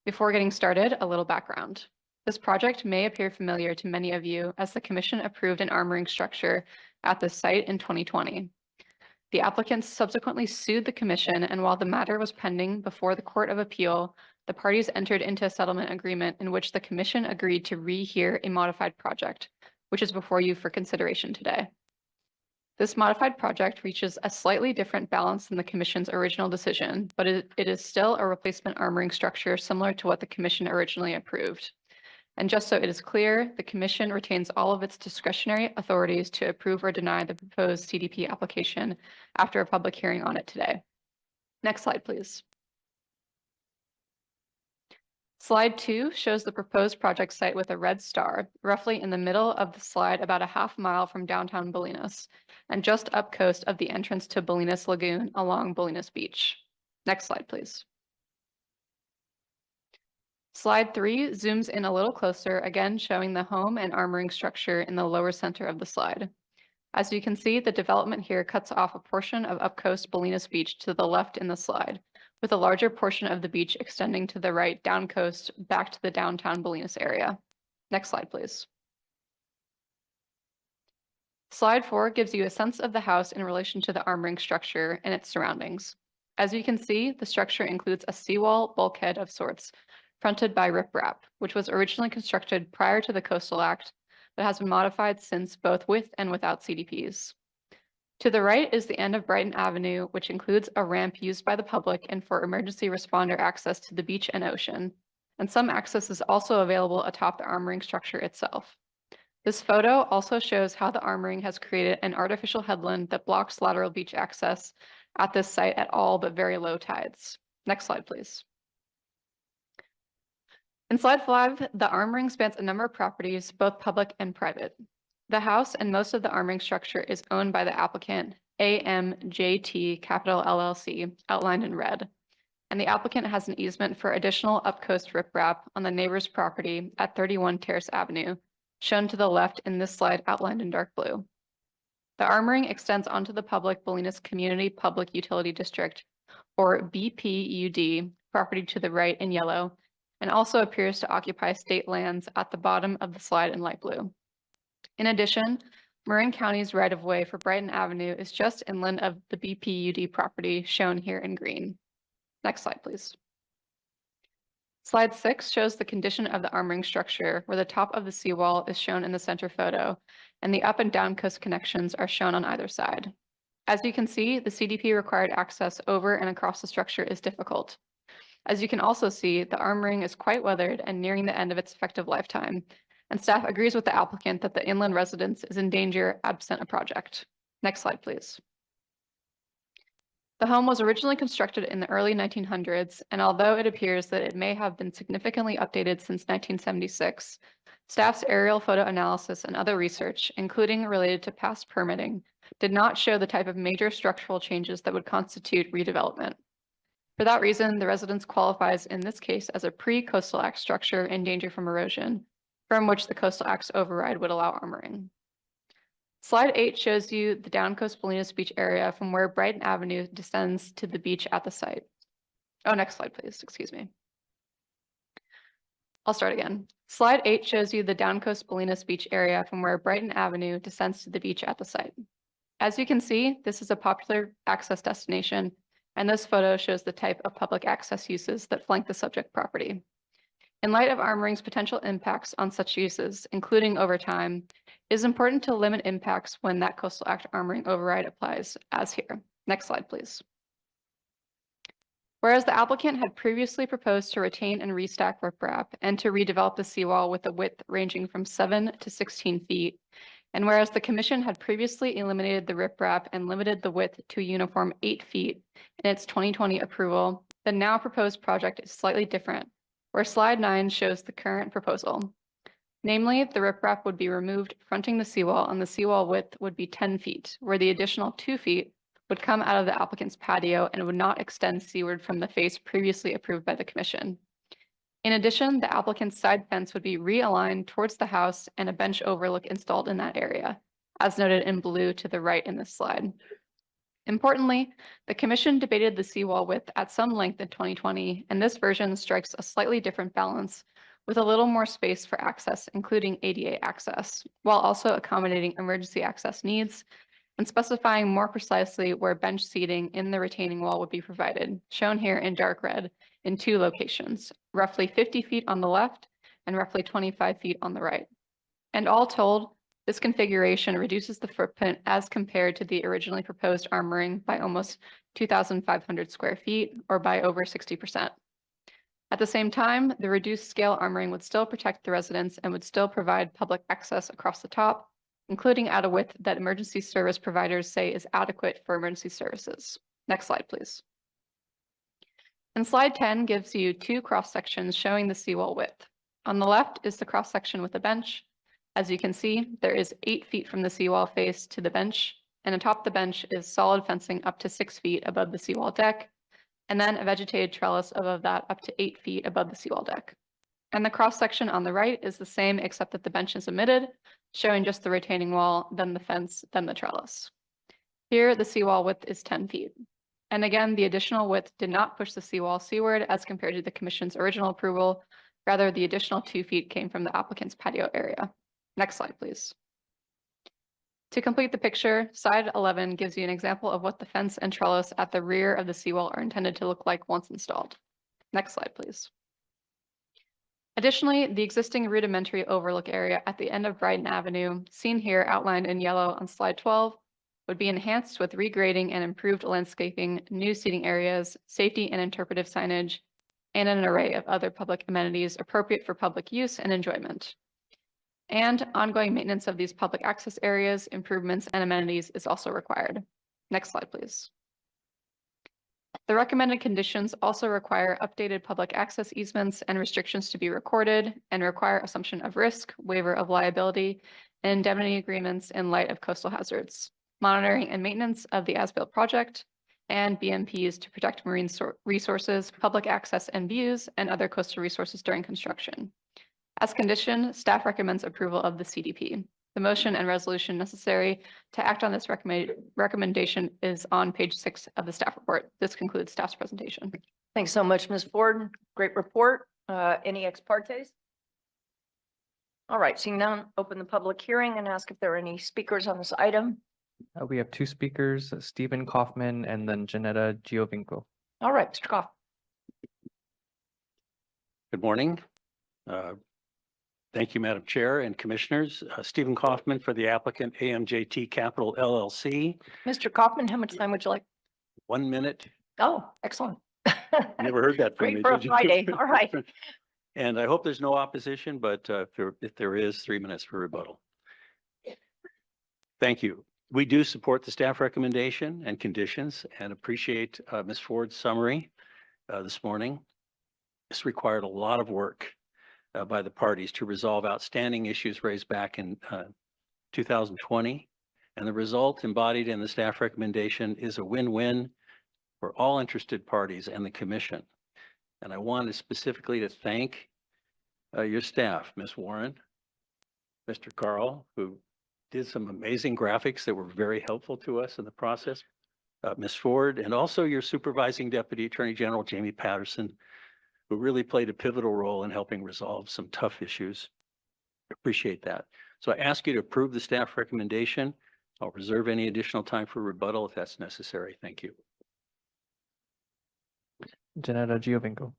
Before getting started, a little background. This project may appear familiar to many of you as the Commission approved an armoring structure at this site in 2020. The applicants subsequently sued the Commission, and while the matter was pending before the Court of Appeal, the parties entered into a settlement agreement in which the Commission agreed to rehear a modified project, which is before you for consideration today. This modified project reaches a slightly different balance than the Commission's original decision, but it is still a replacement armoring structure similar to what the Commission originally approved. And just so it is clear, the Commission retains all of its discretionary authorities to approve or deny the proposed CDP application after a public hearing on it today. Next slide, please. Slide 2 shows the proposed project site with a red star, roughly in the middle of the slide about a half mile from downtown Bolinas, and just up coast of the entrance to Bolinas Lagoon along Bolinas Beach. Next slide, please. Slide 3 zooms in a little closer, again showing the home and armoring structure in the lower center of the slide. As you can see, the development here cuts off a portion of upcoast Bolinas Beach to the left in the slide, with a larger portion of the beach extending to the right down coast back to the downtown Bolinas area. Next slide, please. Slide 4 gives you a sense of the house in relation to the armoring structure and its surroundings. As you can see, the structure includes a seawall bulkhead of sorts, fronted by riprap, which was originally constructed prior to the Coastal Act, but has been modified since both with and without CDPs. To the right is the end of Brighton Avenue, which includes a ramp used by the public and for emergency responder access to the beach and ocean, and some access is also available atop the armoring structure itself. This photo also shows how the armoring has created an artificial headland that blocks lateral beach access at this site at all but very low tides. Next slide, please. In slide 5, the armoring spans a number of properties, both public and private. The house and most of the armoring structure is owned by the applicant, AMJT Capital LLC, outlined in red. And the applicant has an easement for additional upcoast riprap on the neighbor's property at 31 Terrace Avenue, shown to the left in this slide outlined in dark blue. The armoring extends onto the public Bolinas Community Public Utility District, or BPUD, property to the right in yellow, and also appears to occupy state lands at the bottom of the slide in light blue. In addition, Marin County's right-of-way for Brighton Avenue is just inland of the BPUD property shown here in green. Next slide, please. Slide 6 shows the condition of the armoring structure, where the top of the seawall is shown in the center photo, and the up and down coast connections are shown on either side. As you can see, the CDP required access over and across the structure is difficult. As you can also see, the armoring is quite weathered and nearing the end of its effective lifetime, and staff agrees with the applicant that the inland residence is in danger absent a project. Next slide, please. The home was originally constructed in the early 1900s, and although it appears that it may have been significantly updated since 1976, staff's aerial photo analysis and other research, including related to past permitting, did not show the type of major structural changes that would constitute redevelopment. For that reason, the residence qualifies in this case as a pre-Coastal Act structure in danger from erosion, from which the Coastal Act's override would allow armoring. Slide 8 shows you the downcoast Bolinas Beach area from where Brighton Avenue descends to the beach at the site. Oh, next slide, please. Excuse me. I'll start again. Slide 8 shows you the downcoast Bolinas Beach area from where Brighton Avenue descends to the beach at the site. As you can see, this is a popular access destination, and this photo shows the type of public access uses that flank the subject property. In light of armoring's potential impacts on such uses, including over time, it is important to limit impacts when that Coastal Act armoring override applies, as here. Next slide, please. Whereas the applicant had previously proposed to retain and restack riprap and to redevelop the seawall with a width ranging from 7 to 16 feet, and whereas the Commission had previously eliminated the riprap and limited the width to a uniform 8 feet in its 2020 approval, the now proposed project is slightly different, where slide 9 shows the current proposal. Namely, the riprap would be removed fronting the seawall and the seawall width would be 10 feet, where the additional 2 feet would come out of the applicant's patio and would not extend seaward from the face previously approved by the commission. In addition, the applicant's side fence would be realigned towards the house and a bench overlook installed in that area, as noted in blue to the right in this slide. Importantly, the commission debated the seawall width at some length in 2020, and this version strikes a slightly different balance with a little more space for access, including ADA access, while also accommodating emergency access needs and specifying more precisely where bench seating in the retaining wall would be provided, shown here in dark red in 2 locations, roughly 50 feet on the left and roughly 25 feet on the right. And all told, this configuration reduces the footprint as compared to the originally proposed armoring by almost 2,500 square feet, or by over 60%. At the same time, the reduced scale armoring would still protect the residents and would still provide public access across the top, including at a width that emergency service providers say is adequate for emergency services. Next slide, please. And slide 10 gives you 2 cross sections showing the seawall width. On the left is the cross section with a bench. As you can see, there is 8 feet from the seawall face to the bench, and atop the bench is solid fencing up to 6 feet above the seawall deck, and then a vegetated trellis above that up to 8 feet above the seawall deck. And the cross section on the right is the same, except that the bench is omitted, showing just the retaining wall, then the fence, then the trellis. Here, the seawall width is 10 feet. And again, the additional width did not push the seawall seaward as compared to the commission's original approval. Rather, the additional 2 feet came from the applicant's patio area. Next slide, please. To complete the picture, slide 11 gives you an example of what the fence and trellis at the rear of the seawall are intended to look like once installed. Next slide, please. Additionally, the existing rudimentary overlook area at the end of Brighton Avenue, seen here outlined in yellow on slide 12, would be enhanced with regrading and improved landscaping, new seating areas, safety and interpretive signage, and an array of other public amenities appropriate for public use and enjoyment. And ongoing maintenance of these public access areas, improvements, and amenities is also required. Next slide, please. The recommended conditions also require updated public access easements and restrictions to be recorded and require assumption of risk, waiver of liability, and indemnity agreements in light of coastal hazards, monitoring and maintenance of the as-built project, and BMPs to protect marine resources, public access and views, and other coastal resources during construction. As condition, staff recommends approval of the CDP. The motion and resolution necessary to act on this recommendation is on page 6 of the staff report. This concludes staff's presentation. Thanks so much, Ms. Ford. Great report. Any ex partes? All right, seeing none, open the public hearing and ask if there are any speakers on this item. We have 2 speakers, Stephen Kaufman and then Janetta Giovinco. All right, Mr. Kaufman. Good morning. Thank you, Madam Chair and Commissioners. Stephen Kaufman for the applicant AMJT Capital LLC. Mr. Kaufman, how much time would you like? 1 minute. Oh, excellent. Never heard that from Great me. for a did you? Friday. All right. And I hope there's no opposition, but if there is, 3 minutes for rebuttal. Thank you. We do support the staff recommendation and conditions and appreciate Ms. Ford's summary this morning. This required a lot of work by the parties to resolve outstanding issues raised back in 2020. And the result embodied in the staff recommendation is a win-win for all interested parties and the commission. And I wanted specifically to thank your staff, Ms. Warren, Mr. Carl, who did some amazing graphics that were very helpful to us in the process, Ms. Ford, and also your supervising Deputy Attorney General, Jamie Patterson, who really played a pivotal role in helping resolve some tough issues. Appreciate that. So I ask you to approve the staff recommendation. I'll reserve any additional time for rebuttal if that's necessary. Thank you. Janetta Giovinco.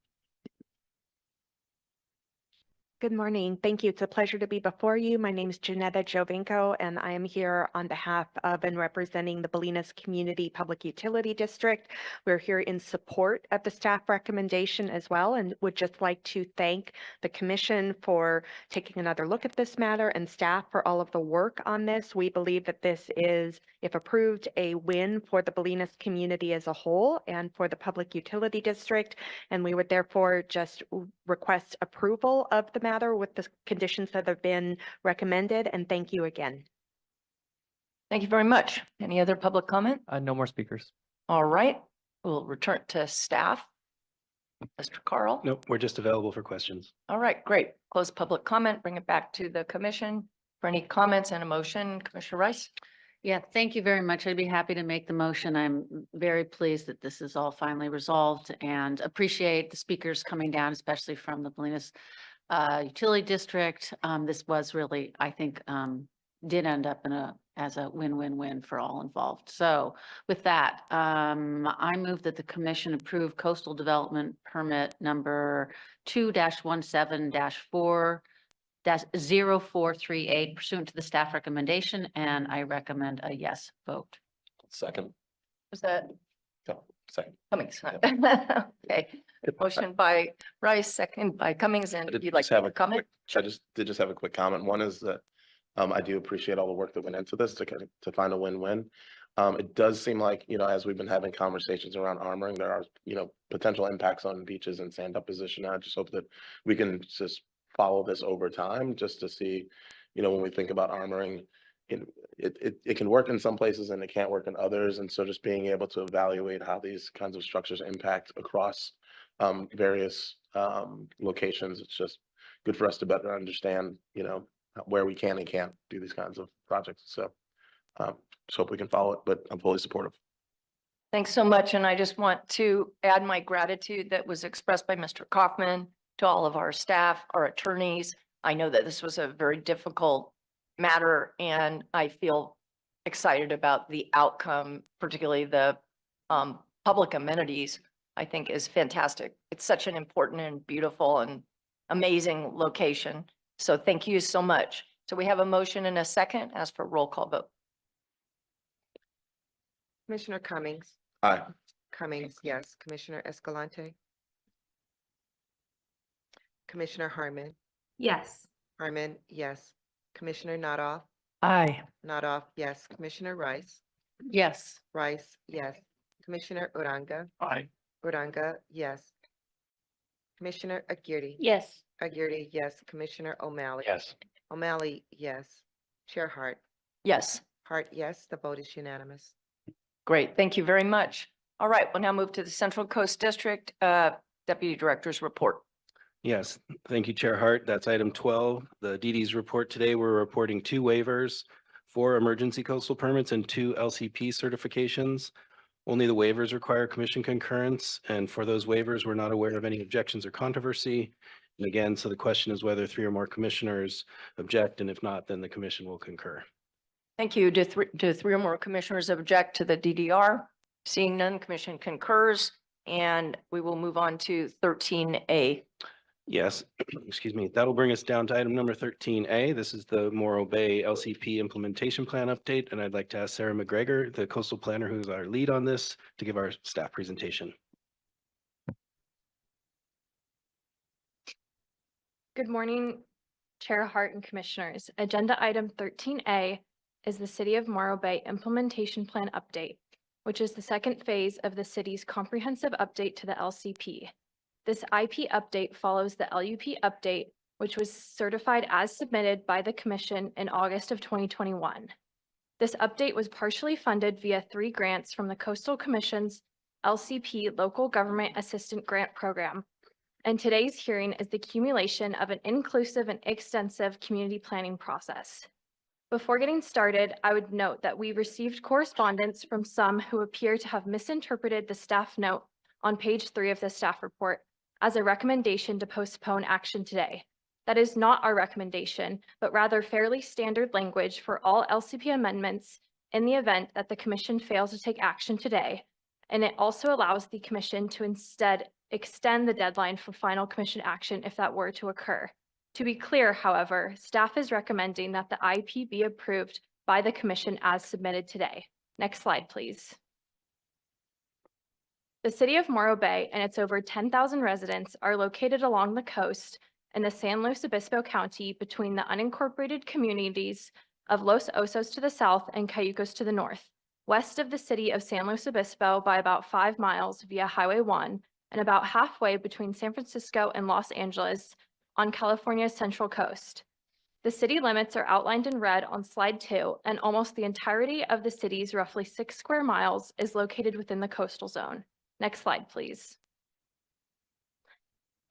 Good morning. Thank you. It's a pleasure to be before you. My name is Janetta Giovinco, and I am here on behalf of and representing the Bolinas Community Public Utility District. We're here in support of the staff recommendation as well, and would just like to thank the Commission for taking another look at this matter and staff for all of the work on this. We believe that this is, if approved, a win for the Bolinas community as a whole and for the Public Utility District, and we would therefore just request approval of the matter with the conditions that have been recommended, and thank you again. Thank you very much. Any other public comment? No more speakers. All right, we'll return to staff. Mr. Carl? Nope, we're just available for questions. All right, great. Close public comment, bring it back to the commission for any comments and a motion. Commissioner Rice? Yeah, thank you very much. I'd be happy to make the motion. I'm very pleased that this is all finally resolved and appreciate the speakers coming down, especially from the Bolinas Utility District. This was really, I think, did end up as a win-win-win for all involved. So with that, I move that the commission approve coastal development permit number 2-17-4 0438 pursuant to the staff recommendation, and I recommend a yes vote. Second. Was that Second. Cummings? Okay, motion by Rice, second by Cummings, and you'd like Just to have make a a comment? I did just have a quick comment. One is that I do appreciate all the work that went into this to find a win-win. It does seem like, as we've been having conversations around armoring, there are, potential impacts on beaches and sand deposition. I just hope that we can just follow this over time just to see, when we think about armoring, it can work in some places and it can't work in others. And so just being able to evaluate how these kinds of structures impact across various locations, it's just good for us to better understand, where we can and can't do these kinds of projects. So just hope we can follow it, but I'm fully supportive. Thanks so much. And I just want to add my gratitude that was expressed by Mr. Kaufman to all of our staff, our attorneys. I know that this was a very difficult matter, and I feel excited about the outcome, particularly the public amenities, I think is fantastic. It's such an important and beautiful and amazing location. So thank you so much. So we have a motion and a second. Ask for roll call vote. Commissioner Cummings? Aye. Cummings, yes. Commissioner Escalante? Commissioner Harmon? Yes. Harmon, yes. Commissioner Notoff? Aye. Notoff, yes. Commissioner Rice? Yes. Rice, yes. Commissioner Uranga? Aye. Uranga, yes. Commissioner Aguirre? Yes. Aguirre, yes. Commissioner O'Malley? Yes. O'Malley, yes. Chair Hart? Yes. Hart, yes. The vote is unanimous. Great. Thank you very much. All right, we'll now move to the Central Coast District Deputy Director's report. Yes, thank you, Chair Hart. That's item 12. The DD's report today, we're reporting 2 waivers, 4 emergency coastal permits, and 2 LCP certifications. Only the waivers require commission concurrence, and for those waivers, we're not aware of any objections or controversy. And again, so the question is whether 3 or more commissioners object, and if not, then the commission will concur. Thank you. Do 3 or more commissioners object to the DDR? Seeing none, commission concurs, and we will move on to 13A. Yes, excuse me. That'll bring us down to item number 13A. This is the Morro Bay LCP implementation plan update, and I'd like to ask Sarah McGregor, the coastal planner who's our lead on this, to give our staff presentation. Good morning, Chair Hart and Commissioners. Agenda item 13A is the City of Morro Bay Implementation Plan Update, which is the second phase of the city's comprehensive update to the LCP. This IP update follows the LUP update, which was certified as submitted by the Commission in August of 2021. This update was partially funded via 3 grants from the Coastal Commission's LCP Local Government Assistant Grant Program. And today's hearing is the accumulation of an inclusive and extensive community planning process. Before getting started, I would note that we received correspondence from some who appear to have misinterpreted the staff note on page 3 of the staff report as a recommendation to postpone action today. That is not our recommendation, but rather fairly standard language for all LCP amendments in the event that the commission fails to take action today. And it also allows the commission to instead extend the deadline for final commission action if that were to occur. To be clear, however, staff is recommending that the IP be approved by the commission as submitted today. Next slide, please. The City of Morro Bay and its over 10,000 residents are located along the coast in the San Luis Obispo County between the unincorporated communities of Los Osos to the south and Cayucos to the north, west of the city of San Luis Obispo by about 5 miles via Highway 1, and about halfway between San Francisco and Los Angeles on California's central coast. The city limits are outlined in red on slide 2, and almost the entirety of the city's roughly 6 square miles is located within the coastal zone. Next slide, please.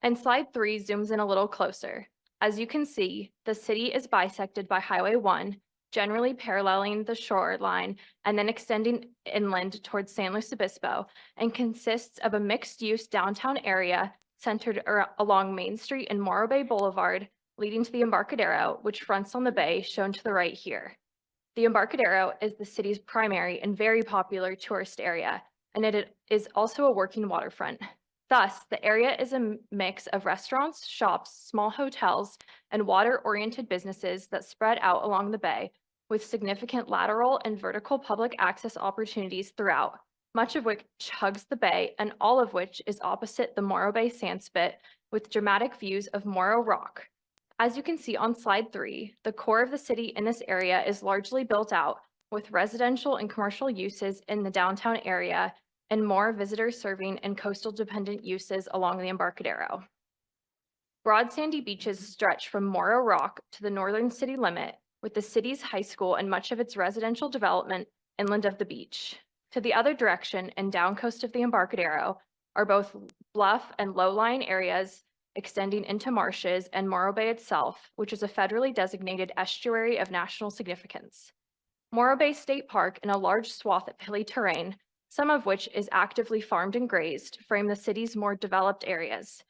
And slide 3 zooms in a little closer. As you can see, the city is bisected by Highway 1, generally paralleling the shoreline and then extending inland towards San Luis Obispo, and consists of a mixed-use downtown area centered along Main Street and Morro Bay Boulevard, leading to the Embarcadero, which fronts on the bay, shown to the right here. The Embarcadero is the city's primary and very popular tourist area, and it is also a working waterfront. Thus, the area is a mix of restaurants, shops, small hotels, and water-oriented businesses that spread out along the bay, with significant lateral and vertical public access opportunities throughout, much of which hugs the bay and all of which is opposite the Morro Bay sandspit with dramatic views of Morro Rock. As you can see on slide 3, the core of the city in this area is largely built out with residential and commercial uses in the downtown area and more visitor serving and coastal dependent uses along the Embarcadero. Broad sandy beaches stretch from Morro Rock to the northern city limit, with the city's high school and much of its residential development inland of the beach. To the other direction and down coast of the Embarcadero are both bluff and low-lying areas extending into marshes and Morro Bay itself, which is a federally designated estuary of national significance. Morro Bay State Park and a large swath of hilly terrain, some of which is actively farmed and grazed, frame the city's more developed areas,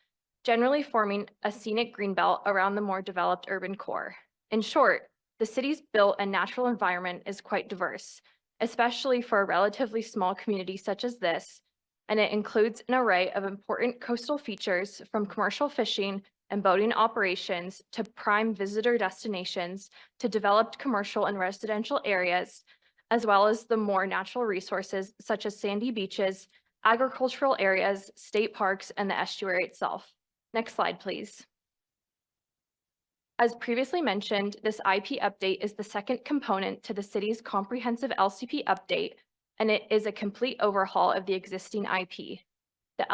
generally forming a scenic greenbelt around the more developed urban core. In short, the city's built and natural environment is quite diverse, especially for a relatively small community such as this, and it includes an array of important coastal features from commercial fishing and boating operations to prime visitor destinations to developed commercial and residential areas, as well as the more natural resources such as sandy beaches, agricultural areas, state parks, and the estuary itself. Next slide, please. As previously mentioned, this IP update is the second component to the city's comprehensive LCP update, and it is a complete overhaul of the existing IP. The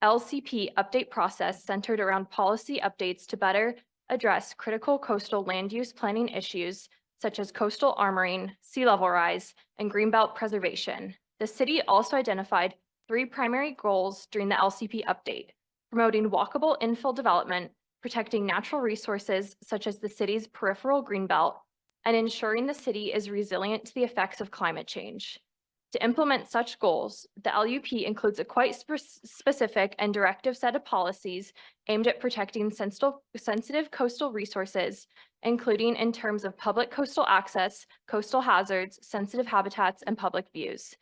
LCP update process centered around policy updates to better address critical coastal land use planning issues such as coastal armoring, sea level rise, and greenbelt preservation. The city also identified 3 primary goals during the LCP update: promoting walkable infill development, protecting natural resources such as the city's peripheral greenbelt, and ensuring the city is resilient to the effects of climate change. To implement such goals, the LUP includes a quite specific and directive set of policies aimed at protecting sensitive coastal resources, including in terms of public coastal access, coastal hazards, sensitive habitats, and public views.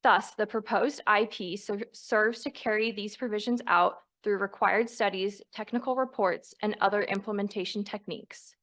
Thus, the proposed IP serves to carry these provisions out through required studies, technical reports, and other implementation techniques.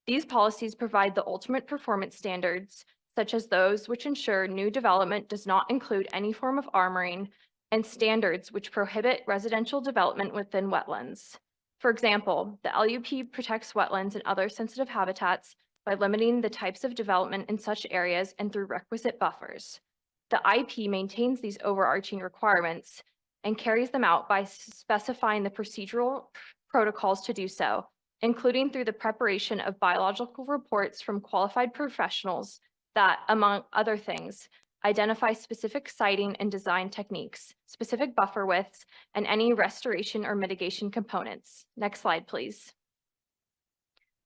These policies provide the ultimate performance standards, such as those which ensure new development does not include any form of armoring, and standards which prohibit residential development within wetlands. For example, the LUP protects wetlands and other sensitive habitats by limiting the types of development in such areas and through requisite buffers. The IP maintains these overarching requirements and carries them out by specifying the procedural protocols to do so, including through the preparation of biological reports from qualified professionals that, among other things, identify specific siting and design techniques, specific buffer widths, and any restoration or mitigation components. Next slide, please.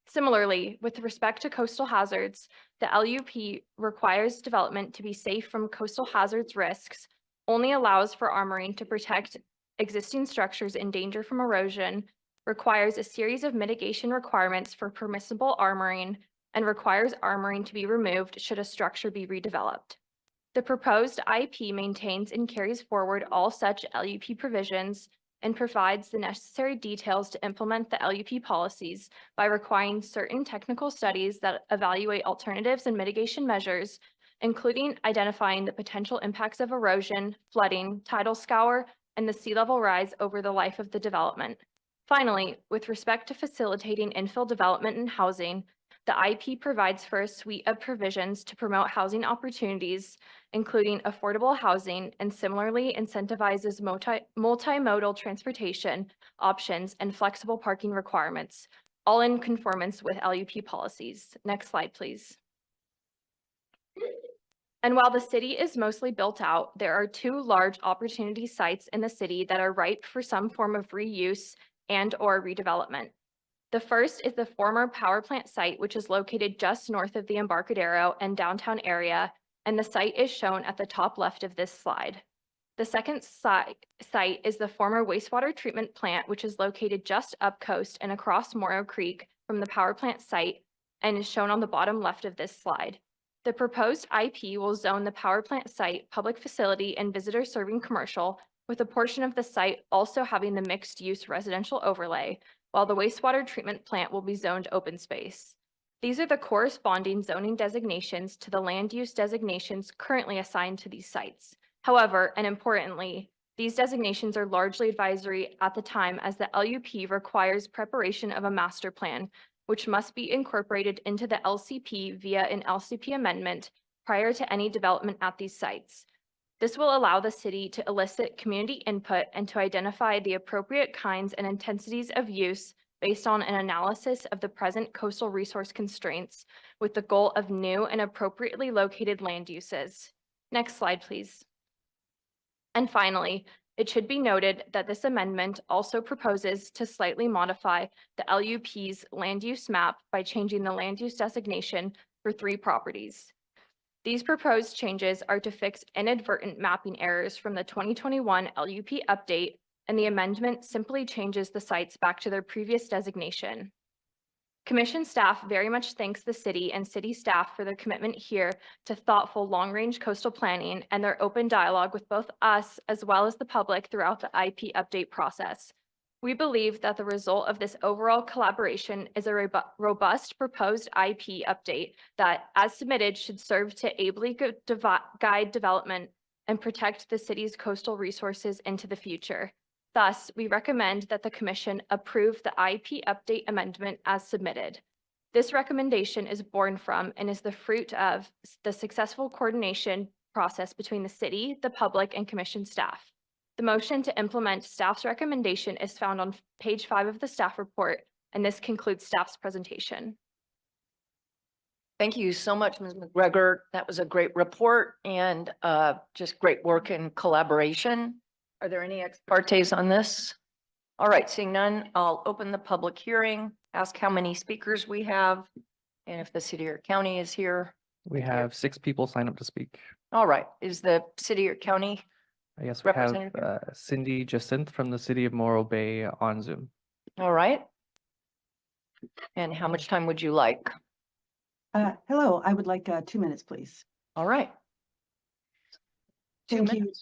Similarly, with respect to coastal hazards, the LUP requires development to be safe from coastal hazards risks, only allows for armoring to protect existing structures in danger from erosion, requires a series of mitigation requirements for permissible armoring, and requires armoring to be removed should a structure be redeveloped. The proposed IP maintains and carries forward all such LUP provisions and provides the necessary details to implement the LUP policies by requiring certain technical studies that evaluate alternatives and mitigation measures, including identifying the potential impacts of erosion, flooding, tidal scour, and the sea level rise over the life of the development. Finally, with respect to facilitating infill development and housing, the IP provides for a suite of provisions to promote housing opportunities, including affordable housing, and similarly incentivizes multimodal transportation options and flexible parking requirements, all in conformance with LUP policies. Next slide, please. And while the city is mostly built out, there are 2 large opportunity sites in the city that are ripe for some form of reuse and/or redevelopment. The first is the former power plant site, which is located just north of the Embarcadero and downtown area, and the site is shown at the top left of this slide. The second site is the former wastewater treatment plant, which is located just up coast and across Morrow Creek from the power plant site and is shown on the bottom left of this slide. The proposed IP will zone the power plant site public facility and visitor serving commercial, with a portion of the site also having the mixed use residential overlay, while the wastewater treatment plant will be zoned open space. These are the corresponding zoning designations to the land use designations currently assigned to these sites. However, and importantly, these designations are largely advisory at the time, as the LUP requires preparation of a master plan, which must be incorporated into the LCP via an LCP amendment prior to any development at these sites. This will allow the city to elicit community input and to identify the appropriate kinds and intensities of use based on an analysis of the present coastal resource constraints, with the goal of new and appropriately located land uses. Next slide, please. And finally, it should be noted that this amendment also proposes to slightly modify the LUP's land use map by changing the land use designation for 3 properties. These proposed changes are to fix inadvertent mapping errors from the 2021 LUP update, and the amendment simply changes the sites back to their previous designation. Commission staff very much thanks the city and city staff for their commitment here to thoughtful long-range coastal planning and their open dialogue with both us as well as the public throughout the IP update process. We believe that the result of this overall collaboration is a robust proposed IP update that, as submitted, should serve to ably guide development and protect the city's coastal resources into the future. Thus, we recommend that the Commission approve the IP update amendment as submitted. This recommendation is born from and is the fruit of the successful coordination process between the city, the public, and Commission staff. The motion to implement staff's recommendation is found on page 5 of the staff report, and this concludes staff's presentation. Thank you so much, Ms. McGregor. That was a great report and just great work and collaboration. Are there any ex partes on this? All right, seeing none, I'll open the public hearing, ask how many speakers we have, and if the city or county is here. We have 6 people sign up to speak. All right, is the city or county? Yes, we have Representative? Cindy Jacinth from the city of Morro Bay on Zoom. All right. And how much time would you like? Hello, I would like 2 minutes, please. All right. Thank you.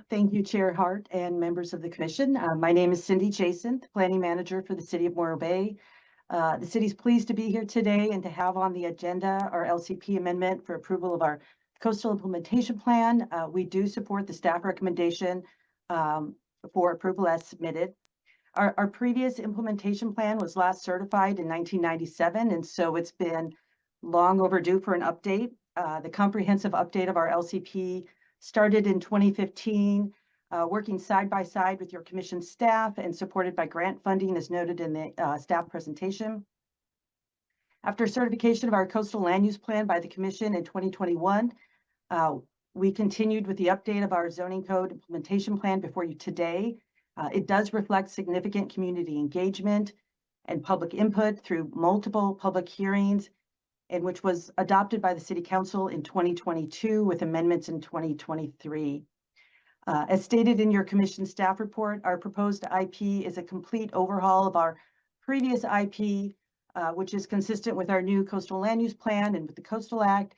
Thank you, Chair Hart and members of the commission. My name is Cindy Jacinth, Planning Manager for the City of Morro Bay. The city's pleased to be here today and to have on the agenda our LCP amendment for approval of our Coastal Implementation Plan. We do support the staff recommendation for approval as submitted. Our previous implementation plan was last certified in 1997, and so it's been long overdue for an update. The comprehensive update of our LCP started in 2015, working side by side with your commission staff and supported by grant funding as noted in the staff presentation. After certification of our coastal land use plan by the commission in 2021, we continued with the update of our zoning code implementation plan before you today. It does reflect significant community engagement and public input through multiple public hearings, and which was adopted by the City Council in 2022 with amendments in 2023. As stated in your commission staff report, our proposed IP is a complete overhaul of our previous IP, which is consistent with our new coastal land use plan and with the Coastal Act.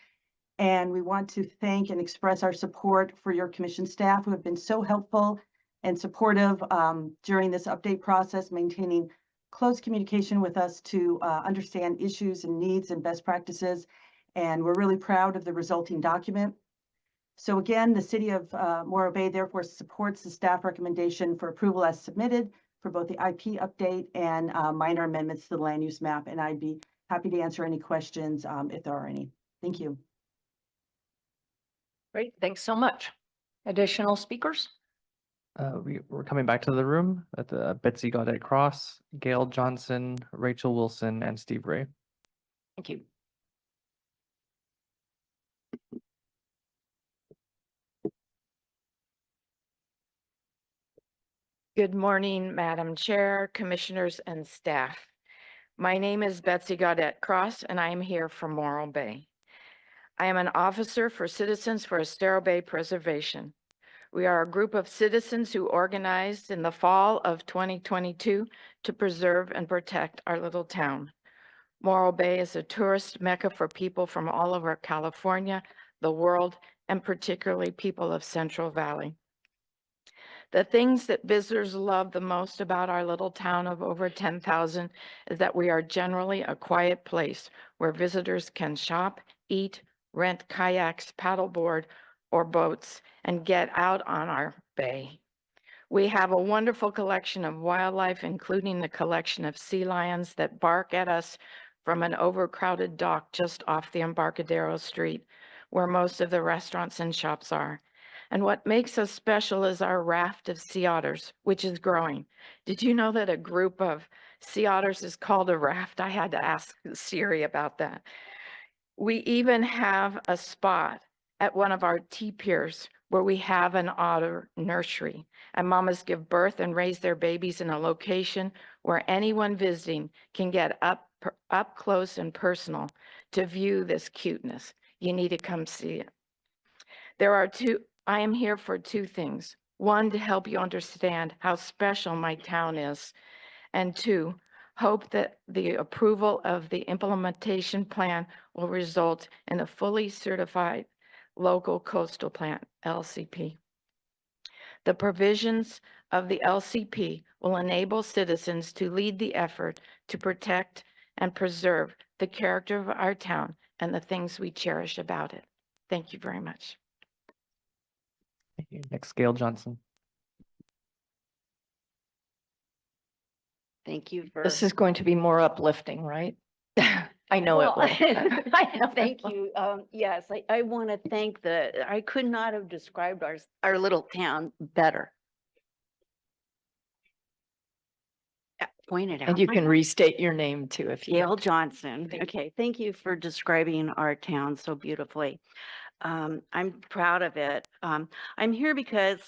And we want to thank and express our support for your commission staff who have been so helpful and supportive during this update process, maintaining close communication with us to understand issues and needs and best practices. And we're really proud of the resulting document. So again, the City of Morro Bay therefore supports the staff recommendation for approval as submitted for both the IP update and minor amendments to the land use map. And I'd be happy to answer any questions if there are any. Thank you. Great, thanks so much. Additional speakers? We're coming back to the room at the Betsy Gaudette Cross, Gail Johnson, Rachel Wilson, and Steve Ray. Thank you. Good morning, Madam Chair, Commissioners, and staff. My name is Betsy Gaudette Cross, and I am here from Morro Bay. I am an officer for Citizens for Estero Bay Preservation. We are a group of citizens who organized in the fall of 2022 to preserve and protect our little town. Morro Bay is a tourist mecca for people from all over California, the world, and particularly people of Central Valley. The things that visitors love the most about our little town of over 10,000 is that we are generally a quiet place where visitors can shop, eat, rent kayaks, paddleboard, or boats, and get out on our bay. We have a wonderful collection of wildlife, including the collection of sea lions that bark at us from an overcrowded dock just off the Embarcadero Street, where most of the restaurants and shops are. And what makes us special is our raft of sea otters, which is growing. Did you know that a group of sea otters is called a raft? I had to ask Siri about that. We even have a spot at one of our T-piers where we have an otter nursery, and mamas give birth and raise their babies in a location where anyone visiting can get up close and personal to view this cuteness. You need to come see it. I am here for two things. One, to help you understand how special my town is. And two, hope that the approval of the implementation plan will result in a fully certified local coastal plan, LCP. The provisions of the LCP will enable citizens to lead the effort to protect and preserve the character of our town and the things we cherish about it. Thank you very much. Thank you. Next, Gail Johnson. Thank you for. This is going to be more uplifting, right? I know it Well, will. Thank you. Yes, I want to thank I could not have described our little town better. Pointed out. And you can restate your name too if you. Gail Johnson. Okay, thank you for describing our town so beautifully. I'm proud of it. I'm here because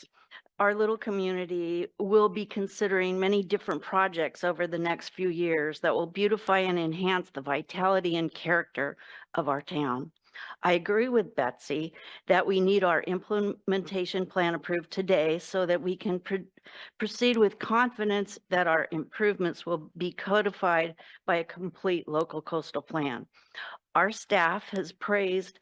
our little community will be considering many different projects over the next few years that will beautify and enhance the vitality and character of our town. I agree with Betsy that we need our implementation plan approved today so that we can proceed with confidence that our improvements will be codified by a complete local coastal plan. Our staff has praised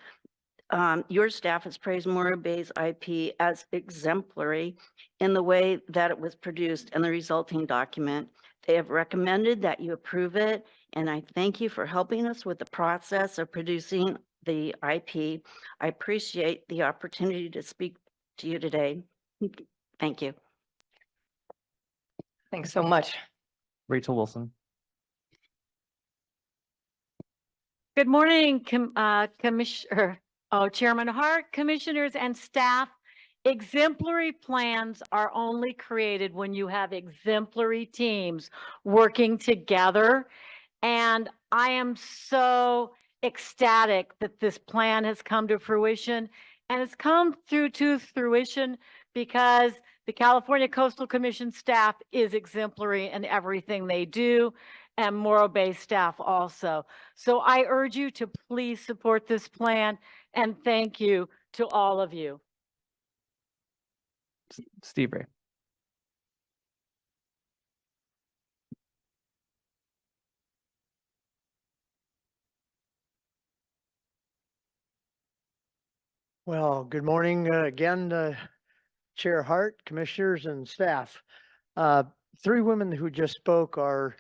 your staff has praised Morro Bay's IP as exemplary in the way that it was produced and the resulting document. They have recommended that you approve it, and I thank you for helping us with the process of producing the IP. I appreciate the opportunity to speak to you today. Thank you. Thanks so much. Rachel Wilson. Good morning, Chairman Hart, commissioners, and staff. Exemplary plans are only created when you have exemplary teams working together. And I am so ecstatic that this plan has come to fruition. And it's come to fruition because the California Coastal Commission staff is exemplary in everything they do, and Morro Bay staff also. So I urge you to please support this plan, and thank you to all of you. Steve Ray. Well, good morning again, Chair Hart, commissioners, and staff. Three women who just spoke are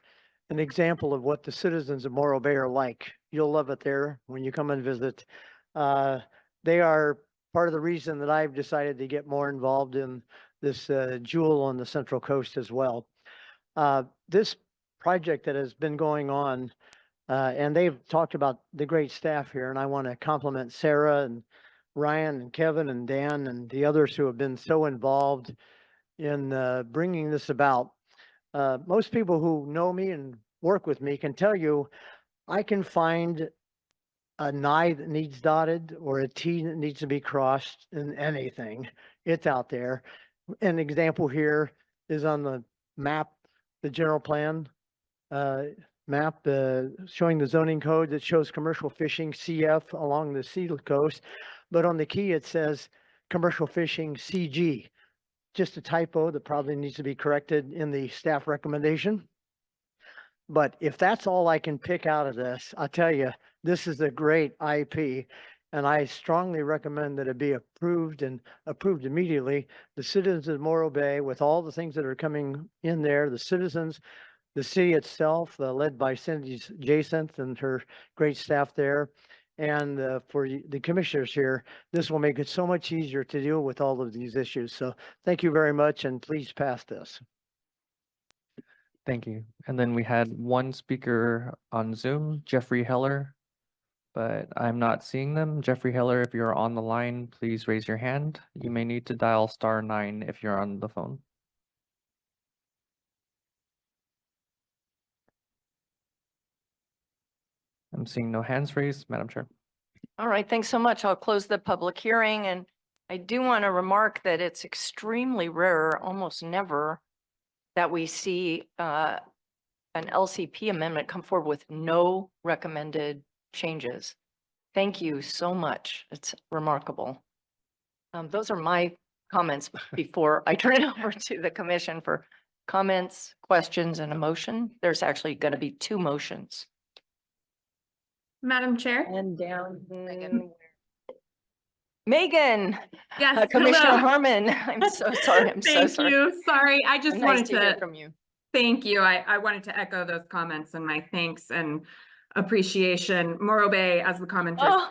an example of what the citizens of Morro Bay are like. You'll love it there when you come and visit. They are part of the reason that I've decided to get more involved in this jewel on the Central Coast as well. This project that has been going on, and they've talked about the great staff here, and I want to compliment Sarah and Ryan and Kevin and Dan and the others who have been so involved in bringing this about. Most people who know me and work with me can tell you I can find a an I that needs dotted or a T that needs to be crossed in anything. It's out there. An example here is on the map, the general plan map showing the zoning code that shows commercial fishing CF along the sea coast. But on the key, it says commercial fishing CG. Just a typo that probably needs to be corrected in the staff recommendation. But if that's all I can pick out of this, I'll tell you, this is a great IP. And I strongly recommend that it be approved and approved immediately. The citizens of Morro Bay, with all the things that are coming in there, the citizens, the city itself, led by Cindy Jacinth and her great staff there, and for the commissioners here, this will make it so much easier to deal with all of these issues. So thank you very much, and please pass this. Thank you. And then we had one speaker on Zoom, Jeffrey Heller, but I'm not seeing them. Jeffrey Heller, if you're on the line, please raise your hand. You may need to dial *9 if you're on the phone. I'm seeing no hands raised, Madam Chair. All right, thanks so much. I'll close the public hearing, and I do want to remark that it's extremely rare, almost never, that we see an LCP amendment come forward with no recommended changes. Thank you so much. It's remarkable. Those are my comments before I turn it over to the commission for comments, questions, and a motion. There's actually going to be 2 motions. Madam Chair? And down. Megan. Yes. Commissioner hello. Harmon. I'm so sorry. I'm so Thank sorry. you. Sorry. I just Nice wanted to hear to from you. thank you. I wanted to echo those comments and my thanks and appreciation. Morro Bay, as the commenters. Oh.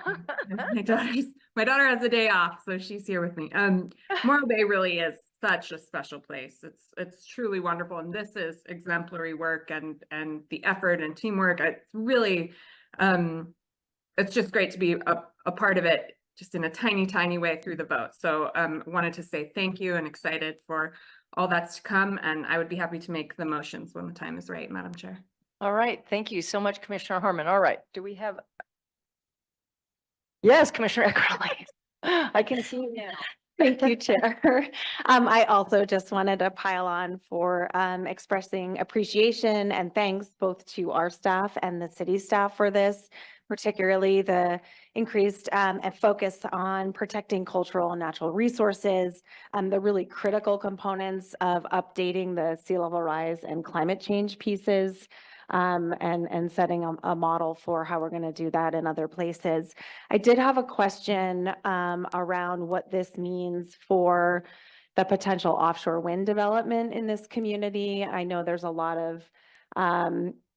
My daughter has a day off, so she's here with me. Morro Bay really is such a special place. It's truly wonderful, and this is exemplary work and the effort and teamwork. It's really it's just great to be a part of it, just in a tiny way through the vote. So wanted to say thank you and excited for all that's to come. And I would be happy to make the motions when the time is right, Madam Chair. All right. Thank you so much, Commissioner Harmon. All right. Do we have? Yes, Commissioner Eckerly. I can see you now. Thank you, Chair. I also just wanted to pile on for expressing appreciation and thanks both to our staff and the city staff for this, particularly the increased focus on protecting cultural and natural resources, the really critical components of updating the sea level rise and climate change pieces, and setting a model for how we're going to do that in other places. I did have a question around what this means for the potential offshore wind development in this community. I know there's a lot of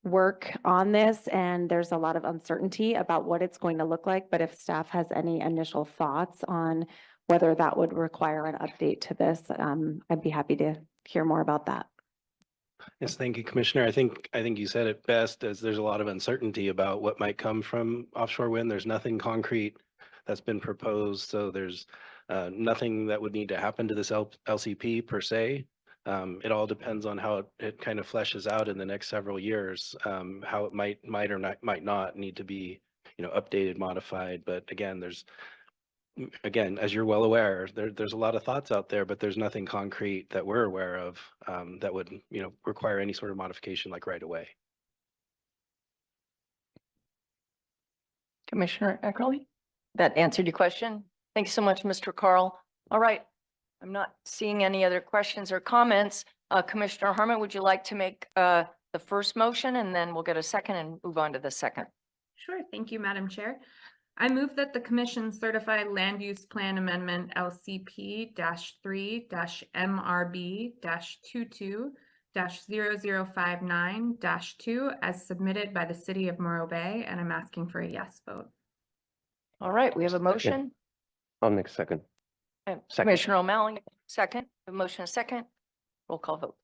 work on this and there's a lot of uncertainty about what it's going to look like, but if staff has any initial thoughts on whether that would require an update to this, I'd be happy to hear more about that. Yes, thank you, Commissioner. I think you said it best, as there's a lot of uncertainty about what might come from offshore wind. There's nothing concrete that's been proposed, so there's nothing that would need to happen to this LCP per se. It all depends on how it kind of fleshes out in the next several years, how it might or might not need to be, updated, modified. But again, as you're well aware, there's a lot of thoughts out there, but there's nothing concrete that we're aware of that would, require any sort of modification like right away. Commissioner Eckerly, that answered your question. Thanks so much, Mr. Carl. All right. I'm not seeing any other questions or comments. Commissioner Harmon, would you like to make the first motion, and then we'll get a second and move on to the second? Sure. Thank you, Madam Chair. I move that the Commission certify Land Use Plan Amendment LCP-3-MRB-22-0059-2 as submitted by the City of Morro Bay, and I'm asking for a yes vote. All right, we have a motion. I'll make a second. Second. Commissioner O'Malley, second. A motion, a second. Roll call vote.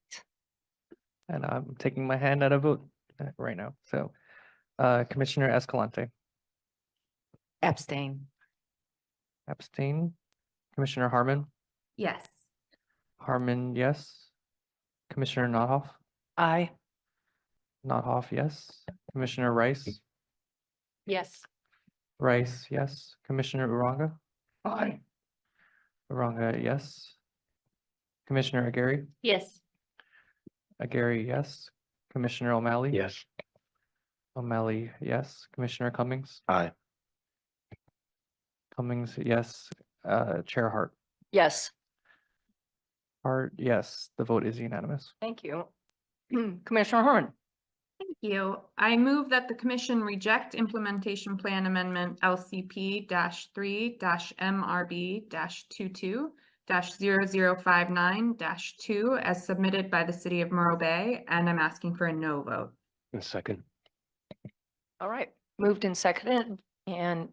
And I'm taking my hand out of vote right now. So Commissioner Escalante. Abstain. Abstain. Commissioner Harmon. Yes. Harmon, yes. Commissioner Nothoff? Aye. Nothoff, yes. Commissioner Rice? Yes. Rice, yes. Commissioner Uranga? Aye. Uranga, yes. Commissioner Aguirre? Yes. Aguirre, yes. Commissioner O'Malley? Yes. O'Malley, yes. Commissioner Cummings? Aye. Cummings, yes. Chair Hart? Yes. Hart, yes. The vote is unanimous. Thank you. Commissioner Horn. Thank you. I move that the commission reject implementation plan amendment LCP 3 MRB 22 0059 2 as submitted by the city of Morro Bay, and I'm asking for a no vote. A second. All right, moved and seconded, and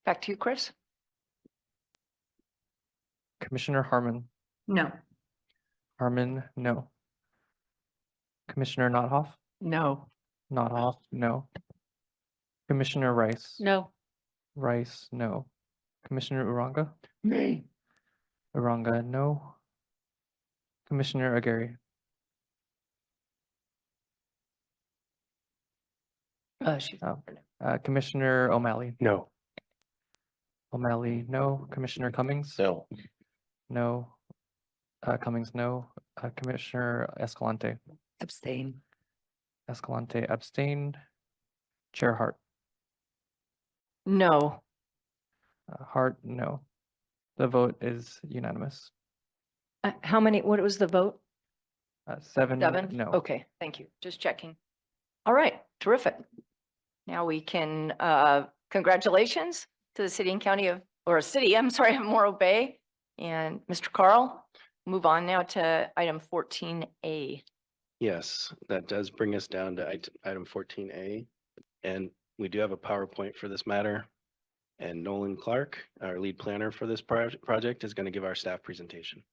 back to you, Chris. Commissioner Harmon? No. Harmon, no. Commissioner Nothoff? No. Nothoff, no. Commissioner Rice? No. Rice, no. Commissioner Uranga? Nay. Uranga, no. Commissioner Aguirre? Commissioner O'Malley? No. O'Malley, no. Commissioner Cummings? No. No. Cummings, no. Commissioner Escalante? Abstain. Escalante abstained. Chair Hart? No. Hart, no. The vote is unanimous. How many, what was the vote? 7, Seven? no. Okay, thank you. Just checking. All right, terrific. Now we can, congratulations to the city and county of, or city, I'm sorry, of Morro Bay. And Mr. Carl, move on now to item 14A. Yes, that does bring us down to item 14A. And we do have a PowerPoint for this matter. And Nolan Clark, our lead planner for this project, is going to give our staff presentation.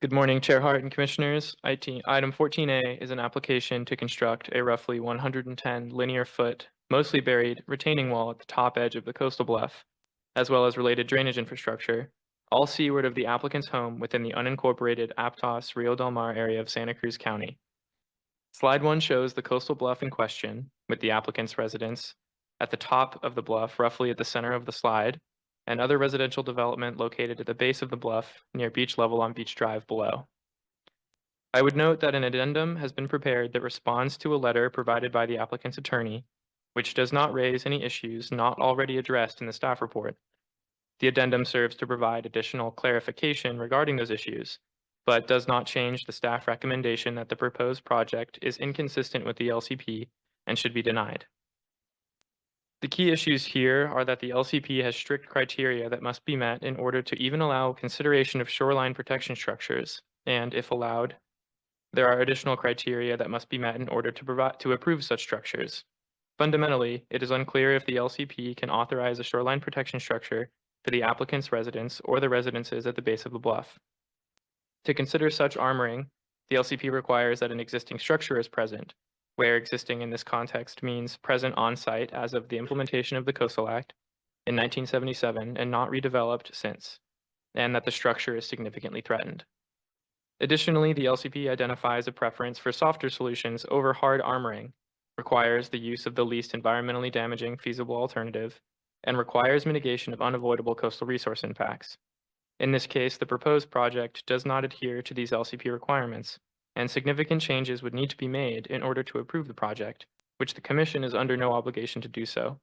Good morning, Chair Hart and Commissioners. Item 14A is an application to construct a roughly 110 linear foot, mostly buried retaining wall at the top edge of the coastal bluff, as well as related drainage infrastructure, all seaward of the applicant's home within the unincorporated Aptos Rio Del Mar area of Santa Cruz County. Slide 1 shows the coastal bluff in question, with the applicant's residence at the top of the bluff, roughly at the center of the slide, and other residential development located at the base of the bluff near beach level on Beach Drive below. I would note that an addendum has been prepared that responds to a letter provided by the applicant's attorney, which does not raise any issues not already addressed in the staff report. The addendum serves to provide additional clarification regarding those issues, but does not change the staff recommendation that the proposed project is inconsistent with the LCP and should be denied. The key issues here are that the LCP has strict criteria that must be met in order to even allow consideration of shoreline protection structures, and if allowed, there are additional criteria that must be met in order to approve such structures. Fundamentally, it is unclear if the LCP can authorize a shoreline protection structure for the applicant's residence or the residences at the base of the bluff. To consider such armoring, the LCP requires that an existing structure is present, where existing in this context means present on site as of the implementation of the Coastal Act in 1977 and not redeveloped since, and that the structure is significantly threatened. Additionally, the LCP identifies a preference for softer solutions over hard armoring, requires the use of the least environmentally damaging feasible alternative, and requires mitigation of unavoidable coastal resource impacts. In this case, the proposed project does not adhere to these LCP requirements, and significant changes would need to be made in order to approve the project, which the Commission is under no obligation to do so.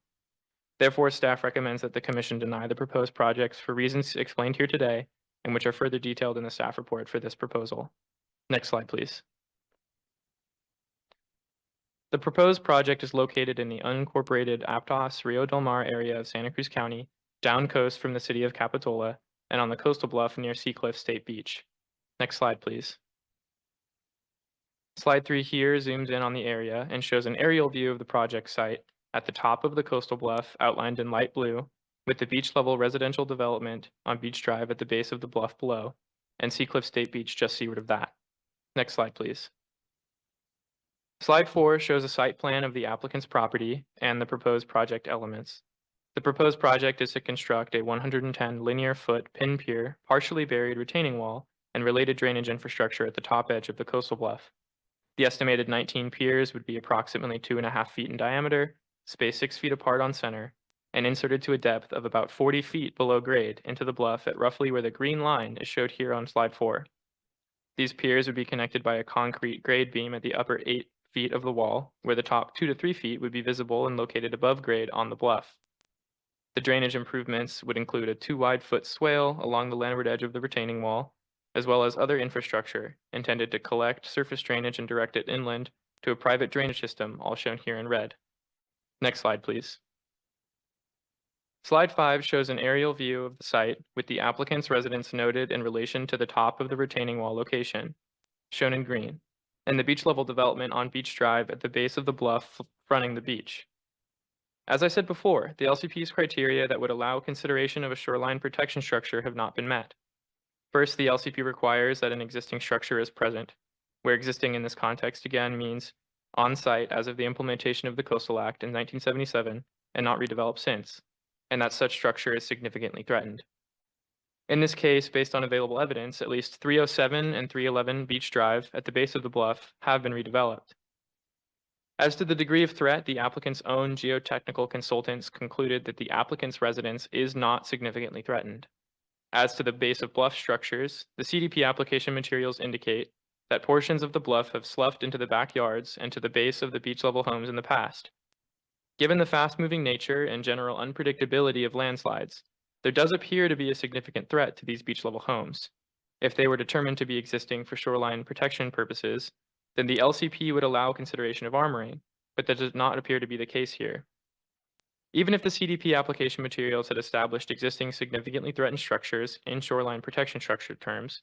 Therefore, staff recommends that the Commission deny the proposed projects for reasons explained here today, and which are further detailed in the staff report for this proposal. Next slide, please. The proposed project is located in the unincorporated Aptos Rio Del Mar area of Santa Cruz County, down coast from the city of Capitola, and on the coastal bluff near Seacliff State Beach. Next slide, please. Slide 3 here zooms in on the area and shows an aerial view of the project site at the top of the coastal bluff outlined in light blue, with the beach level residential development on Beach Drive at the base of the bluff below, and Seacliff State Beach just seaward of that. Next slide, please. Slide 4 shows a site plan of the applicant's property and the proposed project elements. The proposed project is to construct a 110 linear foot pin pier, partially buried retaining wall, and related drainage infrastructure at the top edge of the coastal bluff. The estimated 19 piers would be approximately 2.5 feet in diameter, spaced 6 feet apart on center, and inserted to a depth of about 40 feet below grade into the bluff at roughly where the green line is showed here on slide 4. These piers would be connected by a concrete grade beam at the upper 8 feet of the wall, where the top 2 to 3 feet would be visible and located above grade on the bluff. The drainage improvements would include a 2 wide foot swale along the landward edge of the retaining wall, as well as other infrastructure intended to collect surface drainage and direct it inland to a private drainage system, all shown here in red. Next slide, please. Slide 5 shows an aerial view of the site with the applicant's residence noted in relation to the top of the retaining wall location, shown in green, and the beach level development on Beach Drive at the base of the bluff fronting the beach. As I said before, the LCP's criteria that would allow consideration of a shoreline protection structure have not been met. First, the LCP requires that an existing structure is present, where existing in this context again means on site as of the implementation of the Coastal Act in 1977 and not redeveloped since, and that such structure is significantly threatened. In this case, based on available evidence, at least 307 and 311 Beach Drive at the base of the bluff have been redeveloped. As to the degree of threat, the applicant's own geotechnical consultants concluded that the applicant's residence is not significantly threatened. As to the base of bluff structures, the CDP application materials indicate that portions of the bluff have sloughed into the backyards and to the base of the beach level homes in the past. Given the fast-moving nature and general unpredictability of landslides, there does appear to be a significant threat to these beach level homes. If they were determined to be existing for shoreline protection purposes, then the LCP would allow consideration of armoring, but that does not appear to be the case here. Even if the CDP application materials had established existing significantly threatened structures in shoreline protection structure terms,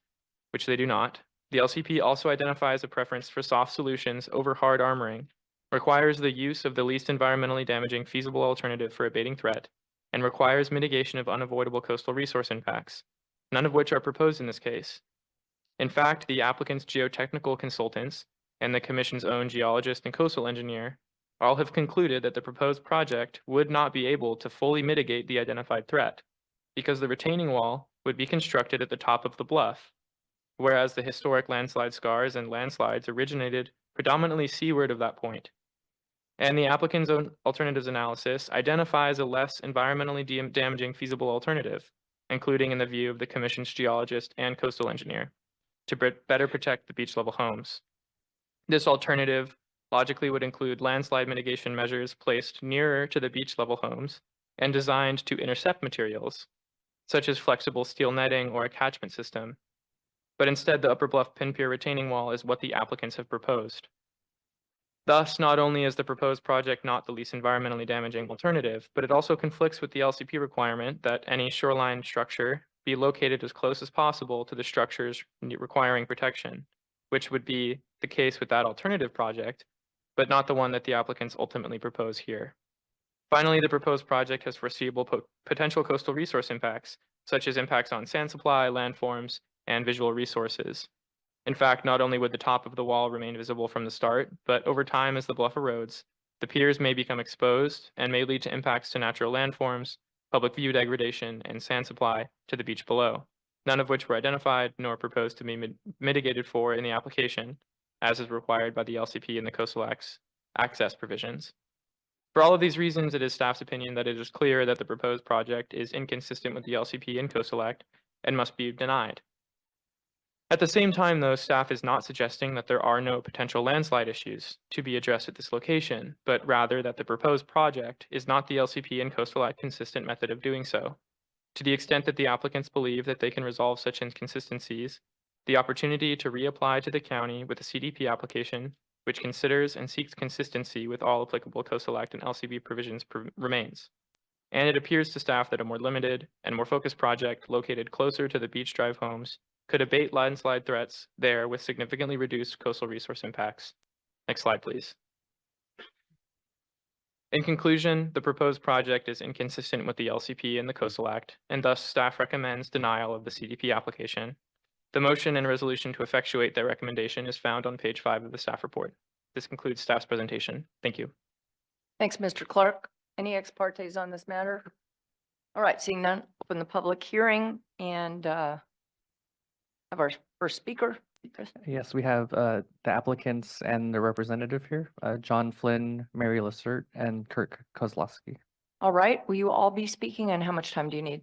which they do not, the LCP also identifies a preference for soft solutions over hard armoring, requires the use of the least environmentally damaging feasible alternative for abating threat, and requires mitigation of unavoidable coastal resource impacts, none of which are proposed in this case. In fact, the applicant's geotechnical consultants and the Commission's own geologist and coastal engineer all have concluded that the proposed project would not be able to fully mitigate the identified threat because the retaining wall would be constructed at the top of the bluff, whereas the historic landslide scars and landslides originated predominantly seaward of that point. And the applicant's own alternatives analysis identifies a less environmentally damaging feasible alternative, including in the view of the Commission's geologist and coastal engineer, to better protect the beach level homes. This alternative logically would include landslide mitigation measures placed nearer to the beach level homes and designed to intercept materials, such as flexible steel netting or a catchment system. But instead, the upper bluff pin pier retaining wall is what the applicants have proposed. Thus, not only is the proposed project not the least environmentally damaging alternative, but it also conflicts with the LCP requirement that any shoreline structure be located as close as possible to the structures requiring protection, which would be the case with that alternative project, but not the one that the applicants ultimately propose here. Finally, the proposed project has foreseeable potential coastal resource impacts, such as impacts on sand supply, landforms, and visual resources. In fact, not only would the top of the wall remain visible from the start, but over time as the bluff erodes, the piers may become exposed and may lead to impacts to natural landforms, public view degradation, and sand supply to the beach below, none of which were identified nor proposed to be mitigated for in the application, as is required by the LCP and the Coastal Act's access provisions. For all of these reasons, it is staff's opinion that it is clear that the proposed project is inconsistent with the LCP and Coastal Act and must be denied. At the same time, though, staff is not suggesting that there are no potential landslide issues to be addressed at this location, but rather that the proposed project is not the LCP and Coastal Act consistent method of doing so. To the extent that the applicants believe that they can resolve such inconsistencies, the opportunity to reapply to the county with a CDP application, which considers and seeks consistency with all applicable Coastal Act and LCP provisions remains. And it appears to staff that a more limited and more focused project located closer to the Beach Drive homes could abate landslide threats there with significantly reduced coastal resource impacts. Next slide, please. In conclusion, the proposed project is inconsistent with the LCP and the Coastal Act, and thus staff recommends denial of the CDP application. The motion and resolution to effectuate their recommendation is found on page 5 of the staff report. This concludes staff's presentation. Thank you. Thanks, Mr. Clark. Any ex partes on this matter? All right, seeing none, open the public hearing and have our first speaker. Chris. Yes, we have the applicants and the representative here, John Flynn, Mary Lacerte, and Kirk Kozlowski. All right, will you all be speaking and how much time do you need?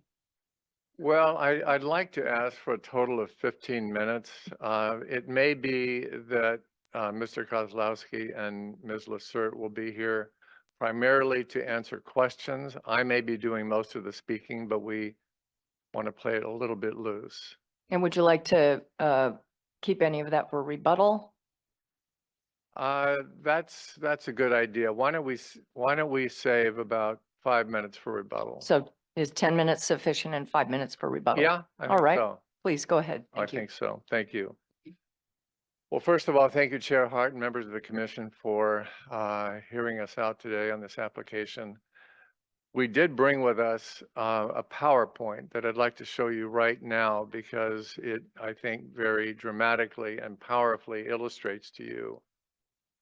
Well, I'd like to ask for a total of 15 minutes. It may be that Mr. Kozlowski and Ms. Lacerte will be here primarily to answer questions. I may be doing most of the speaking, but we want to play it a little bit loose. And would you like to keep any of that for rebuttal? That's a good idea. Why don't we save about 5 minutes for rebuttal? So is 10 minutes sufficient and 5 minutes for rebuttal? Yeah, I All think right, so. please go ahead. I Thank you. think so. Thank you. Well, first of all, thank you, Chair Hart and members of the commission for hearing us out today on this application. We did bring with us a PowerPoint that I'd like to show you right now because it, I think, very dramatically and powerfully illustrates to you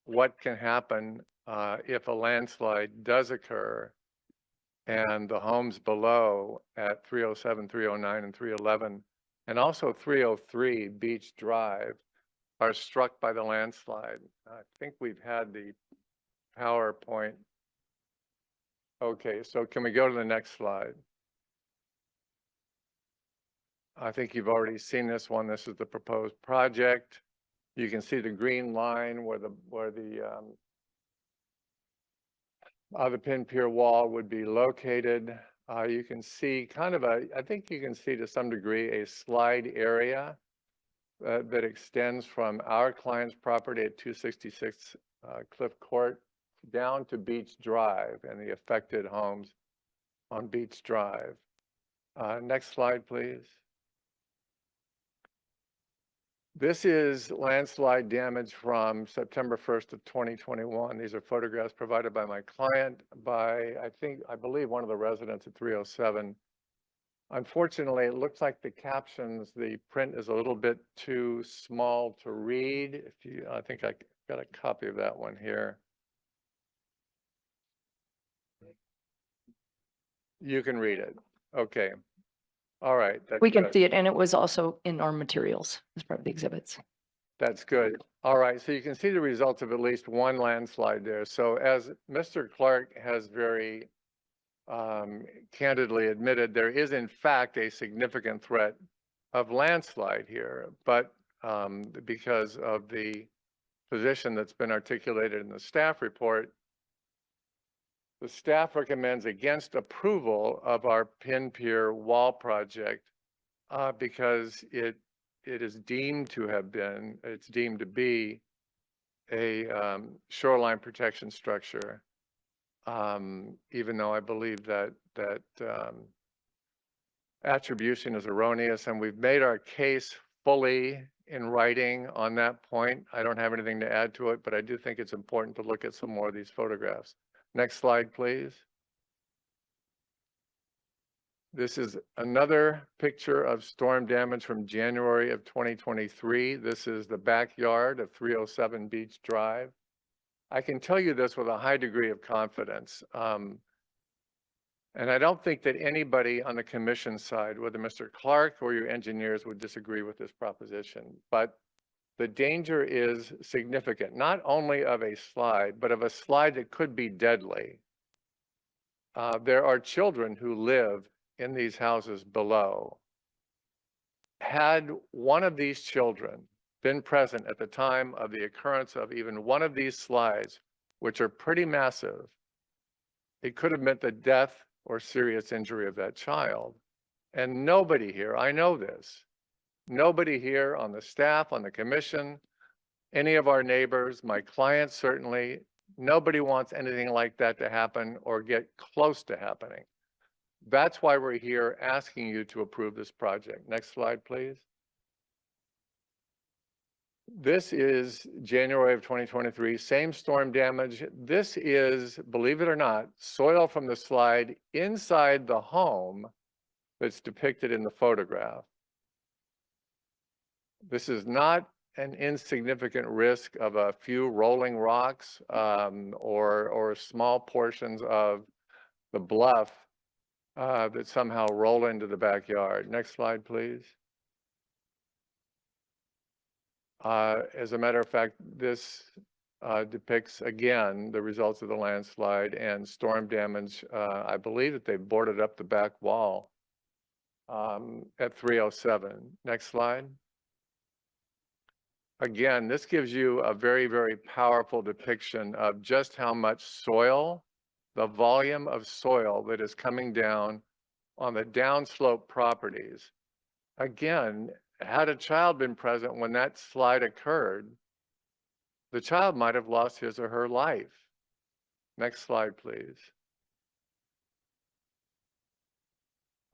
what can happen if a landslide does occur and the homes below at 307, 309, and 311, and also 303 Beach Drive are struck by the landslide. I think we've had the PowerPoint. Okay, so can we go to the next slide? I think you've already seen this one. This is the proposed project. You can see the green line where the pin pier wall would be located. You can see kind of I think you can see to some degree a slide area that extends from our client's property at 266 Cliff Court down to Beach Drive and the affected homes on Beach Drive. Next slide, please. This is landslide damage from September 1st of 2021. These are photographs provided by my client by, I believe one of the residents at 307. Unfortunately, it looks like the captions, the print is a little bit too small to read. I think I got a copy of that one here. You can read it. Okay. All right. We can see it, and it was also in our materials as part of the exhibits. That's good. All right. So you can see the results of at least one landslide there. So as Mr. Clark has very candidly admitted, there is in fact a significant threat of landslide here, but because of the position that's been articulated in the staff report, the staff recommends against approval of our pin pier wall project because it is deemed to have been, it's deemed to be a shoreline protection structure. Even though I believe that attribution is erroneous, and we've made our case fully in writing on that point. I don't have anything to add to it, but I do think it's important to look at some more of these photographs. Next slide, please. This is another picture of storm damage from January of 2023. This is the backyard of 307 Beach Drive. I can tell you this with a high degree of confidence. And I don't think that anybody on the commission side, whether Mr. Clark or your engineers, would disagree with this proposition. But the danger is significant, not only of a slide, but of a slide that could be deadly. There are children who live in these houses below. Had one of these children been present at the time of the occurrence of even one of these slides, which are pretty massive, it could have meant the death or serious injury of that child. And nobody here, I know this, nobody here on the staff, on the commission, any of our neighbors, my clients certainly, nobody wants anything like that to happen or get close to happening. That's why we're here asking you to approve this project. Next slide, please. This is January of 2023, same storm damage. This is, believe it or not, soil from the slide inside the home that's depicted in the photograph. This is not an insignificant risk of a few rolling rocks or small portions of the bluff that somehow roll into the backyard. Next slide, please. As a matter of fact, this depicts again the results of the landslide and storm damage. I believe that they boarded up the back wall at 307. Next slide. Again, this gives you a very, very powerful depiction of just how much soil, the volume of soil that is coming down on the downslope properties. Again, had a child been present when that slide occurred, the child might have lost his or her life. Next slide, please.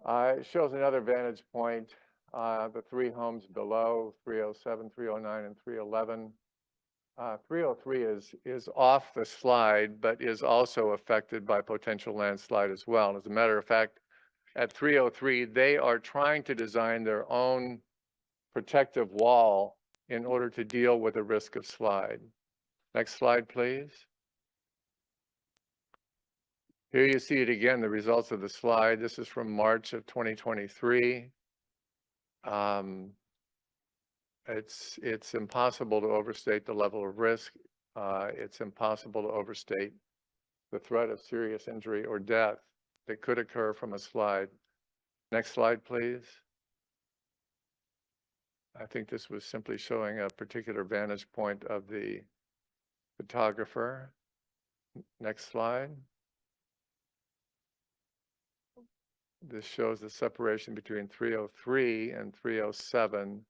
It shows another vantage point, the three homes below, 307, 309, and 311. 303 is off the slide, but is also affected by potential landslide as well. And as a matter of fact, at 303, they are trying to design their own protective wall in order to deal with the risk of slide. Next slide, please. Here you see it again, the results of the slide. This is from March of 2023. It's impossible to overstate the level of risk. It's impossible to overstate the threat of serious injury or death that could occur from a slide. Next slide, please. I think this was simply showing a particular vantage point of the photographer. Next slide. This shows the separation between 303 and 307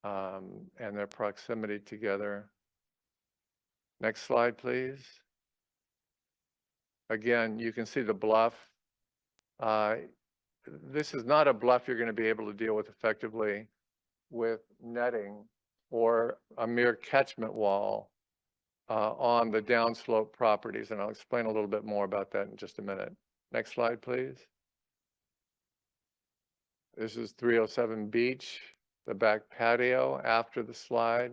and their proximity together. Next slide, please. Again, you can see the bluff. This is not a bluff you're going to be able to deal with effectively with netting or a mere catchment wall on the downslope properties. And I'll explain a little bit more about that in just a minute. Next slide, please. This is 307 Beach, the back patio after the slide.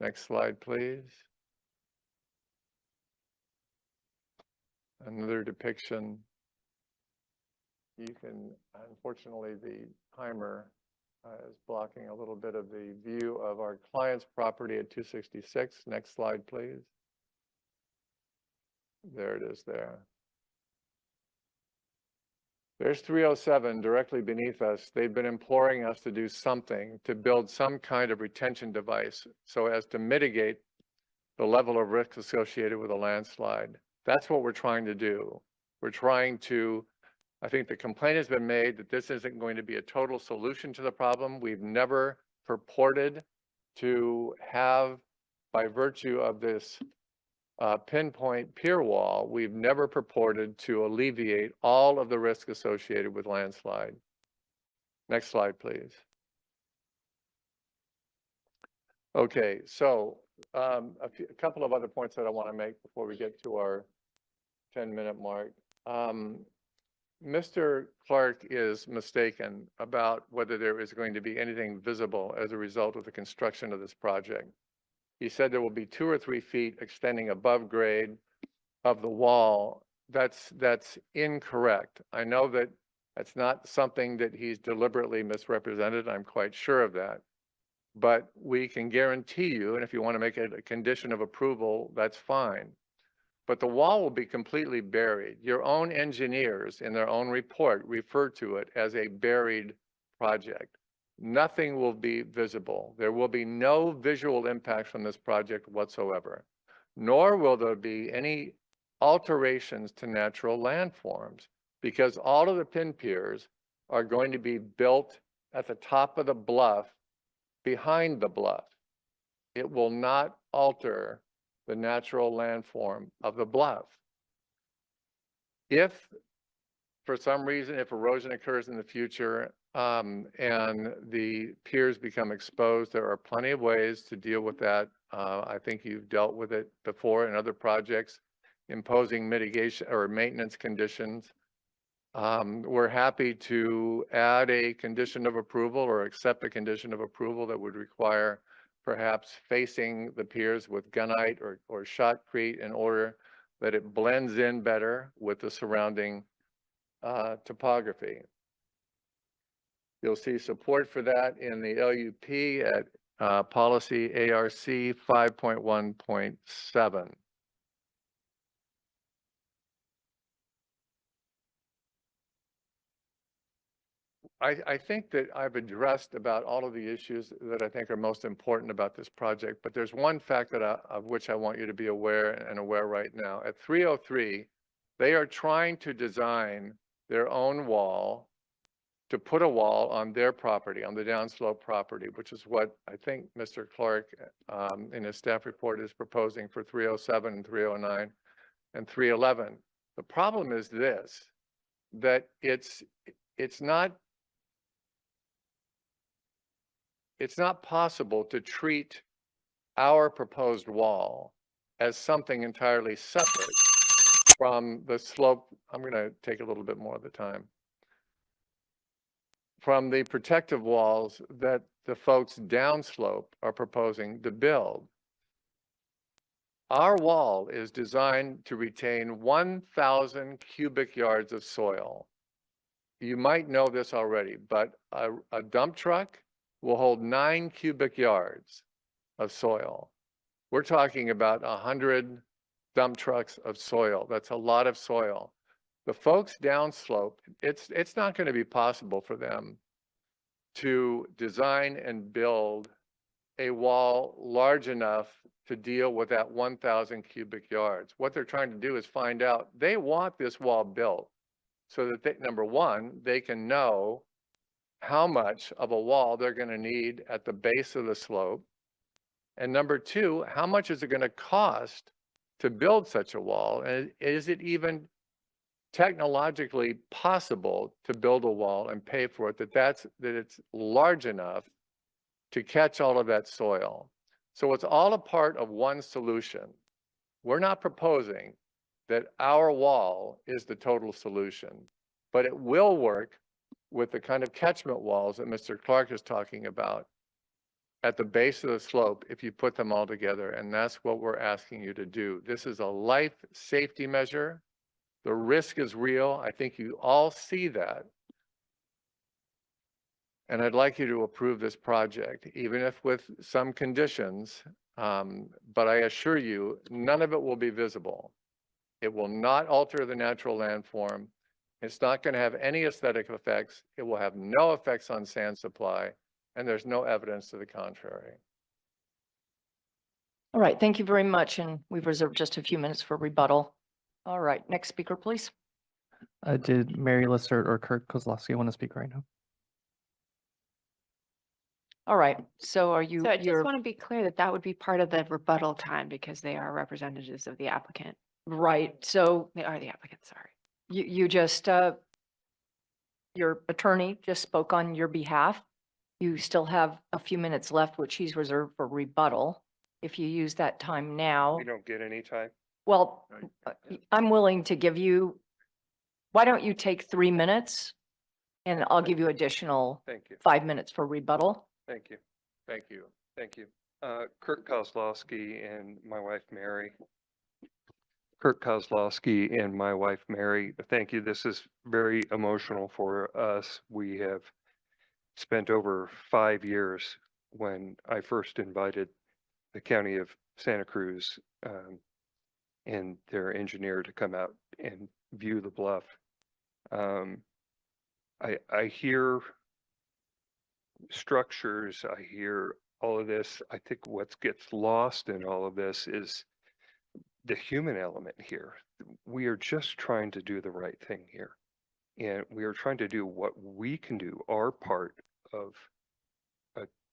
Next slide, please. Another depiction. You can, unfortunately, the timer is blocking a little bit of the view of our client's property at 266. Next slide, please. There it is there. There's 307 directly beneath us. They've been imploring us to do something, to build some kind of retention device so as to mitigate the level of risk associated with a landslide. That's what we're trying to do. We're trying to, I think the complaint has been made that this isn't going to be a total solution to the problem. We've never purported to have, by virtue of this pinpoint pier wall, we've never purported to alleviate all of the risk associated with landslide. Next slide, please. Okay, so a couple of other points that I want to make before we get to our 10-minute mark. Mr. Clark is mistaken about whether there is going to be anything visible as a result of the construction of this project. He said there will be 2 or 3 feet extending above grade of the wall. That's incorrect. I know that that's not something that he's deliberately misrepresented. I'm quite sure of that. But we can guarantee you, and if you want to make it a condition of approval, that's fine. But the wall will be completely buried. Your own engineers in their own report refer to it as a buried project. Nothing will be visible. There will be no visual impact from this project whatsoever, nor will there be any alterations to natural landforms, because all of the pin piers are going to be built at the top of the bluff, behind the bluff. It will not alter the natural landform of the bluff. If, for some reason, if erosion occurs in the future and the piers become exposed, there are plenty of ways to deal with that. I think you've dealt with it before in other projects, imposing mitigation or maintenance conditions. We're happy to add a condition of approval or accept a condition of approval that would require perhaps facing the piers with gunite or shotcrete in order that it blends in better with the surrounding topography. You'll see support for that in the LUP at policy ARC 5.1.7. I think that I've addressed about all of the issues that I think are most important about this project, but there's one fact that of which I want you to be aware and aware right now. At 303, they are trying to design their own wall, to put a wall on their property, on the downslope property, which is what I think Mr. Clark in his staff report is proposing for 307 and 309 and 311. The problem is this, that it's not possible to treat our proposed wall as something entirely separate from the slope. I'm going to take a little bit more of the time. From the protective walls that the folks downslope are proposing to build. Our wall is designed to retain 1,000 cubic yards of soil. You might know this already, but a dump truck will hold 9 cubic yards of soil. We're talking about 100 dump trucks of soil. That's a lot of soil. The folks downslope, it's not going to be possible for them to design and build a wall large enough to deal with that 1,000 cubic yards. What they're trying to do is find out, they want this wall built so that they, number one, they can know how much of a wall they're going to need at the base of the slope. And number two, how much is it going to cost to build such a wall? And is it even technologically possible to build a wall and pay for it, that it's large enough to catch all of that soil? So it's all a part of one solution. We're not proposing that our wall is the total solution, but it will work with the kind of catchment walls that Mr. Clark is talking about at the base of the slope if you put them all together. And that's what we're asking you to do. This is a life safety measure. The risk is real. I think you all see that. And I'd like you to approve this project, even if with some conditions, but I assure you, none of it will be visible. It will not alter the natural landform. It's not going to have any aesthetic effects. It will have no effects on sand supply, and there's no evidence to the contrary. All right, thank you very much. And we've reserved just a few minutes for rebuttal. All right, next speaker, please. Did Mary Lissert or Kurt Kozlowski want to speak right now? All right, so are you? So I just want to be clear that that would be part of the rebuttal time because they are representatives of the applicant. Right, so They are the applicant, sorry. you just, your attorney just spoke on your behalf. You still have a few minutes left, which he's reserved for rebuttal. If you use that time now, We don't get any time. well, I'm willing to give you, why don't you take 3 minutes? And I'll give you additional Thank you. 5 minutes for rebuttal. Thank you. Thank you. Thank you. Kurt Kozlowski and my wife, Mary. Kurt Kozlowski and my wife, Mary. Thank you. This is very emotional for us. We have spent over 5 years when I first invited the county of Santa Cruz and their engineer to come out and view the bluff. I hear structures, I hear all of this. I think what gets lost in all of this is the human element here. We are just trying to do the right thing here. And we are trying to do what we can do, our part of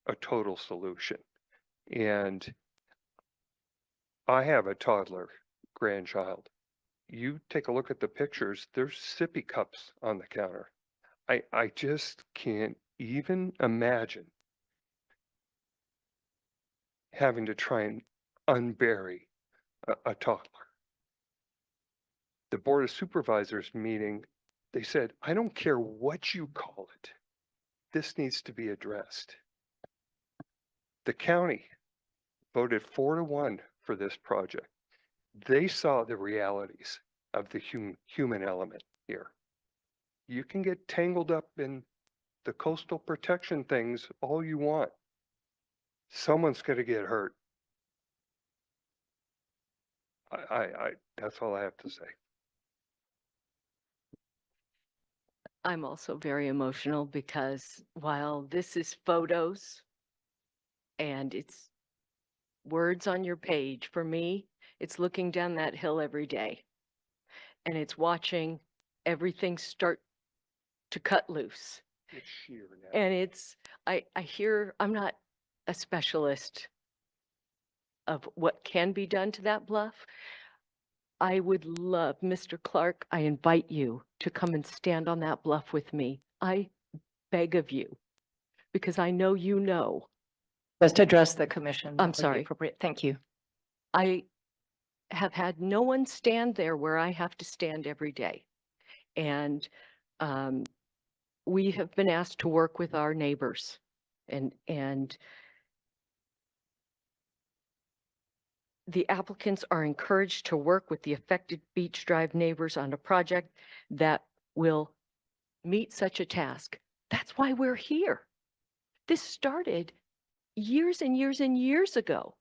a total solution. And I have a toddler grandchild. You take a look at the pictures, there's sippy cups on the counter. I just can't even imagine having to try and unbury a toddler. The Board of Supervisors meeting, they said, I don't care what you call it. This needs to be addressed. The county voted 4-1 for this project. They saw the realities of the human element here. You can get tangled up in the coastal protection things all you want. Someone's going to get hurt. That's all I have to say. I'm also very emotional because while this is photos and it's words on your page, for me, it's looking down that hill every day and it's watching everything start to cut loose. It's sheer now. And it's, I hear, I'm not a specialist of what can be done to that bluff. I would love, Mr. Clark, I invite you to come and stand on that bluff with me. I beg of you, because I know you know. Just address the commission. I'm sorry. Appropriate. Thank you. I have had no one stand there where I have to stand every day. And we have been asked to work with our neighbors and the applicants are encouraged to work with the affected Beach Drive neighbors on a project that will meet such a task. That's why we're here. This started years and years and years ago.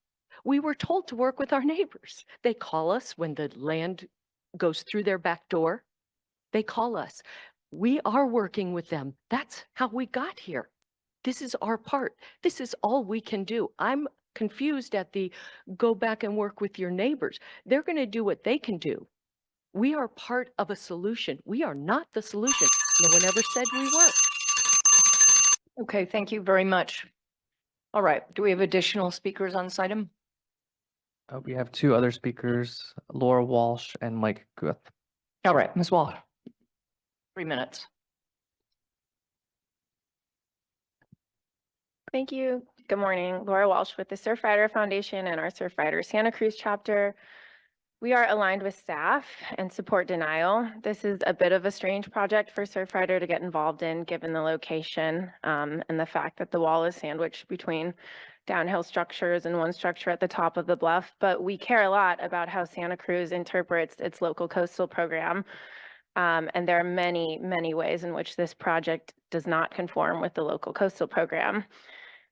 We were told to work with our neighbors. They call us when the land goes through their back door. They call us. We are working with them. That's how we got here. This is our part. This is all we can do. I'm confused at the go back and work with your neighbors. They're going to do what they can do. We are part of a solution. We are not the solution. No one ever said we were. Okay, thank you very much. All right, do we have additional speakers on this item? We have two other speakers, Laura Walsh and Mike Guth. All right, Ms. Walsh. 3 minutes. Thank you. Good morning. Laura Walsh with the Surfrider Foundation and our Surfrider Santa Cruz chapter. We are aligned with staff and support denial. This is a bit of a strange project for Surfrider to get involved in, given the location and the fact that the wall is sandwiched between downhill structures and one structure at the top of the bluff. But we care a lot about how Santa Cruz interprets its local coastal program. And there are many, many ways in which this project does not conform with the local coastal program.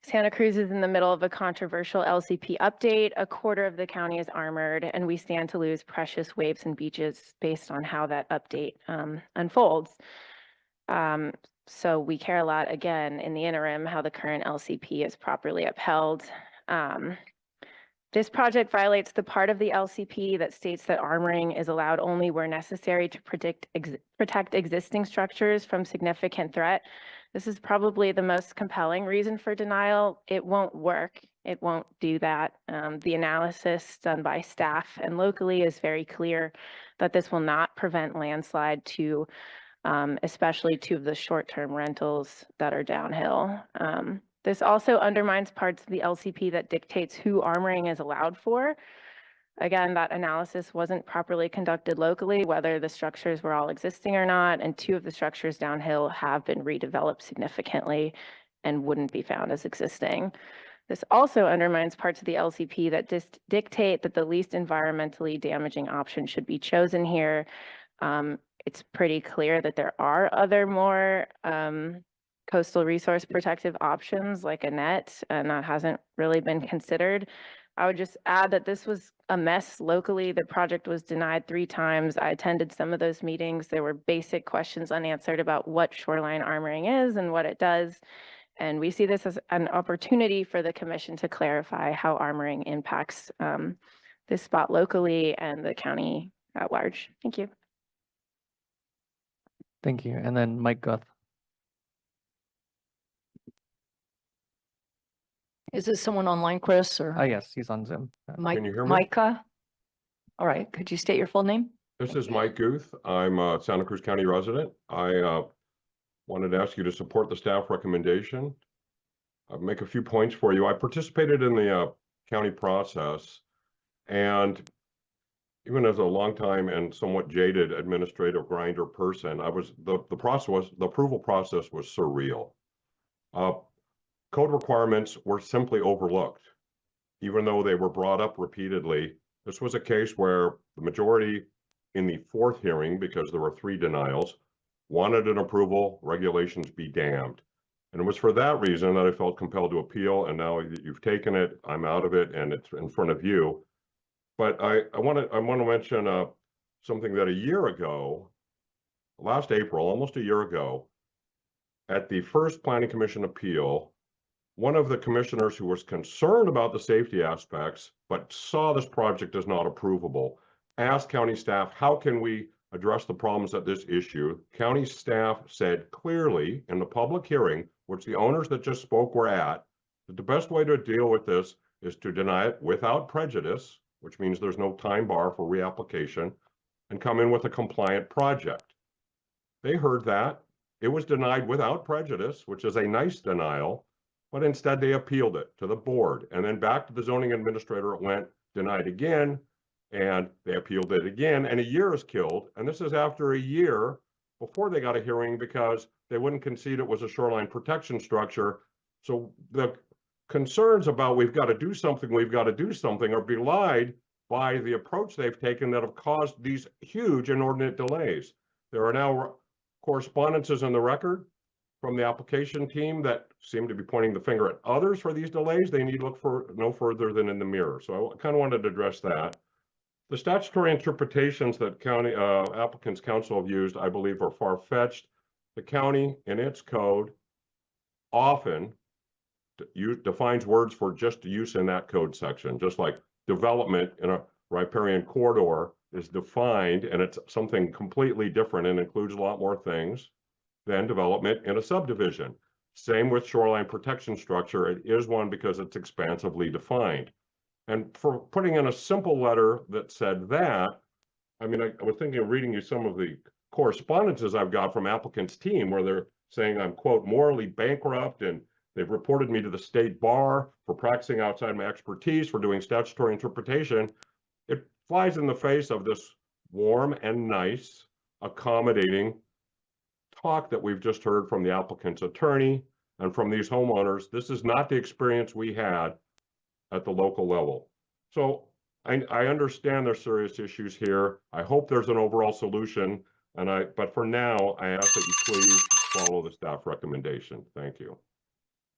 Santa Cruz is in the middle of a controversial LCP update. A quarter of the county is armored, and we stand to lose precious waves and beaches based on how that update unfolds. So we care a lot, again, in the interim, how the current LCP is properly upheld. This project violates the part of the LCP that states that armoring is allowed only where necessary to protect existing structures from significant threat. This is probably the most compelling reason for denial. It won't work. It won't do that. The analysis done by staff and locally is very clear that this will not prevent landslide to especially to the short-term rentals that are downhill. This also undermines parts of the LCP that dictates who armoring is allowed for. Again, that analysis wasn't properly conducted locally, whether the structures were all existing or not, and 2 of the structures downhill have been redeveloped significantly and wouldn't be found as existing. This also undermines parts of the LCP that dictate that the least environmentally damaging option should be chosen here. It's pretty clear that there are other more coastal resource protective options like a net, and that hasn't really been considered. I would just add that this was a mess locally. The project was denied 3 times. I attended some of those meetings. There were basic questions unanswered about what shoreline armoring is and what it does. And we see this as an opportunity for the commission to clarify how armoring impacts this spot locally and the county at large. Thank you. Thank you. And then Mike Guth. Is this someone online, Chris, or? Yes, he's on Zoom. Mike, Can you hear me? Micah? All right, could you state your full name? This is Mike Guth. I'm a Santa Cruz County resident. I wanted to ask you to support the staff recommendation. I'll make a few points for you. I participated in the county process, and even as a longtime and somewhat jaded administrative grinder person, I was the approval process was surreal. Code requirements were simply overlooked, even though they were brought up repeatedly This was a case where the majority in the fourth hearing, because there were 3 denials, wanted an approval, regulations be damned. And it was for that reason that I felt compelled to appeal. And now that you've taken it, I'm out of it and it's in front of you. But I want to mention something that a year ago, last April, almost a year ago, at the first Planning Commission appeal, one of the commissioners who was concerned about the safety aspects, but saw this project as not approvable, asked county staff, how can we address the problems at this issue? County staff said clearly in the public hearing, which the owners that just spoke were at, that the best way to deal with this is to deny it without prejudice, which means there's no time bar for reapplication, and come in with a compliant project. They heard that. It was denied without prejudice, which is a nice denial, but instead they appealed it to the board. And then back to the zoning administrator it went, denied again, and they appealed it again, and a year is killed. And this is after a year before they got a hearing because they wouldn't concede it was a shoreline protection structure. So the concerns about we've got to do something are belied by the approach they've taken that have caused these huge inordinate delays. There are now correspondences in the record from the application team that seem to be pointing the finger at others for these delays. They need to look for no further than in the mirror. So I kind of wanted to address that. The statutory interpretations that county applicants council have used, I believe, are far-fetched. The county in its code often defines words for just use in that code section, just like development in a riparian corridor is defined and it's something completely different and includes a lot more things than development in a subdivision. Same with shoreline protection structure. It is one because it's expansively defined. And for putting in a simple letter that said that, I mean, I was thinking of reading you some of the correspondences I've got from applicants' team where they're saying I'm, quote, morally bankrupt and they've reported me to the state bar for practicing outside my expertise, for doing statutory interpretation. It flies in the face of this warm and nice, accommodating talk that we've just heard from the applicant's attorney and from these homeowners. This is not the experience we had at the local level. So I understand there's serious issues here. I hope there's an overall solution. But for now, I ask that you please follow the staff recommendation. Thank you.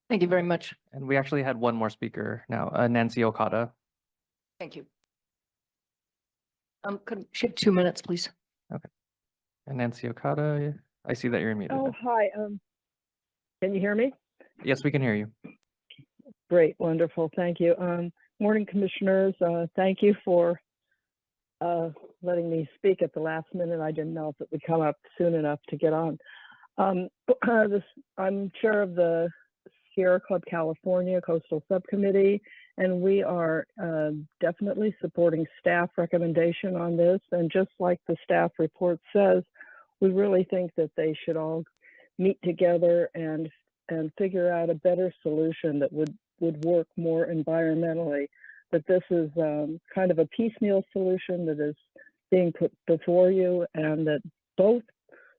Thank you very much. And we actually had one more speaker now, Nancy Okada. Thank you. Could she have 2 minutes, please? Okay. And Nancy Okada, I see that you're muted. Oh, hi. Can you hear me? Yes, we can hear you. Great, wonderful. Thank you. Morning, commissioners. Thank you for letting me speak at the last minute. I didn't know if it would come up soon enough to get on. I'm chair of the Sierra Club California Coastal Subcommittee, and we are definitely supporting staff recommendation on this. And just like the staff report says, we really think that they should all meet together and figure out a better solution that would work more environmentally. That this is kind of a piecemeal solution that is being put before you, and that both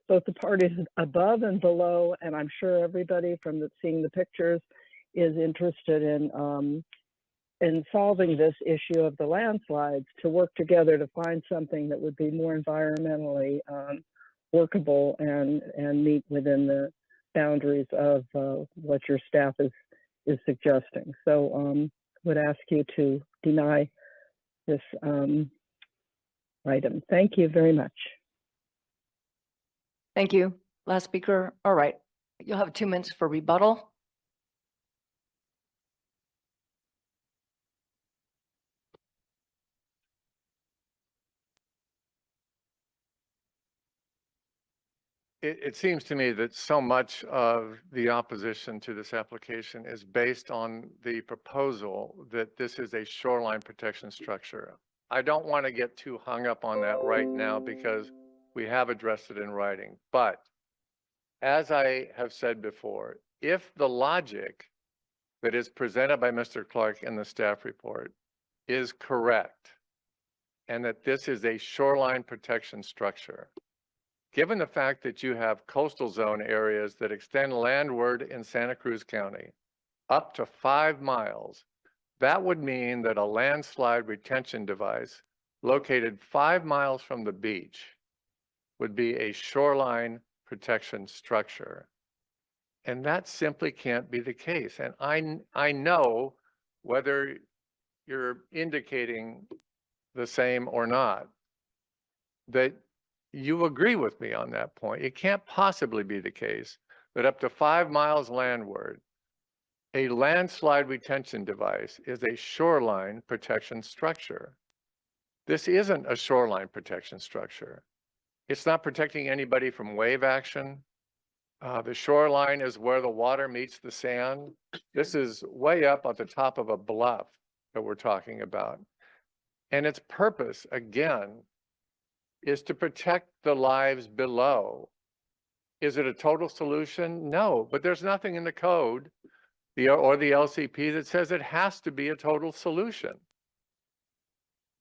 the parties above and below, and I'm sure everybody from seeing the pictures is interested in solving this issue of the landslides, to work together to find something that would be more environmentally workable and meet within the boundaries of what your staff is suggesting. So would ask you to deny this item. Thank you very much. Thank you. Last speaker. All right. You'll have 2 minutes for rebuttal. It seems to me that so much of the opposition to this application is based on the proposal that this is a shoreline protection structure. I don't want to get too hung up on that right now because we have addressed it in writing. But as I have said before, if the logic that is presented by Mr. Clark in the staff report is correct, and that this is a shoreline protection structure, given the fact that you have coastal zone areas that extend landward in Santa Cruz County up to 5 miles, That would mean that a landslide retention device located 5 miles from the beach would be a shoreline protection structure. And that simply can't be the case. And I know whether you're indicating the same or not, that you agree with me on that point. It can't possibly be the case that up to 5 miles landward, a landslide retention device is a shoreline protection structure. This isn't a shoreline protection structure. It's not protecting anybody from wave action. The shoreline is where the water meets the sand. This is way up at the top of a bluff that we're talking about. And its purpose, again, is to protect the lives below. Is it a total solution? No, but there's nothing in the code or the LCP that says it has to be a total solution.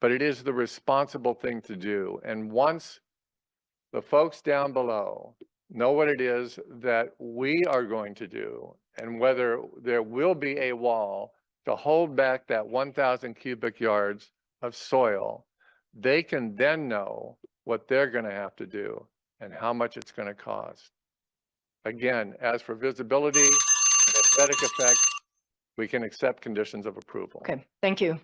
But it is the responsible thing to do. And once the folks down below know what it is that we are going to do and whether there will be a wall to hold back that 1,000 cubic yards of soil, they can then know what they're going to have to do and how much it's going to cost. Again, as for visibility and aesthetic effects, we can accept conditions of approval. Okay, thank you.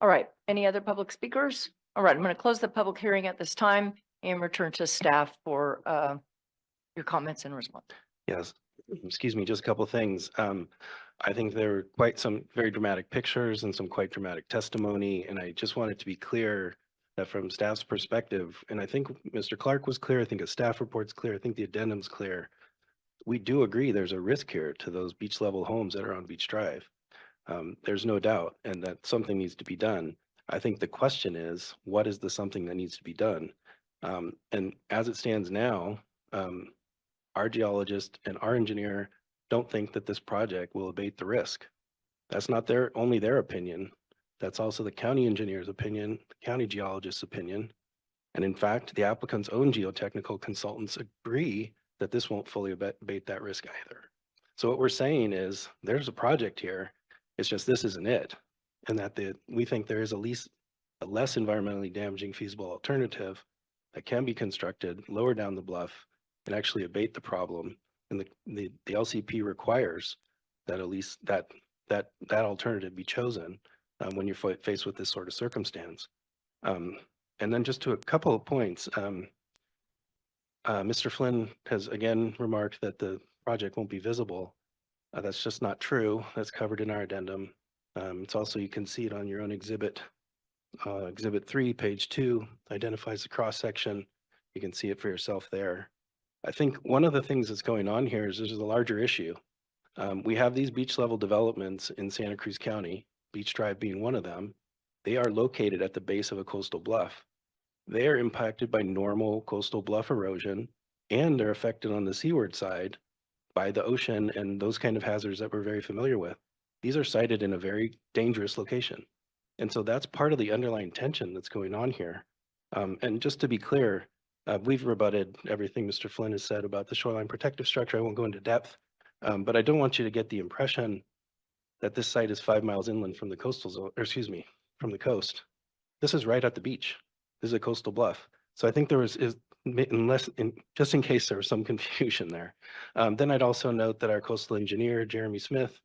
All right, any other public speakers? All right, I'm going to close the public hearing at this time and return to staff for your comments and response. Yes, excuse me, just a couple of things. I think there were quite some very dramatic pictures and some quite dramatic testimony, and I just wanted to be clear that from staff's perspective, and I think Mr. Clark was clear, I think a staff report's clear, I think the addendum's clear. We do agree there's a risk here to those beach level homes that are on Beach Drive. There's no doubt, and that something needs to be done. I think the question is, what is the something that needs to be done? And as it stands now, our geologist and our engineer don't think that this project will abate the risk. That's not only their opinion. That's also the county engineer's opinion, the county geologist's opinion. And in fact, the applicant's own geotechnical consultants agree that this won't fully abate that risk either. So what we're saying is there's a project here. It's just this isn't it. And that we think there is at least a less environmentally damaging feasible alternative that can be constructed lower down the bluff and actually abate the problem. And the LCP requires that at least that alternative be chosen when you're faced with this sort of circumstance. And then just to a couple of points, Mr. Flynn has again remarked that the project won't be visible. That's just not true. That's covered in our addendum. It's also, you can see it on your own exhibit. Exhibit 3, page 2, identifies the cross section. You can see it for yourself there. I think one of the things that's going on here is there's a larger issue. We have these beach level developments in Santa Cruz County, Beach Drive being one of them. They are located at the base of a coastal bluff. They are impacted by normal coastal bluff erosion, and they're affected on the seaward side by the ocean and those kind of hazards that we're very familiar with. These are sited in a very dangerous location. And so that's part of the underlying tension that's going on here. And just to be clear, we've rebutted everything Mr. Flynn has said about the shoreline protective structure. I won't go into depth, but I don't want you to get the impression that this site is 5 miles inland from the coastal zone, or excuse me, from the coast. This is right at the beach. This is a coastal bluff. So I think there was, just in case there was some confusion there. Then I'd also note that our coastal engineer, Jeremy Smith,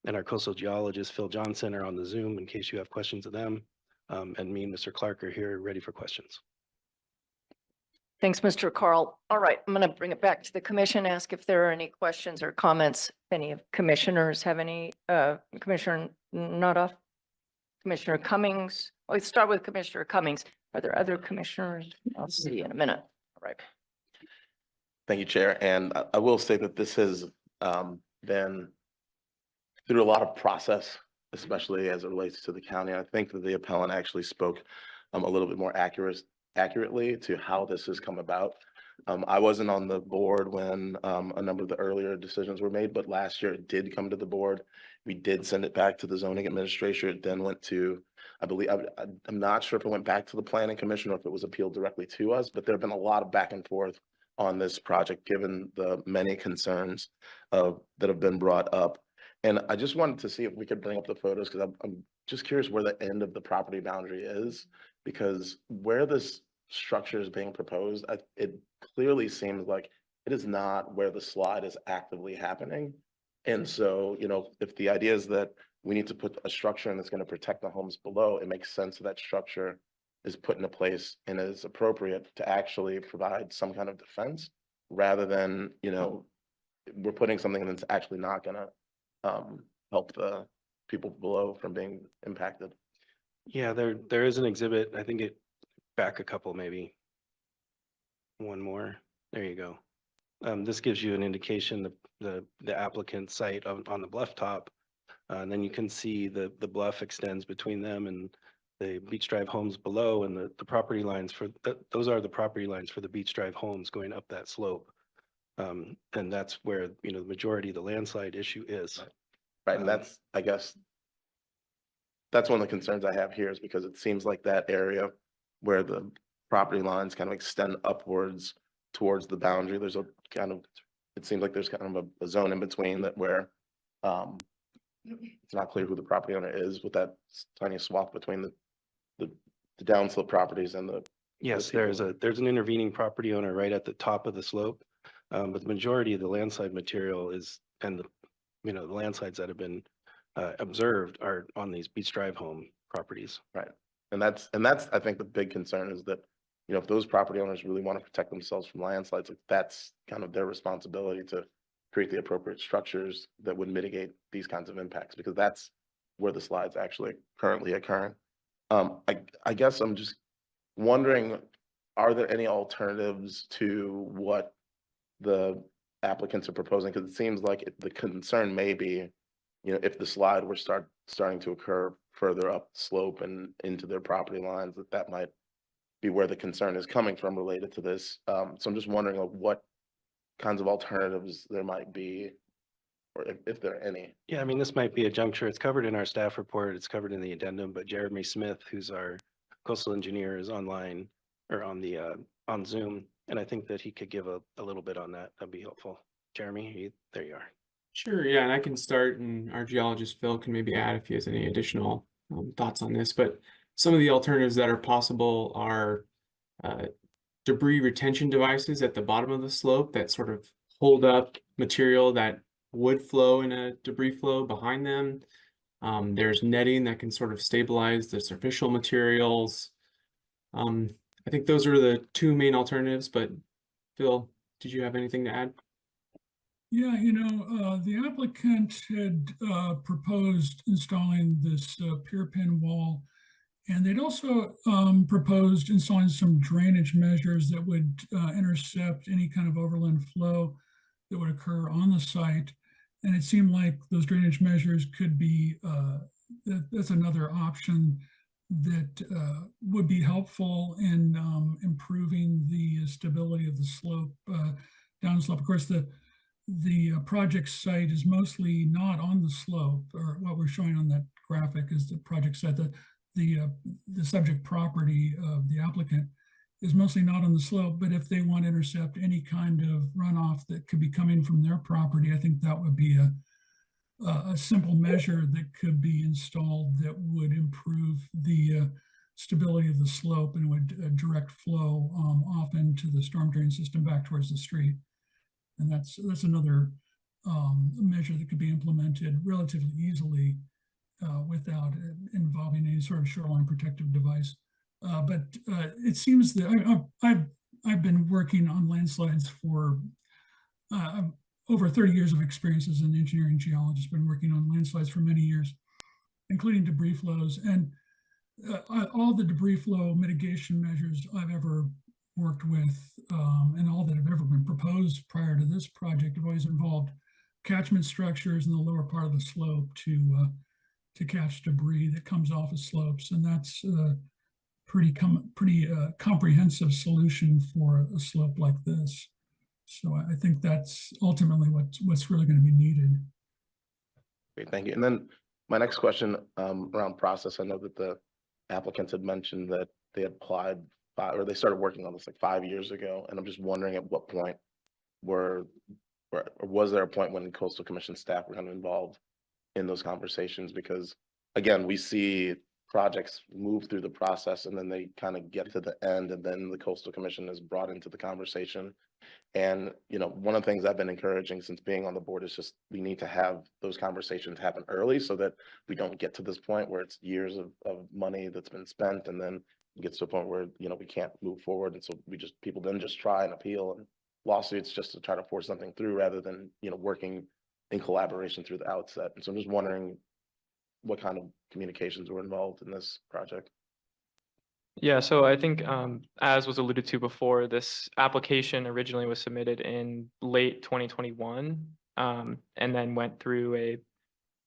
and our coastal geologist, Phil Johnson, are on the Zoom in case you have questions of them. And me and Mr. Clark are here ready for questions. Thanks, Mr. Carl. All right, I'm going to bring it back to the commission, ask if there are any questions or comments. If any of commissioners have any, Commissioner Nuttall, Commissioner Cummings. Let's start with Commissioner Cummings. Are there other commissioners? I'll see in a minute. All right. Thank you, Chair. And I will say that this has been through a lot of process, especially as it relates to the county. I think that the appellant actually spoke a little bit more accurately to how this has come about. I wasn't on the board when a number of the earlier decisions were made, but last year it did come to the board. We did send it back to the zoning administrator. It then went to, I believe, I'm not sure if it went back to the planning commission or if it was appealed directly to us, but there have been a lot of back and forth on this project, given the many concerns that have been brought up. And I just wanted to see if we could bring up the photos because I'm just curious where the end of the property boundary is, because where this structure is being proposed, it clearly seems like it is not where the slide is actively happening. And so, you know, if the idea is that we need to put a structure in that's going to protect the homes below, it makes sense that structure is put in a place and is appropriate to actually provide some kind of defense rather than, you know, we're putting something that's actually not going to help the people below from being impacted. Yeah, there is an exhibit. I think it back a couple, maybe one more. There you go. This gives you an indication of the applicant site on the bluff top. And then you can see the bluff extends between them and the Beach Drive homes below, and the property lines for those are the property lines for the Beach Drive homes going up that slope. And that's where, you know, the majority of the landslide issue is. Right, and that's, I guess, that's one of the concerns I have here is because it seems like that area where the property lines kind of extend upwards towards the boundary, there's a kind of, it seems like there's kind of a zone in between that where it's not clear who the property owner is with that tiny swath between the downslope properties and the. Yes, there's an intervening property owner right at the top of the slope. But the majority of the landslide material is, and the landslides that have been observed are on these Beach Drive home properties. Right. And that's, I think the big concern is that, you know, if those property owners really want to protect themselves from landslides, like that's kind of their responsibility to create the appropriate structures that would mitigate these kinds of impacts, because that's where the slides actually currently occurring. I guess I'm just wondering, are there any alternatives to what the applicants are proposing? Because it seems like the concern may be, you know, if the slide were starting to occur further up the slope and into their property lines, that might be where the concern is coming from related to this. So I'm just wondering like what kinds of alternatives there might be, or if there are any. Yeah, I mean, this might be a juncture. It's covered in our staff report. It's covered in the addendum, but Jeremy Smith, who's our coastal engineer, is online or on Zoom. And I think that he could give a little bit on that. That'd be helpful. Jeremy, there you are. Sure, yeah, and I can start, and our geologist Phil can maybe add if he has any additional thoughts on this. But some of the alternatives that are possible are debris retention devices at the bottom of the slope that sort of hold up material that would flow in a debris flow behind them. There's netting that can sort of stabilize the superficial materials. I think those are the two main alternatives, but Phil, did you have anything to add? Yeah, you know, the applicant had proposed installing this pier pin wall, and they'd also proposed installing some drainage measures that would intercept any kind of overland flow that would occur on the site. And it seemed like those drainage measures could be, that's another option that would be helpful in improving the stability of the slope, downslope. Of course, the project site is mostly not on the slope, or what we're showing on that graphic is the project site. The subject property of the applicant is mostly not on the slope, but if they want to intercept any kind of runoff that could be coming from their property, I think that would be a simple measure that could be installed that would improve the stability of the slope and would direct flow off into the storm drain system back towards the street. And that's another measure that could be implemented relatively easily without involving any sort of shoreline protective device. But it seems that I've been working on landslides for over 30 years of experience as an engineering geologist. Been working on landslides for many years, including debris flows, and all the debris flow mitigation measures I've ever worked with, and all that have ever been proposed prior to this project have always involved catchment structures in the lower part of the slope to catch debris that comes off of slopes, and that's a pretty comprehensive solution for a slope like this. So I think that's ultimately what's really going to be needed. Great, thank you. And then my next question around process. I know that the applicants had mentioned that they applied or they started working on this like 5 years ago, and I'm just wondering at what point or was there a point when Coastal Commission staff were kind of involved in those conversations, because again, we see projects move through the process and then they kind of get to the end and then the Coastal Commission is brought into the conversation. And, you know, one of the things I've been encouraging since being on the board is just we need to have those conversations happen early so that we don't get to this point where it's years of money that's been spent and then it gets to a point where, you know, we can't move forward. And so people then just try and appeal and lawsuits just to try to force something through rather than, you know, working in collaboration through the outset. And so I'm just wondering what kind of communications were involved in this project. Yeah, so I think as was alluded to before, this application originally was submitted in late 2021 and then went through a,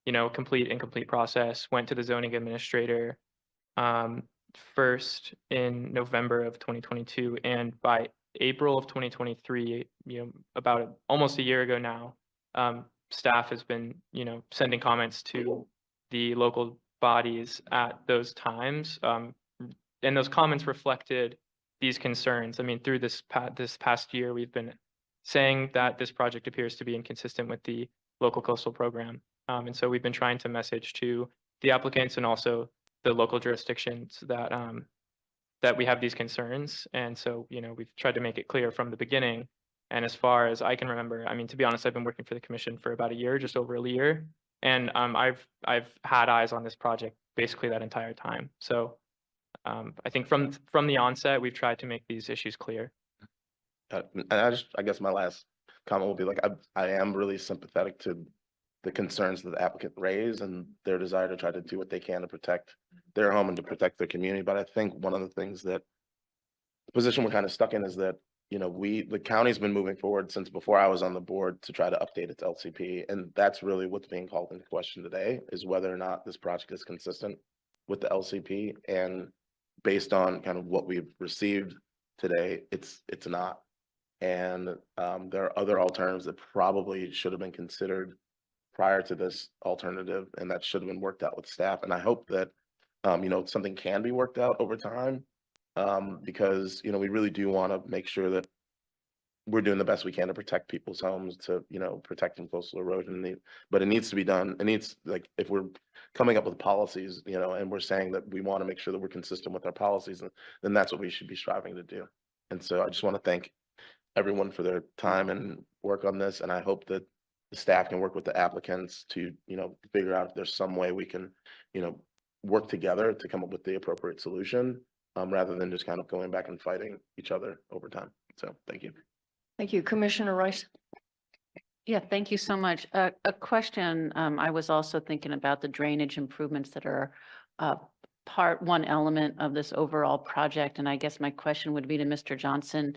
you know, complete incomplete process, went to the zoning administrator first in November of 2022, and by April of 2023, you know, about almost a year ago now, staff has been, you know, sending comments to the local bodies at those times. And those comments reflected these concerns. I mean, through this past year, we've been saying that this project appears to be inconsistent with the local coastal program. And so we've been trying to message to the applicants and also the local jurisdictions that that we have these concerns. And so, you know, we've tried to make it clear from the beginning. And as far as I can remember, I mean, to be honest, I've been working for the commission for about a year, just over a year. And I've had eyes on this project basically that entire time. So I think from the onset, we've tried to make these issues clear. And I guess my last comment will be like, I am really sympathetic to the concerns that the applicant raised and their desire to try to do what they can to protect their home and to protect their community. But I think one of the things that the position we're kind of stuck in is that, you know, the county's been moving forward since before I was on the board to try to update its LCP. And that's really what's being called into question today, is whether or not this project is consistent with the LCP. And based on kind of what we've received today, it's not. And there are other alternatives that probably should have been considered prior to this alternative, and that should have been worked out with staff. And I hope that, you know, something can be worked out over time, because, you know, we really do want to make sure that we're doing the best we can to protect people's homes, to, you know, protect from coastal erosion. But it needs to be done. It needs, like, if we're coming up with policies, you know, and we're saying that we want to make sure that we're consistent with our policies, then that's what we should be striving to do. And so I just want to thank everyone for their time and work on this. And I hope that the staff can work with the applicants to, you know, figure out if there's some way we can, you know, work together to come up with the appropriate solution, rather than just kind of going back and fighting each other over time. So thank you. Thank you, Commissioner Rice. Yeah, thank you so much. A question, I was also thinking about the drainage improvements that are one element of this overall project. And I guess my question would be to Mr. Johnson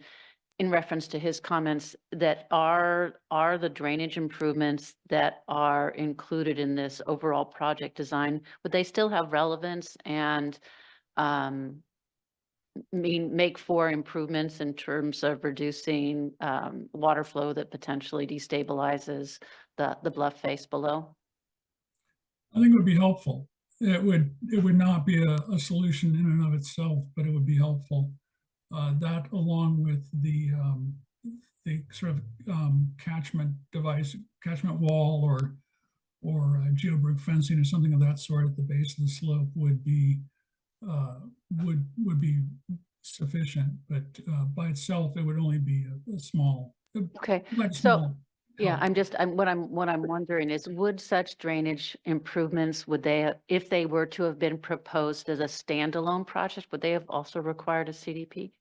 in reference to his comments that are the drainage improvements that are included in this overall project design, would they still have relevance and make for improvements in terms of reducing water flow that potentially destabilizes the bluff face below? I think it would be helpful. It would not be a solution in and of itself, but it would be helpful. That along with the sort of catchment wall or geobrick fencing or something of that sort at the base of the slope would be sufficient, but by itself it would only be a small. Okay, so yeah, what I'm wondering is, would such drainage improvements, if they were to have been proposed as a standalone project, would they have also required a CDP?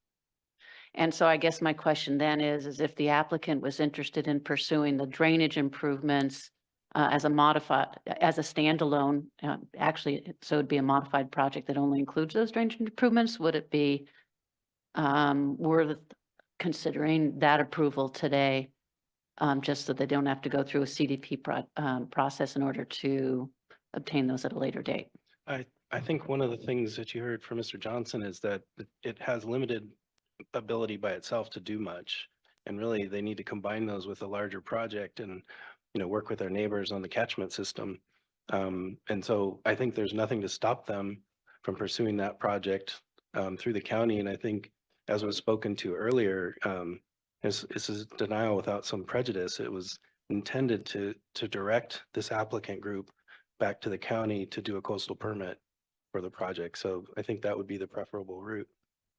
And so I guess my question then is if the applicant was interested in pursuing the drainage improvements as a standalone, actually, so it'd be a modified project that only includes those drainage improvements, would it be worth considering that approval today, just so they don't have to go through a CDP process in order to obtain those at a later date? I think one of the things that you heard from Mr. Johnson is that it has limited ability by itself to do much. And really, they need to combine those with a larger project and, you know, work with their neighbors on the catchment system. And so I think there's nothing to stop them from pursuing that project through the county. And I think, as was spoken to earlier, this is denial without some prejudice. It was intended to direct this applicant group back to the county to do a coastal permit for the project. So I think that would be the preferable route.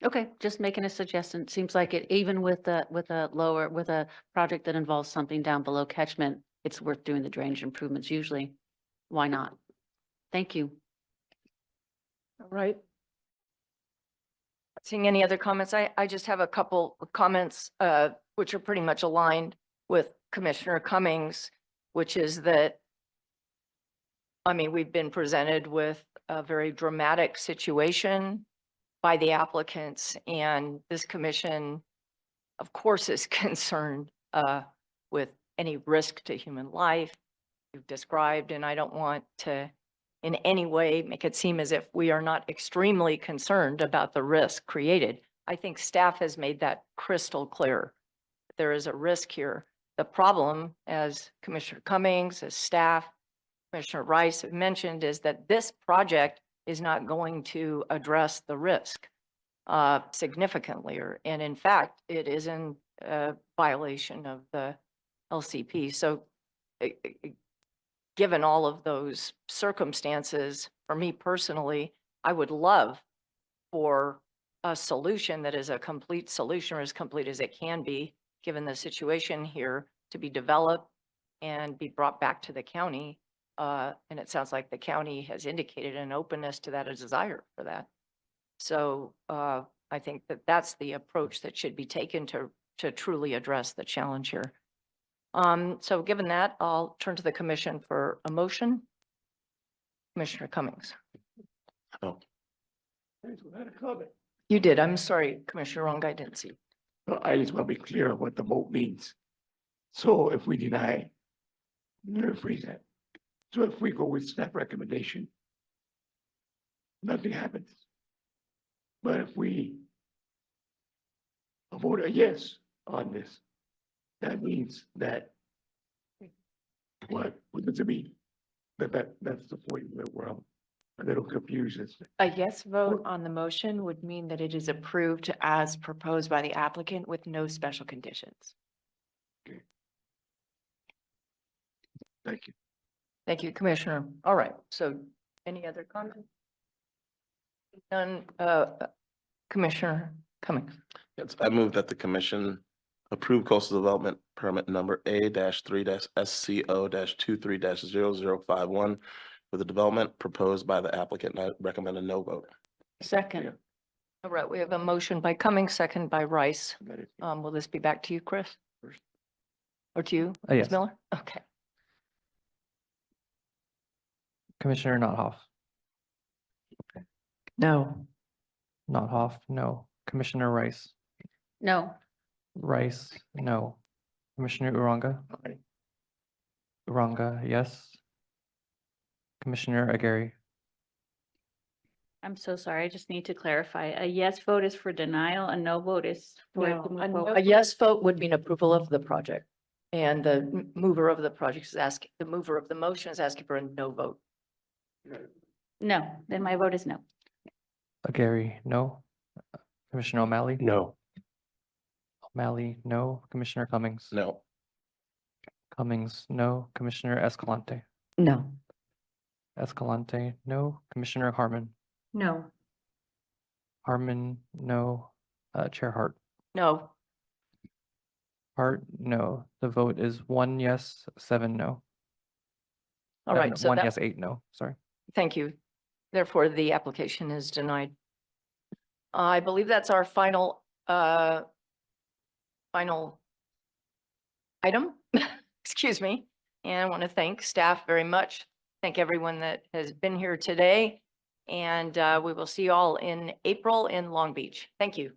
Okay, just making a suggestion. Seems like it, even with a project that involves something down below catchment, it's worth doing the drainage improvements usually. Why not? Thank you. All right. Seeing any other comments, I just have a couple of comments, which are pretty much aligned with Commissioner Cummings, which is that, I mean, we've been presented with a very dramatic situation by the applicants, and this commission, of course, is concerned with any risk to human life you've described, and I don't want to in any way make it seem as if we are not extremely concerned about the risk created. I think staff has made that crystal clear. There is a risk here. The problem, as Commissioner Cummings, as staff, Commissioner Rice have mentioned, is that this project is not going to address the risk significantly, and in fact, it is in violation of the LCP. So given all of those circumstances, for me personally, I would love for a solution that is a complete solution, or as complete as it can be, given the situation here, to be developed and be brought back to the county. And it sounds like the county has indicated an openness to that, a desire for that. So I think that that's the approach that should be taken to truly address the challenge here. So given that, I'll turn to the commission for a motion. Commissioner Cummings. Oh, You did. I'm sorry, Commissioner Wrong. I didn't see. Well, I just want to be clear on what the vote means. So if we deny, let me rephrase that. So if we go with staff recommendation, nothing happens. But if we vote a yes on this, that means that what does it mean? That's the point where I'm a little confused. A yes vote on the motion would mean that it is approved as proposed by the applicant with no special conditions. Thank you. Thank you, Commissioner. All right. So any other comments? None. Commissioner Cummings. yes, I move that the commission approve coastal development permit number A-3-SCO-23-0051 for the development proposed by the applicant, and I recommend a no vote. Second. All right. We have a motion by Cummings, second by Rice. Will this be back to you, Chris? Or to you, Ms. Yes. Miller? Okay. Commissioner Nothoff. No. Nothoff, no. Commissioner Rice. No. Rice, no. Commissioner Uranga. Uranga, yes. Commissioner Aguirre. I'm so sorry. I just need to clarify. A yes vote is for denial, a no vote is for it to move forward. A yes vote would mean approval of the project. And the mover of the project is asking, the mover of the motion is asking for a no vote. No, then my vote is no. Aguirre, no. Commissioner O'Malley. No. O'Malley, no. Commissioner Cummings. No. Cummings, no. Commissioner Escalante. No. Escalante, no. Commissioner Harmon. No. Harmon, no. Chair Hart. No. Hart, no. The vote is 1 yes, 7 no. All right. So 1 that, yes, 8 no. Sorry. thank you. Therefore, the application is denied. I believe that's our final item. Excuse me. And I want to thank staff very much. Thank everyone that has been here today. And we will see you all in April in Long Beach. Thank you.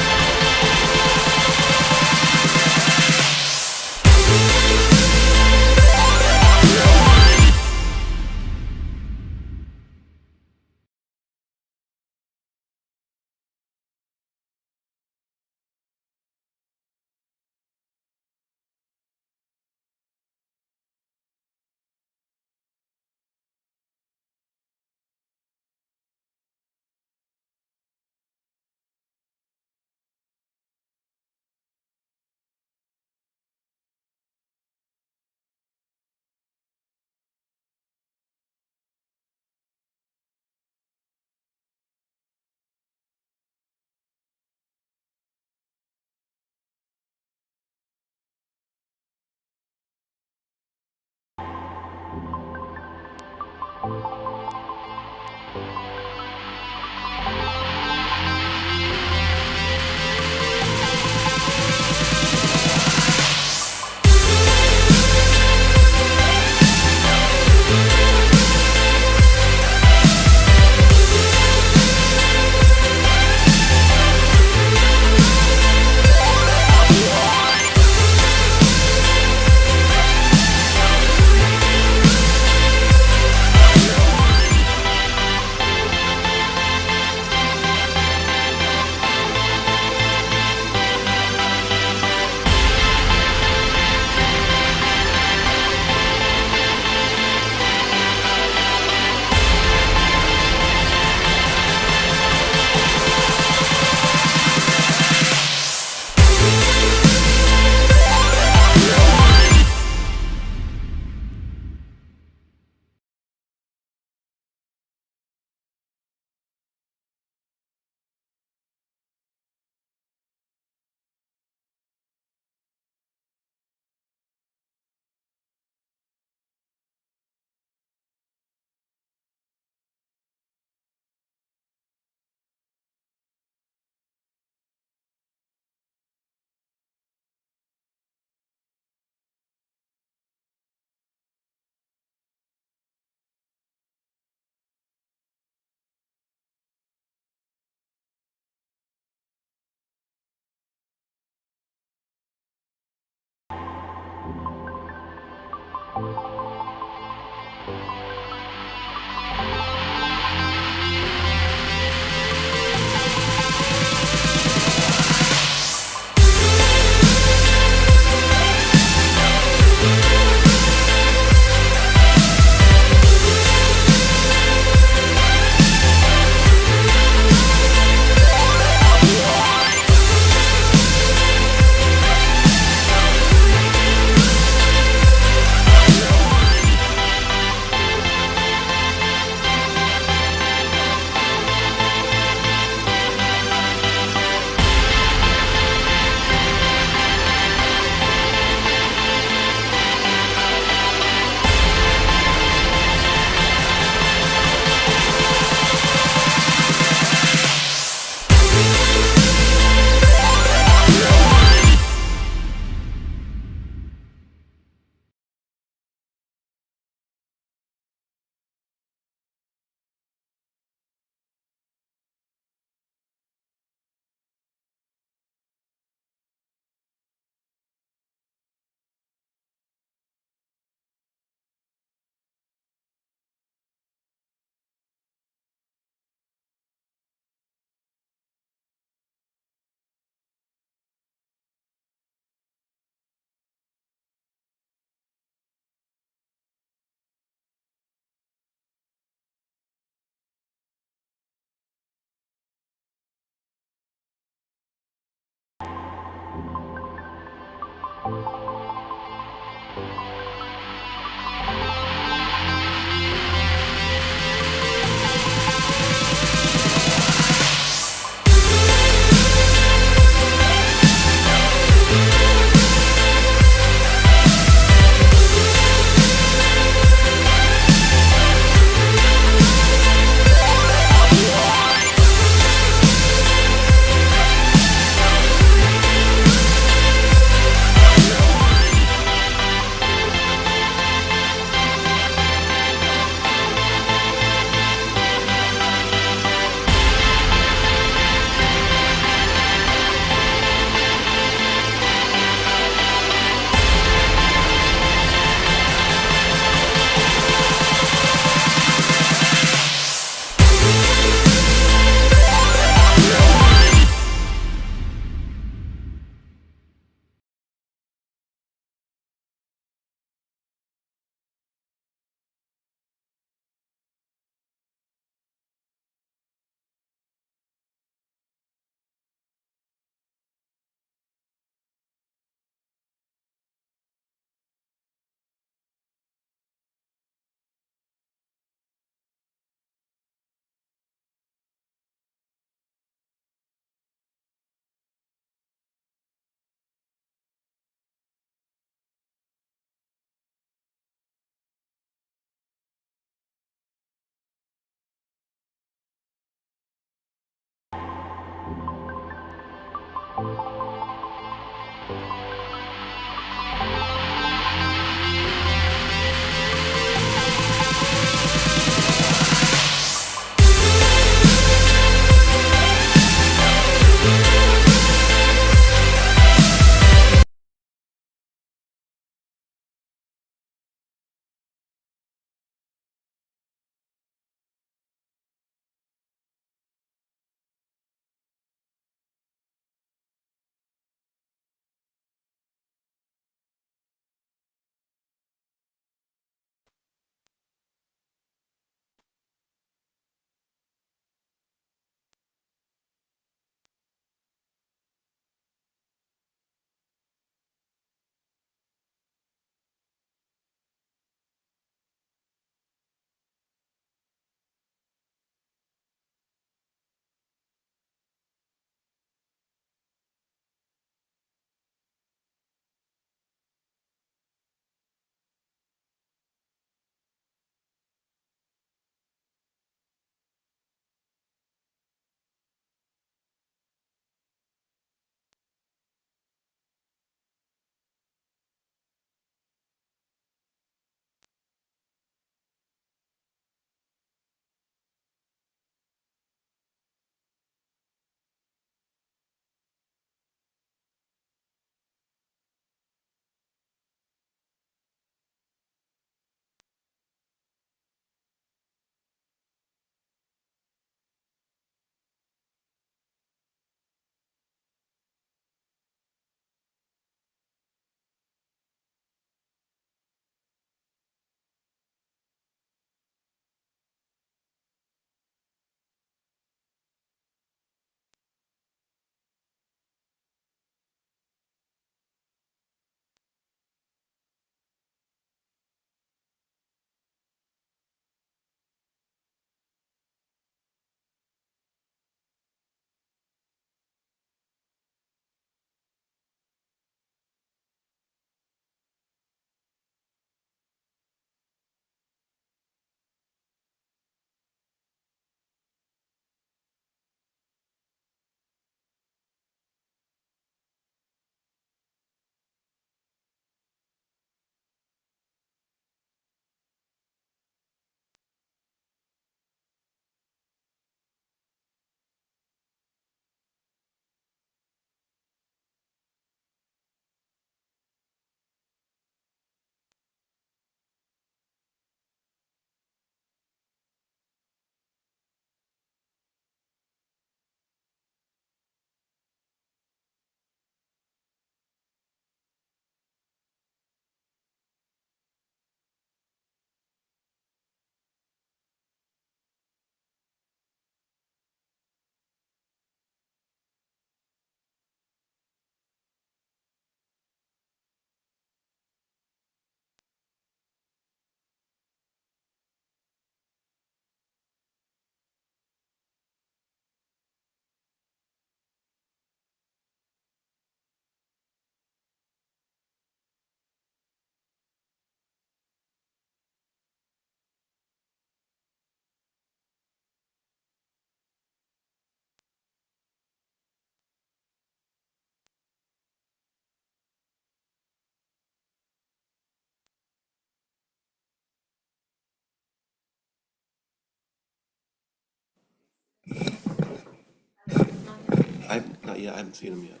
Not yet, I haven't seen him yet.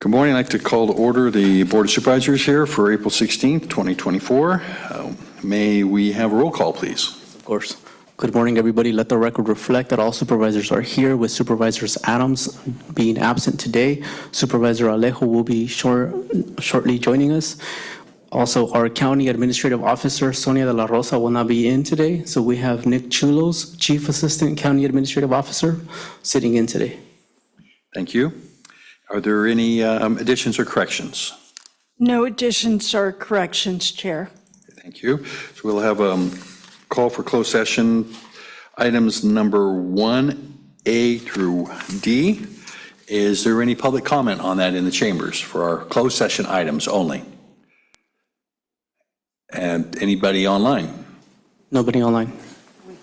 Good morning. I'd like to call to order the Board of Supervisors here for April 16th, 2024. May we have a roll call, please? Of course. Good morning, everybody. Let the record reflect that all supervisors are here, with Supervisors Adams being absent today. Supervisor Alejo will be shortly joining us. Also, our County Administrative Officer, Sonia de la Rosa, will not be in today. So we have Nick Chulos, Chief Assistant County Administrative Officer, sitting in today. Thank you. Are there any additions or corrections? No additions or corrections, Chair. Thank you. So we'll have a call for closed session, items number 1A through D. Is there any public comment on that in the chambers for our closed session items only? And anybody online? Nobody online.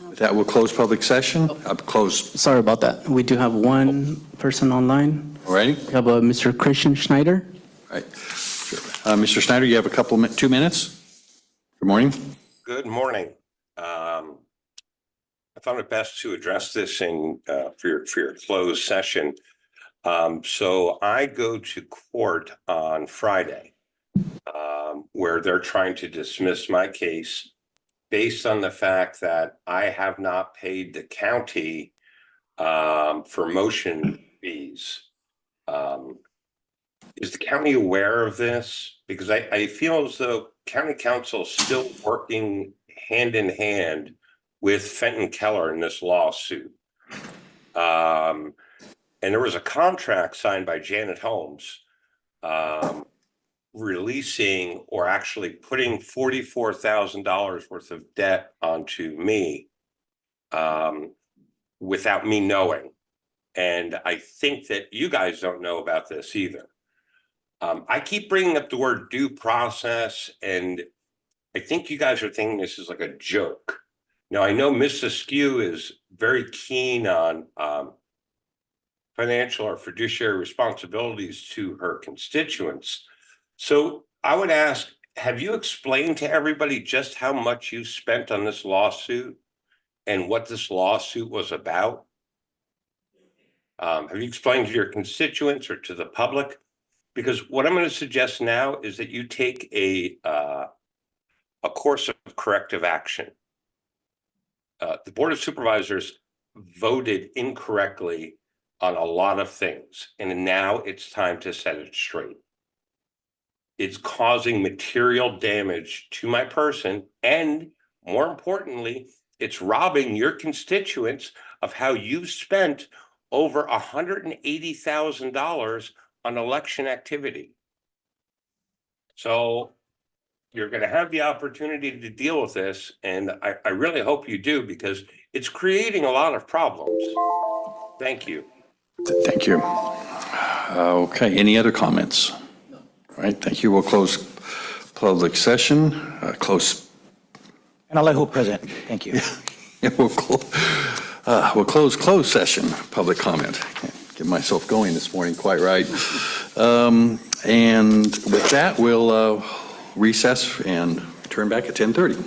With that, we'll close public session. Close. Sorry about that. We do have one person online. All righty. We have Mr. Christian Schneider. All right. Sure. Mr. Snyder, you have a couple, 2 minutes. Good morning. Good morning. I found it best to address this in for your closed session. So I go to court on Friday, where they're trying to dismiss my case based on the fact that I have not paid the county for motion fees. Is the county aware of this? Because I feel as though county council is still working hand in hand with Fenton Keller in this lawsuit. And there was a contract signed by Janet Holmes releasing or actually putting $44,000 worth of debt onto me without me knowing. And I think that you guys don't know about this either. I keep bringing up the word due process, and I think you guys are thinking this is like a joke. Now, I know Ms. Askew is very keen on financial or fiduciary responsibilities to her constituents. So I would ask, have you explained to everybody just how much you spent on this lawsuit and what this lawsuit was about? Have you explained to your constituents or to the public? Because what I'm going to suggest now is that you take a course of corrective action. The Board of Supervisors voted incorrectly on a lot of things, and now it's time to set it straight. It's causing material damage to my person, and more importantly, it's robbing your constituents of how you've spent over $180,000 on election activity. So you're going to have the opportunity to deal with this, and I really hope you do, because it's creating a lot of problems. Thank you. Thank you. Okay, any other comments? All right, thank you. We'll close public session, And Alejo present. Thank you. We'll close closed session, public comment. Can't get myself going this morning quite right. And with that, we'll recess and return back at 10:30.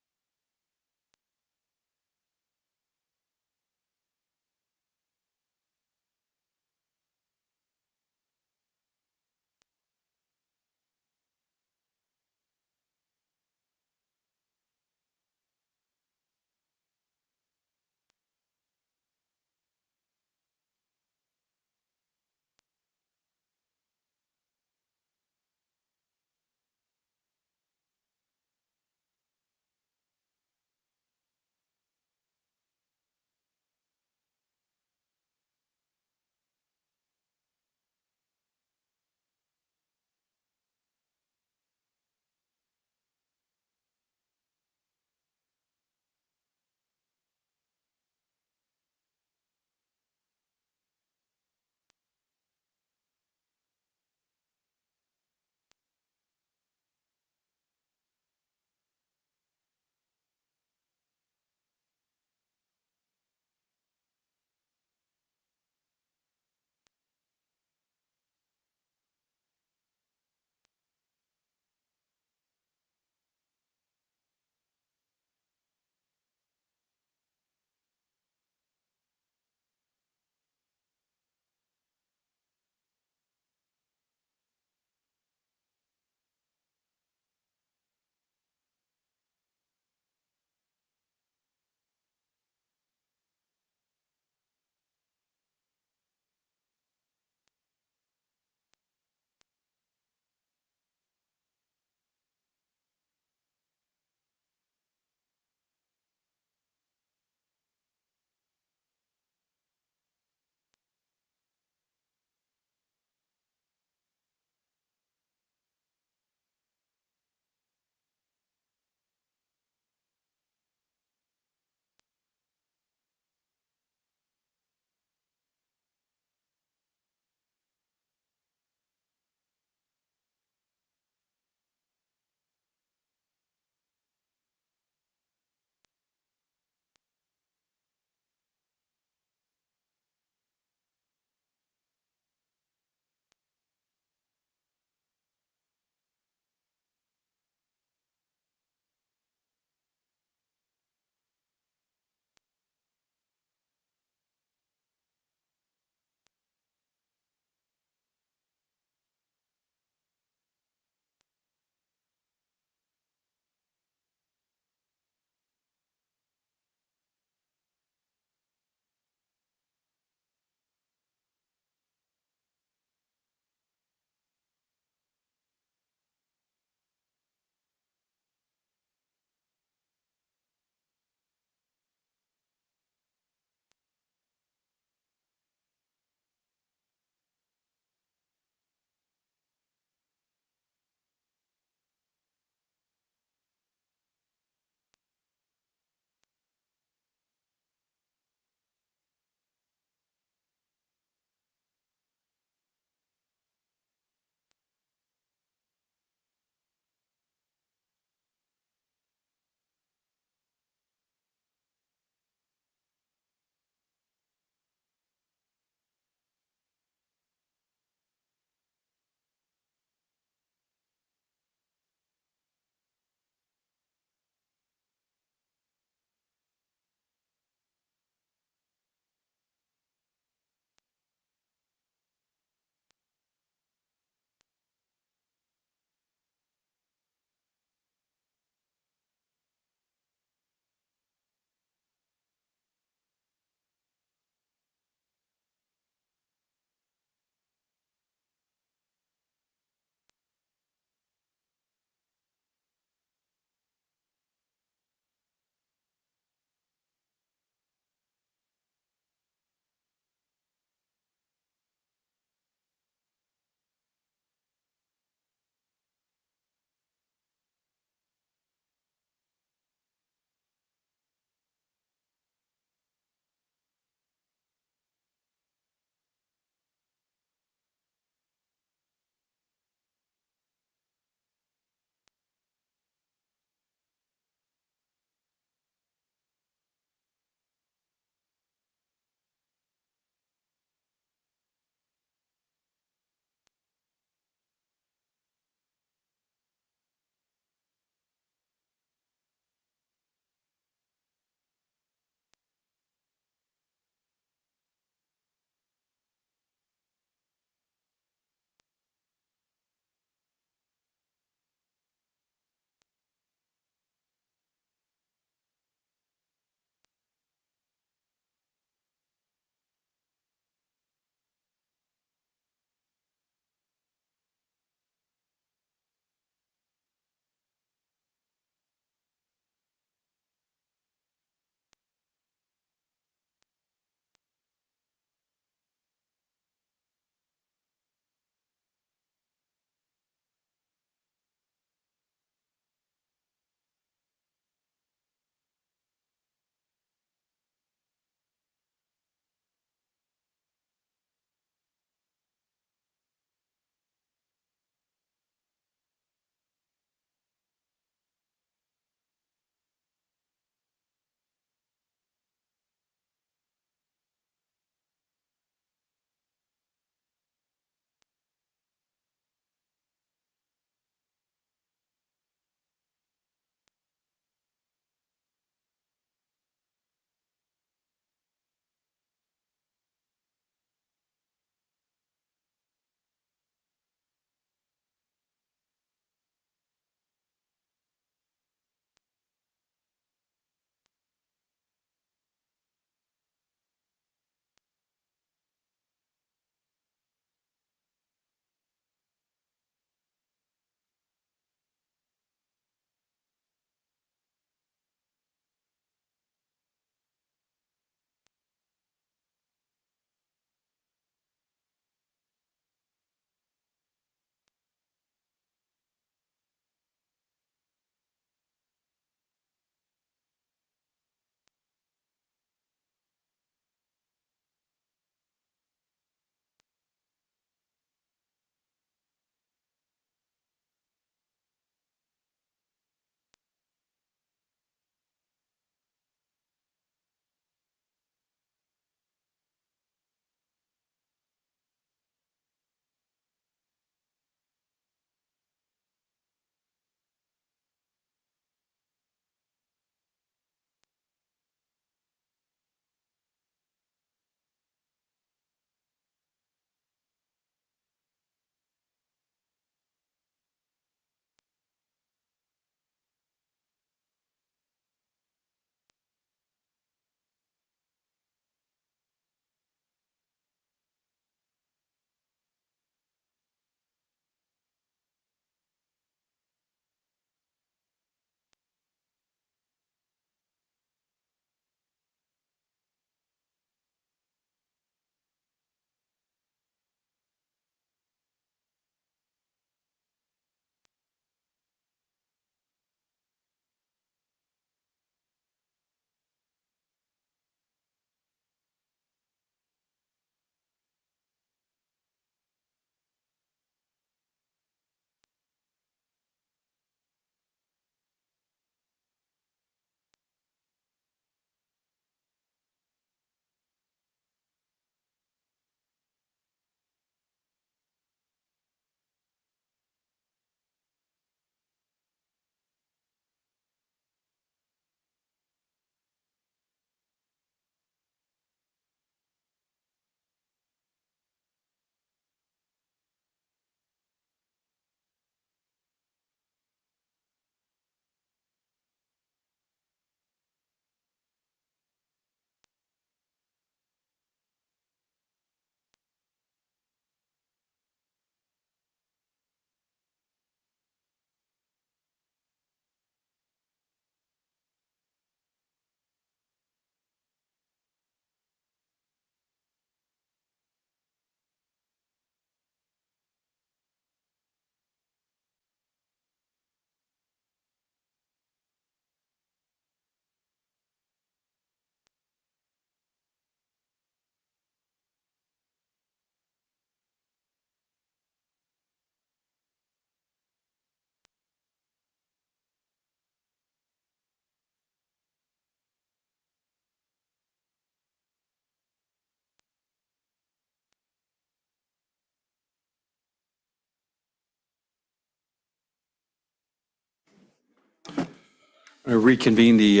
I reconvene the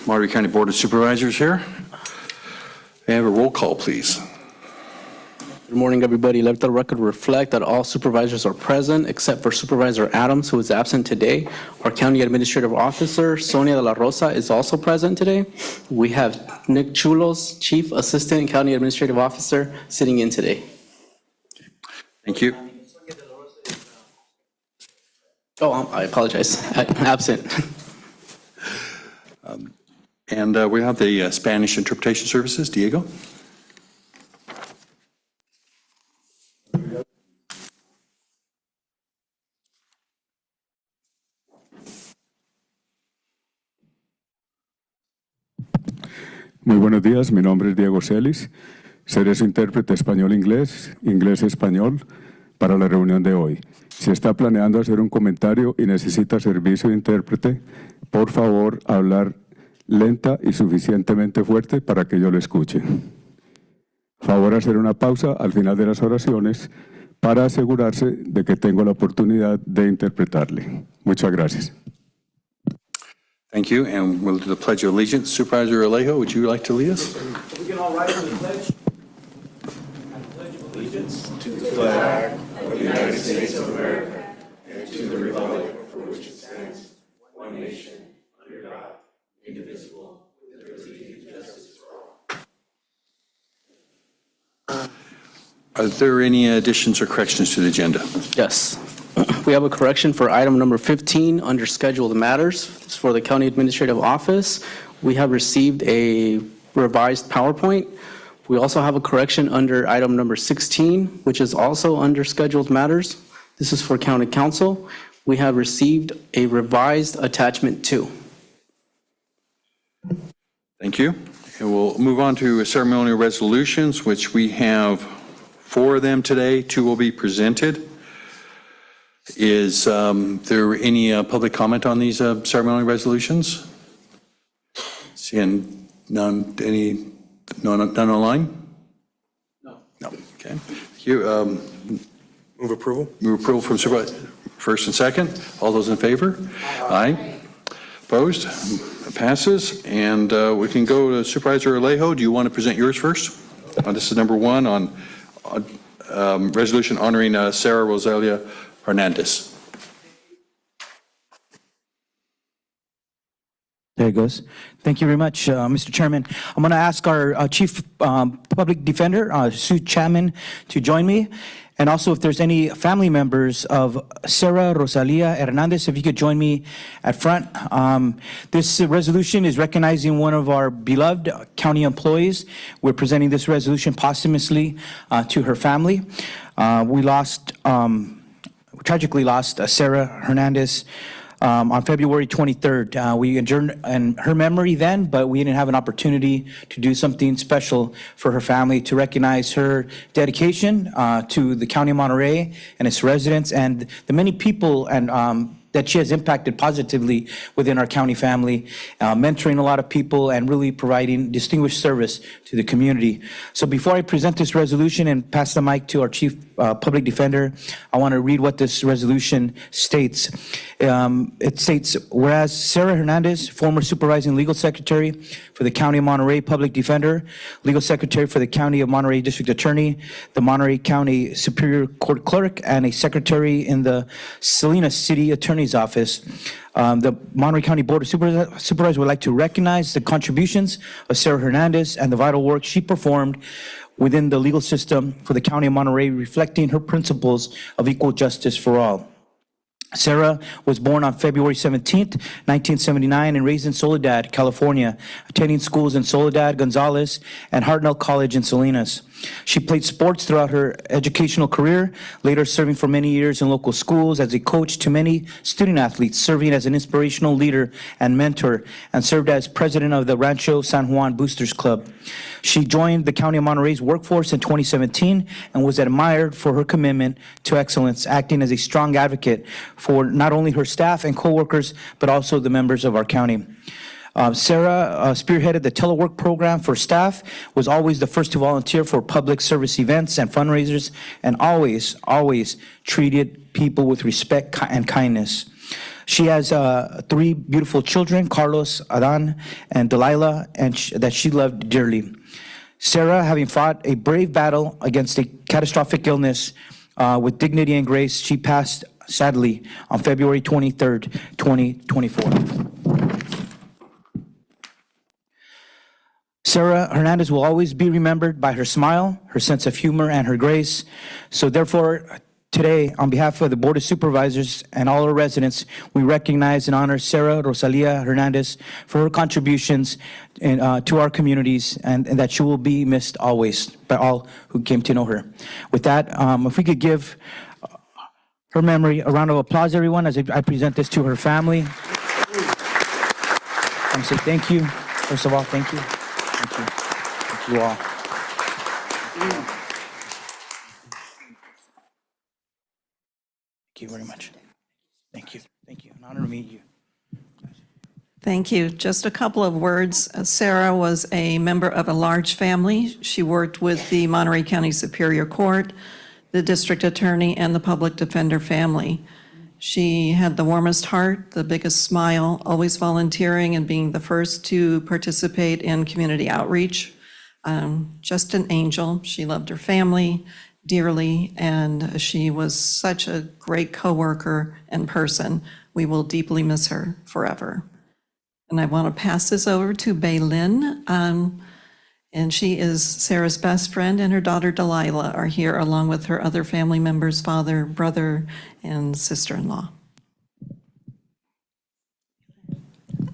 Monterey County Board of Supervisors here. May I have a roll call, please? Good morning, everybody. Let the record reflect that all supervisors are present except for Supervisor Adams, who is absent today. Our County Administrative Officer, Sonia de la Rosa, is also present today. We have Nick Chulos, Chief Assistant County Administrative Officer, sitting in today. Thank you. Oh, I apologize. Absent. And we have the Spanish Interpretation Services. Diego? Muy buenos días, mi nombre es Diego Celis. Seré su intérprete español-inglés, inglés-español para la reunión de hoy. Si está planeando hacer un comentario y necesita servicio de intérprete, por favor, hablar lenta y suficientemente fuerte para que yo lo escuche. Favor hacer una pausa al final de las oraciones para asegurarse de que tengo la oportunidad de interpretarle. Muchas gracias. Thank you, and we'll do the Pledge of Allegiance. Supervisor Alejo, would you like to lead us? We can all rise for the pledge. I pledge allegiance to the flag of the United States of America and to the republic for which it stands, one nation, under God, indivisible, with liberty and justice for all. Are there any additions or corrections to the agenda? Yes. We have a correction for item number 15 under scheduled matters. It's for the County Administrative Office. We have received a revised PowerPoint. We also have a correction under item number 16, which is also under scheduled matters. This is for County Council. We have received a revised attachment 2. Thank you. And we'll move on to ceremonial resolutions, which we have 4 of them today. 2 will be presented. Is there any public comment on these ceremonial resolutions? Seeing none, none online? No. No, okay. Thank you. Move approval. Move approval from Supervisor, first and second. All those in favor? Aye. Opposed? Passes. And we can go to Supervisor Alejo. Do you want to present yours first? This is number 1 on resolution honoring Sarah Rosalia Hernandez. There it goes. Thank you very much, Mr. Chairman. I'm going to ask our Chief Public Defender, Sue Chapman, to join me. And also, if there's any family members of Sarah Rosalia Hernandez, if you could join me at front. This resolution is recognizing one of our beloved county employees. We're presenting this resolution posthumously to her family. We tragically lost Sarah Hernandez on February 23rd. We adjourned in her memory then, but we didn't have an opportunity to do something special for her family to recognize her dedication to the County of Monterey and its residents and the many people and that she has impacted positively within our county family, mentoring a lot of people and really providing distinguished service to the community. So before I present this resolution and pass the mic to our Chief Public Defender, I want to read what this resolution states. It states, whereas Sarah Hernandez, former Supervising Legal Secretary for the County of Monterey Public Defender, Legal Secretary for the County of Monterey District Attorney, the Monterey County Superior Court Clerk, and a Secretary in the Salinas City Attorney's Office, the Monterey County Board of Supervisors would like to recognize the contributions of Sarah Hernandez and the vital work she performed within the legal system for the County of Monterey, reflecting her principles of equal justice for all. Sarah was born on February 17th, 1979, and raised in Soledad, California, attending schools in Soledad, Gonzales, and Hartnell College in Salinas. She played sports throughout her educational career, later serving for many years in local schools as a coach to many student athletes, serving as an inspirational leader and mentor, and served as president of the Rancho San Juan Boosters Club. She joined the County of Monterey's workforce in 2017 and was admired for her commitment to excellence, acting as a strong advocate for not only her staff and coworkers, but also the members of our county. Sarah spearheaded the telework program for staff, was always the first to volunteer for public service events and fundraisers, and always treated people with respect and kindness. She has 3 beautiful children, Carlos, Adan, and Delilah, and that she loved dearly. Sarah, having fought a brave battle against a catastrophic illness with dignity and grace, she passed sadly on February 23rd, 2024. Sarah Hernandez will always be remembered by her smile, her sense of humor, and her grace. So therefore, today, on behalf of the Board of Supervisors and all our residents, we recognize and honor Sarah Rosalia Hernandez for her contributions to our communities, and that she will be missed always by all who came to know her. With that, if we could give her memory a round of applause, everyone, as I present this to her family. I say thank you. First of all, thank you. Thank you. Thank you all. Thank you very much. Thank you. Thank you. An honor to meet you. Thank you. Just a couple of words. Sarah was a member of a large family. She worked with the Monterey County Superior Court, the district attorney, and the public defender family. She had the warmest heart, the biggest smile, always volunteering and being the first to participate in community outreach. Just an angel. She loved her family dearly, and she was such a great coworker and person. We will deeply miss her forever. And I want to pass this over to Baylin, and she is Sarah's best friend, and her daughter Delilah are here along with her other family members, father, brother, and sister-in-law.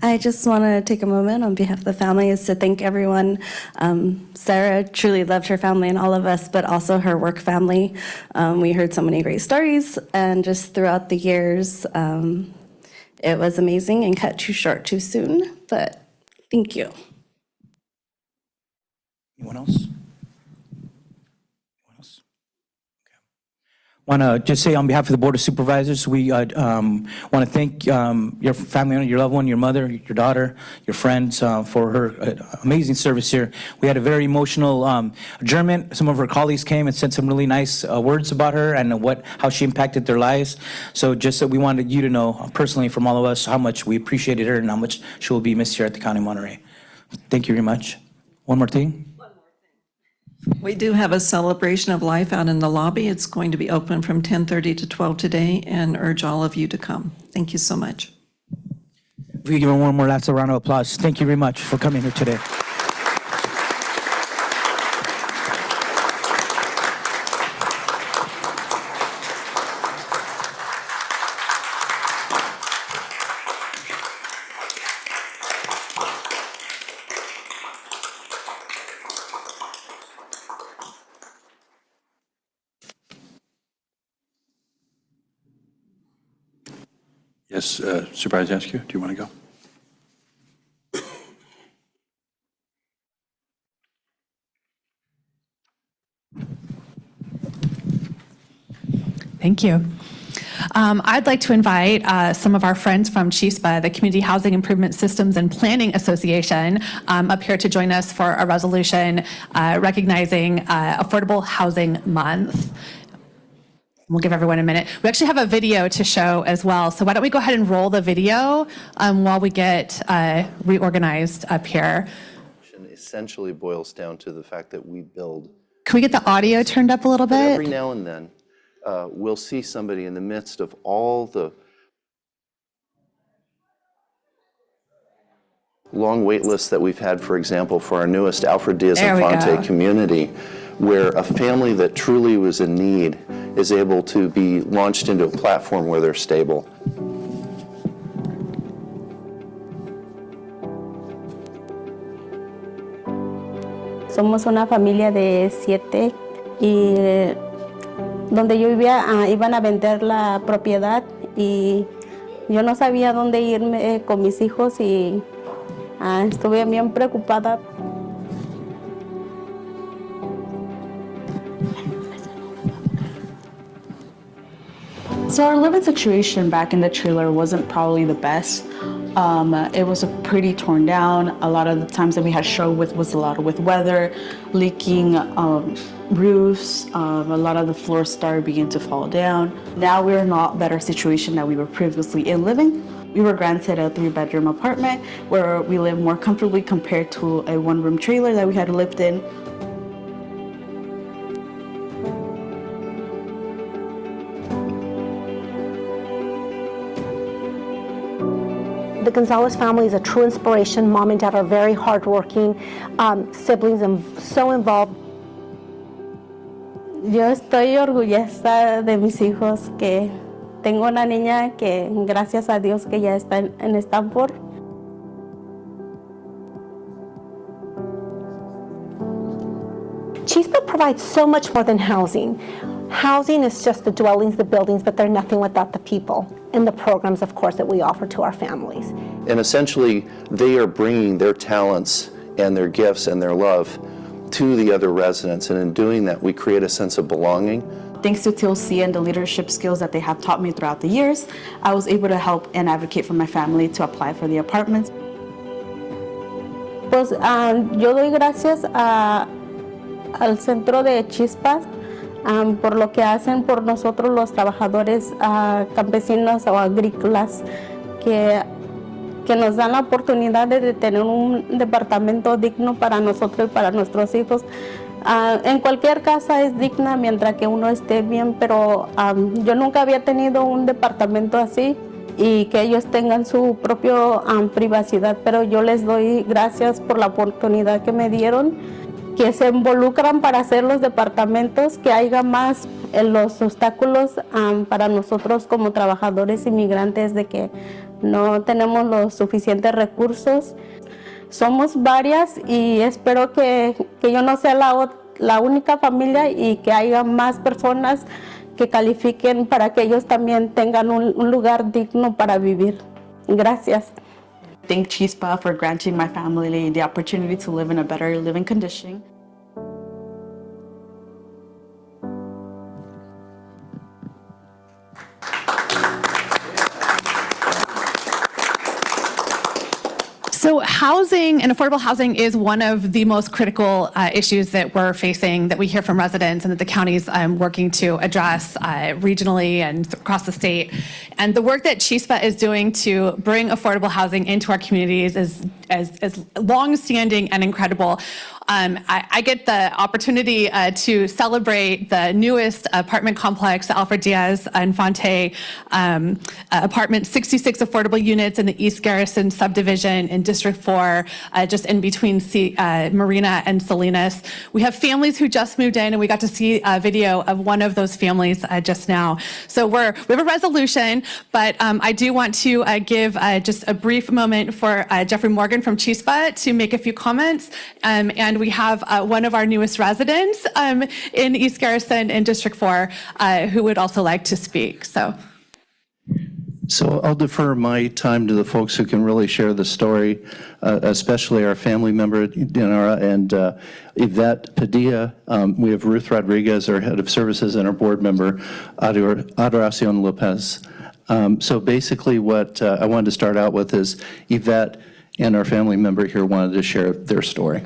I just want to take a moment on behalf of the family is to thank everyone. Sarah truly loved her family and all of us, but also her work family. We heard so many great stories, and just throughout the years, it was amazing and cut too short too soon, but thank you. Anyone else? Anyone else? Okay. Want to just say on behalf of the Board of Supervisors, we want to thank your family, your loved one, your mother, your daughter, your friends for her amazing service here. We had a very emotional adjournment. Some of her colleagues came and said some really nice words about her and how she impacted their lives. So just that we wanted you to know personally from all of us how much we appreciated her and how much she will be missed here at the County of Monterey. Thank you very much. One more thing. We do have a celebration of life out in the lobby. It's going to be open from 10:30 to 12 today, and urge all of you to come. Thank you so much. If we give her one more last round of applause. Thank you very much for coming here today. Yes, Supervisor Askew, do you want to go? Thank you. I'd like to invite some of our friends from CHISPA, the Community Housing Improvement Systems and Planning Association, up here to join us for a resolution recognizing Affordable Housing Month. We'll give everyone a minute. We actually have a video to show as well. So why don't we go ahead and roll the video while we get reorganized up here. Essentially boils down to the fact that we build. Can we get the audio turned up a little bit? Every now and then, we'll see somebody in the midst of all the long wait lists that we've had, for example, for our newest Alfred Diaz-Infante community, where a family that truly was in need is able to be launched into a platform where they're stable. Somos una familia de 7 y donde yo vivía iban a vender la propiedad y yo no sabía dónde irme con mis hijos y estuve bien preocupada. So our living situation back in the trailer wasn't probably the best. It was a pretty torn down. A lot of the times that we had struggled with was a lot with weather, leaking roofs. A lot of the floors started beginning to fall down. Now we're in a lot better situation that we were previously in living. We were granted a 3-bedroom apartment where we live more comfortably compared to a 1-room trailer that we had lived in. The Gonzalez family is a true inspiration. Mom and dad are very hardworking, siblings and so involved. Yo estoy orgullosa de mis hijos, que tengo una niña que gracias a Dios que ya está en Stanford. Chispa provides so much more than housing. Housing is just the dwellings, the buildings, but they're nothing without the people and the programs, of course, that we offer to our families. And essentially, they are bringing their talents and their gifts and their love to the other residents. And in doing that, we create a sense of belonging. Thanks to TLC and the leadership skills that they have taught me throughout the years, I was able to help and advocate for my family to apply for the apartments. Pues yo doy gracias al centro de Chispas por lo que hacen por nosotros los trabajadores campesinos o agrícolas que nos dan la oportunidad de tener un departamento digno para nosotros y para nuestros hijos. En cualquier casa es digna mientras que uno esté bien, pero yo nunca había tenido un departamento así y que ellos tengan su propia privacidad, pero yo les doy gracias por la oportunidad que me dieron, que se involucran para hacer los departamentos, que haya más los obstáculos para nosotros como trabajadores inmigrantes de que no tenemos los suficientes recursos. Somos varias y espero que yo no sea la única familia y que haya más personas que califiquen para que ellos también tengan un lugar digno para vivir. Gracias. Thank Chispa for granting my family the opportunity to live in a better living condition. So housing and affordable housing is one of the most critical issues that we're facing, that we hear from residents and that the county's working to address regionally and across the state. And the work that Chispa is doing to bring affordable housing into our communities is long-standing and incredible. I get the opportunity to celebrate the newest apartment complex, the Alfred Diaz Infante apartment, 66 affordable units in the East Garrison subdivision in District 4, just in between Marina and Salinas. We have families who just moved in, and we got to see a video of one of those families just now. So we have a resolution, but I do want to give just a brief moment for Jeffrey Morgan from Chispa to make a few comments. And we have one of our newest residents in East Garrison in District 4 who would also like to speak. So I'll defer my time to the folks who can really share the story, especially our family member, Dinara, and Yvette Padilla. We have Ruth Rodriguez, our head of services, and our board member, Adoracion Lopez. So basically what I wanted to start out with is Yvette and our family member here wanted to share their story.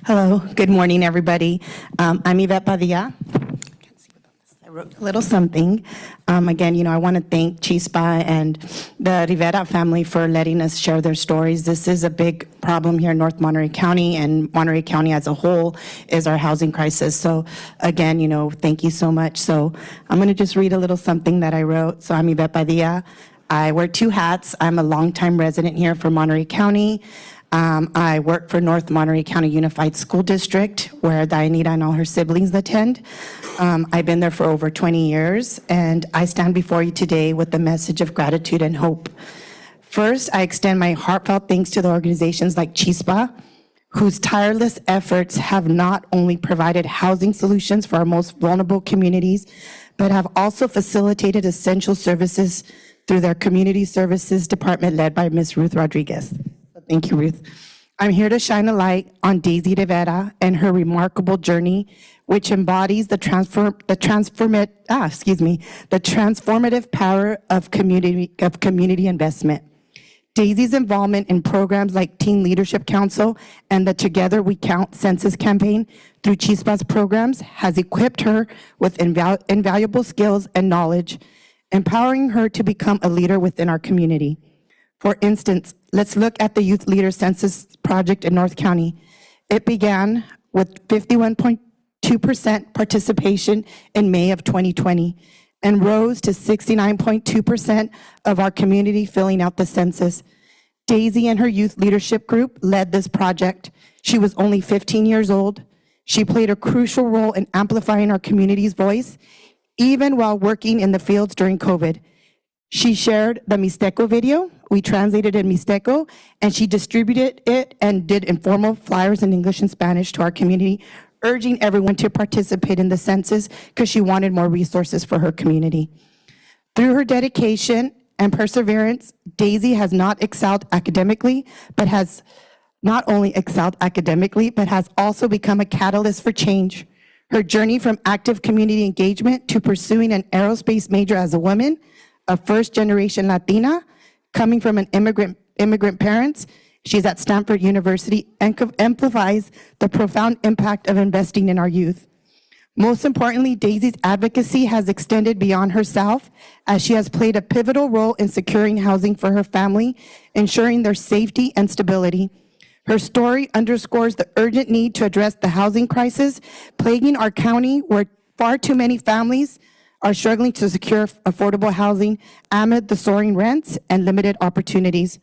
Hello, good morning, everybody. I'm Yvette Padilla. I wrote a little something. Again, I want to thank Chispa and the Rivera family for letting us share their stories. This is a big problem here in North Monterey County, and Monterey County as a whole is our housing crisis. So again, thank you so much. So I'm going to just read a little something that I wrote. So I'm Yvette Padilla. I wear 2 hats. I'm a longtime resident here for Monterey County. I work for North Monterey County Unified School District, where Dianita and all her siblings attend. I've been there for over 20 years, and I stand before you today with the message of gratitude and hope. First, I extend my heartfelt thanks to the organizations like Chispa, whose tireless efforts have not only provided housing solutions for our most vulnerable communities, but have also facilitated essential services through their Community Services Department led by Ms. Ruth Rodriguez. Thank you, Ruth. I'm here to shine a light on Daisy Rivera and her remarkable journey, which embodies the transformative power of community investment. Daisy's involvement in programs like Teen Leadership Council and the Together We Count census campaign through Chispa's programs has equipped her with invaluable skills and knowledge, empowering her to become a leader within our community. For instance, let's look at the Youth Leader Census Project in North County. It began with 51.2% participation in May of 2020 and rose to 69.2% of our community filling out the census. Daisy and her youth leadership group led this project. She was only 15 years old. She played a crucial role in amplifying our community's voice, even while working in the fields during COVID. She shared the Mixteco video. We translated in Mixteco, and she distributed it and did informal flyers in English and Spanish to our community, urging everyone to participate in the census because she wanted more resources for her community. Through her dedication and perseverance, Daisy has not excelled academically, but has not only excelled academically, but has also become a catalyst for change. Her journey from active community engagement to pursuing an aerospace major as a woman, a first-generation Latina, coming from an immigrant parents. She's at Stanford University and amplifies the profound impact of investing in our youth. Most importantly, Daisy's advocacy has extended beyond herself, as she has played a pivotal role in securing housing for her family, ensuring their safety and stability. Her story underscores the urgent need to address the housing crisis plaguing our county, where far too many families are struggling to secure affordable housing amid the soaring rents and limited opportunities.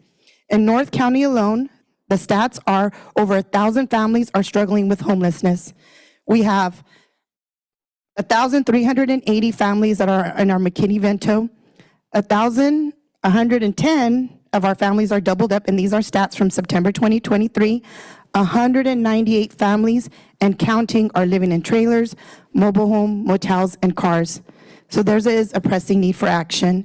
In North County alone, the stats are over 1,000 families are struggling with homelessness. We have 1,380 families that are in our McKinney-Vento. 1,110 of our families are doubled up, and these are stats from September 2023. 198 families and counting are living in trailers, mobile home, motels, and cars. So there is a pressing need for action.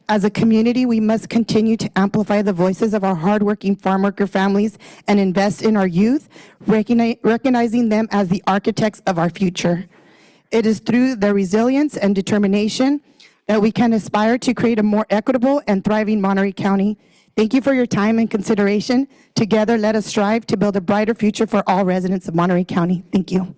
As a community, we must continue to amplify the voices of our hardworking farm worker families and invest in our youth, recognizing them as the architects of our future. It is through their resilience and determination that we can aspire to create a more equitable and thriving Monterey County. Thank you for your time and consideration. Together, let us strive to build a brighter future for all residents of Monterey County. Thank you.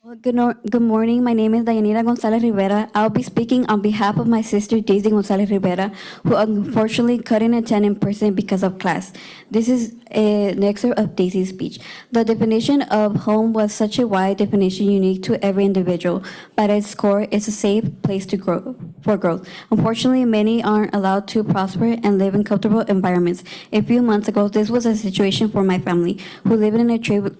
Well, good morning. My name is Dayanira Gonzalez Rivera. I'll be speaking on behalf of my sister, Daisy Gonzalez Rivera, who unfortunately couldn't attend in person because of class. This is an excerpt of Daisy's speech. The definition of home was such a wide definition unique to every individual, but at its core, it's a safe place to grow. Unfortunately, many aren't allowed to prosper and live in comfortable environments. A few months ago, this was a situation for my family, who lived in a trailer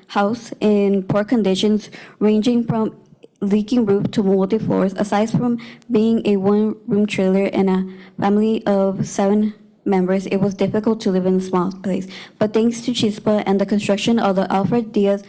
house in poor conditions, ranging from leaking roof to moldy floors. Aside from being a one-room trailer and a family of 7 members, it was difficult to live in a small place. But thanks to Chispa and the construction of the Alfred Diaz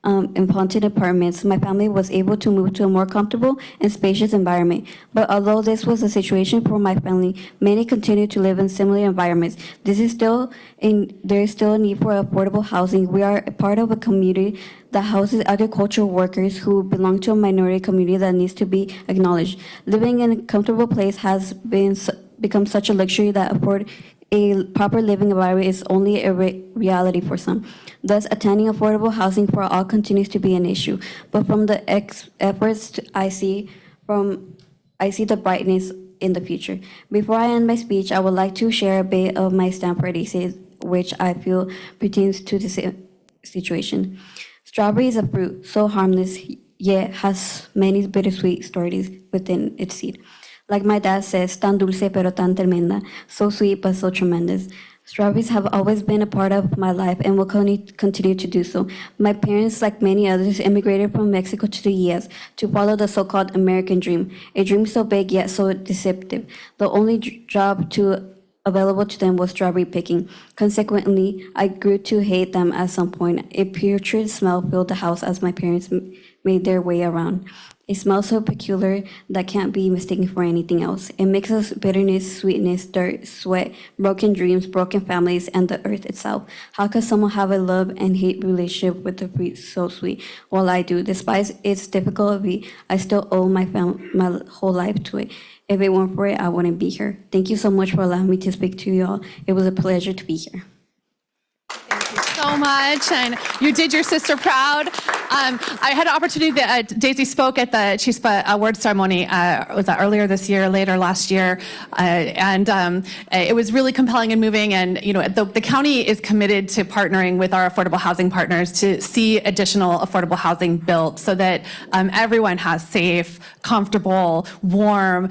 Impounded apartments, my family was able to move to a more comfortable and spacious environment. But although this was a situation for my family, many continue to live in similar environments. There is still a need for affordable housing. We are a part of a community that houses agricultural workers who belong to a minority community that needs to be acknowledged. Living in a comfortable place has become such a luxury that afford a proper living environment is only a reality for some. Thus, attaining affordable housing for all continues to be an issue. But from the efforts I see the brightness in the future. Before I end my speech, I would like to share a bit of my Stanford essay, which I feel pertains to this situation. Strawberry is a fruit so harmless, yet has many bittersweet stories within its seed. Like my dad says, tan dulce pero tan tremenda, so sweet but so tremendous. Strawberries have always been a part of my life and will continue to do so. My parents, like many others, immigrated from Mexico to the U.S. to follow the so-called American dream, a dream so big yet so deceptive. The only job available to them was strawberry picking. Consequently, I grew to hate them at some point. A putrid smell filled the house as my parents made their way around. It smells so peculiar that can't be mistaken for anything else. It mixes bitterness, sweetness, dirt, sweat, broken dreams, broken families, and the earth itself. How could someone have a love and hate relationship with the fruit so sweet? Well, I do. Despite its difficulty, I still owe my whole life to it. If it weren't for it, I wouldn't be here. Thank you so much for allowing me to speak to you all. It was a pleasure to be here. So much, and you did your sister proud. I had an opportunity that Daisy spoke at the Chispa award ceremony. Was that earlier this year, later last year? And it was really compelling and moving. And you know, the county is committed to partnering with our affordable housing partners to see additional affordable housing built, so that everyone has safe, comfortable, warm,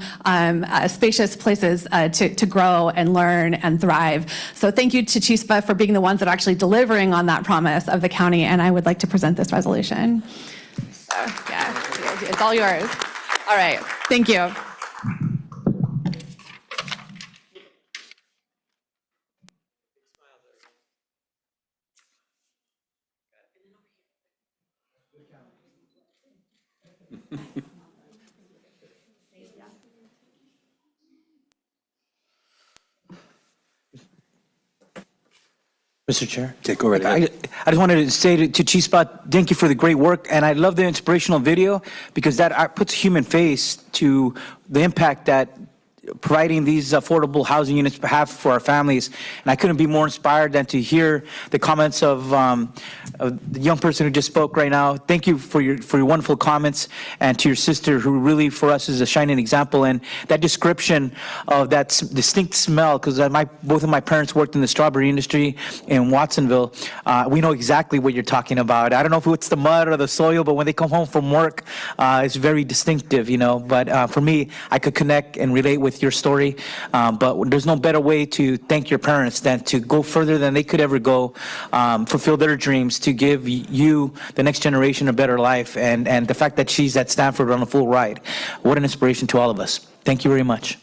spacious places to grow and learn and thrive. So thank you to Chispa for being the ones that are actually delivering on that promise of the county, and I would like to present this resolution. So, yeah, it's all yours. All right, thank you. Mr. Chair? Okay, go right ahead. I just wanted to say to Chispa, thank you for the great work. And I love the inspirational video because that puts a human face to the impact that providing these affordable housing units have for our families. And I couldn't be more inspired than to hear the comments of the young person who just spoke right now. Thank you for your wonderful comments, and to your sister, who really for us is a shining example. And that description of that distinct smell, because both of my parents worked in the strawberry industry in Watsonville. We know exactly what you're talking about. I don't know if it's the mud or the soil, but when they come home from work, it's very distinctive, you know. But for me, I could connect and relate with your story, but there's no better way to thank your parents than to go further than they could ever go, fulfill their dreams, to give you, the next generation, a better life. And the fact that she's at Stanford on a full ride, what an inspiration to all of us. Thank you very much.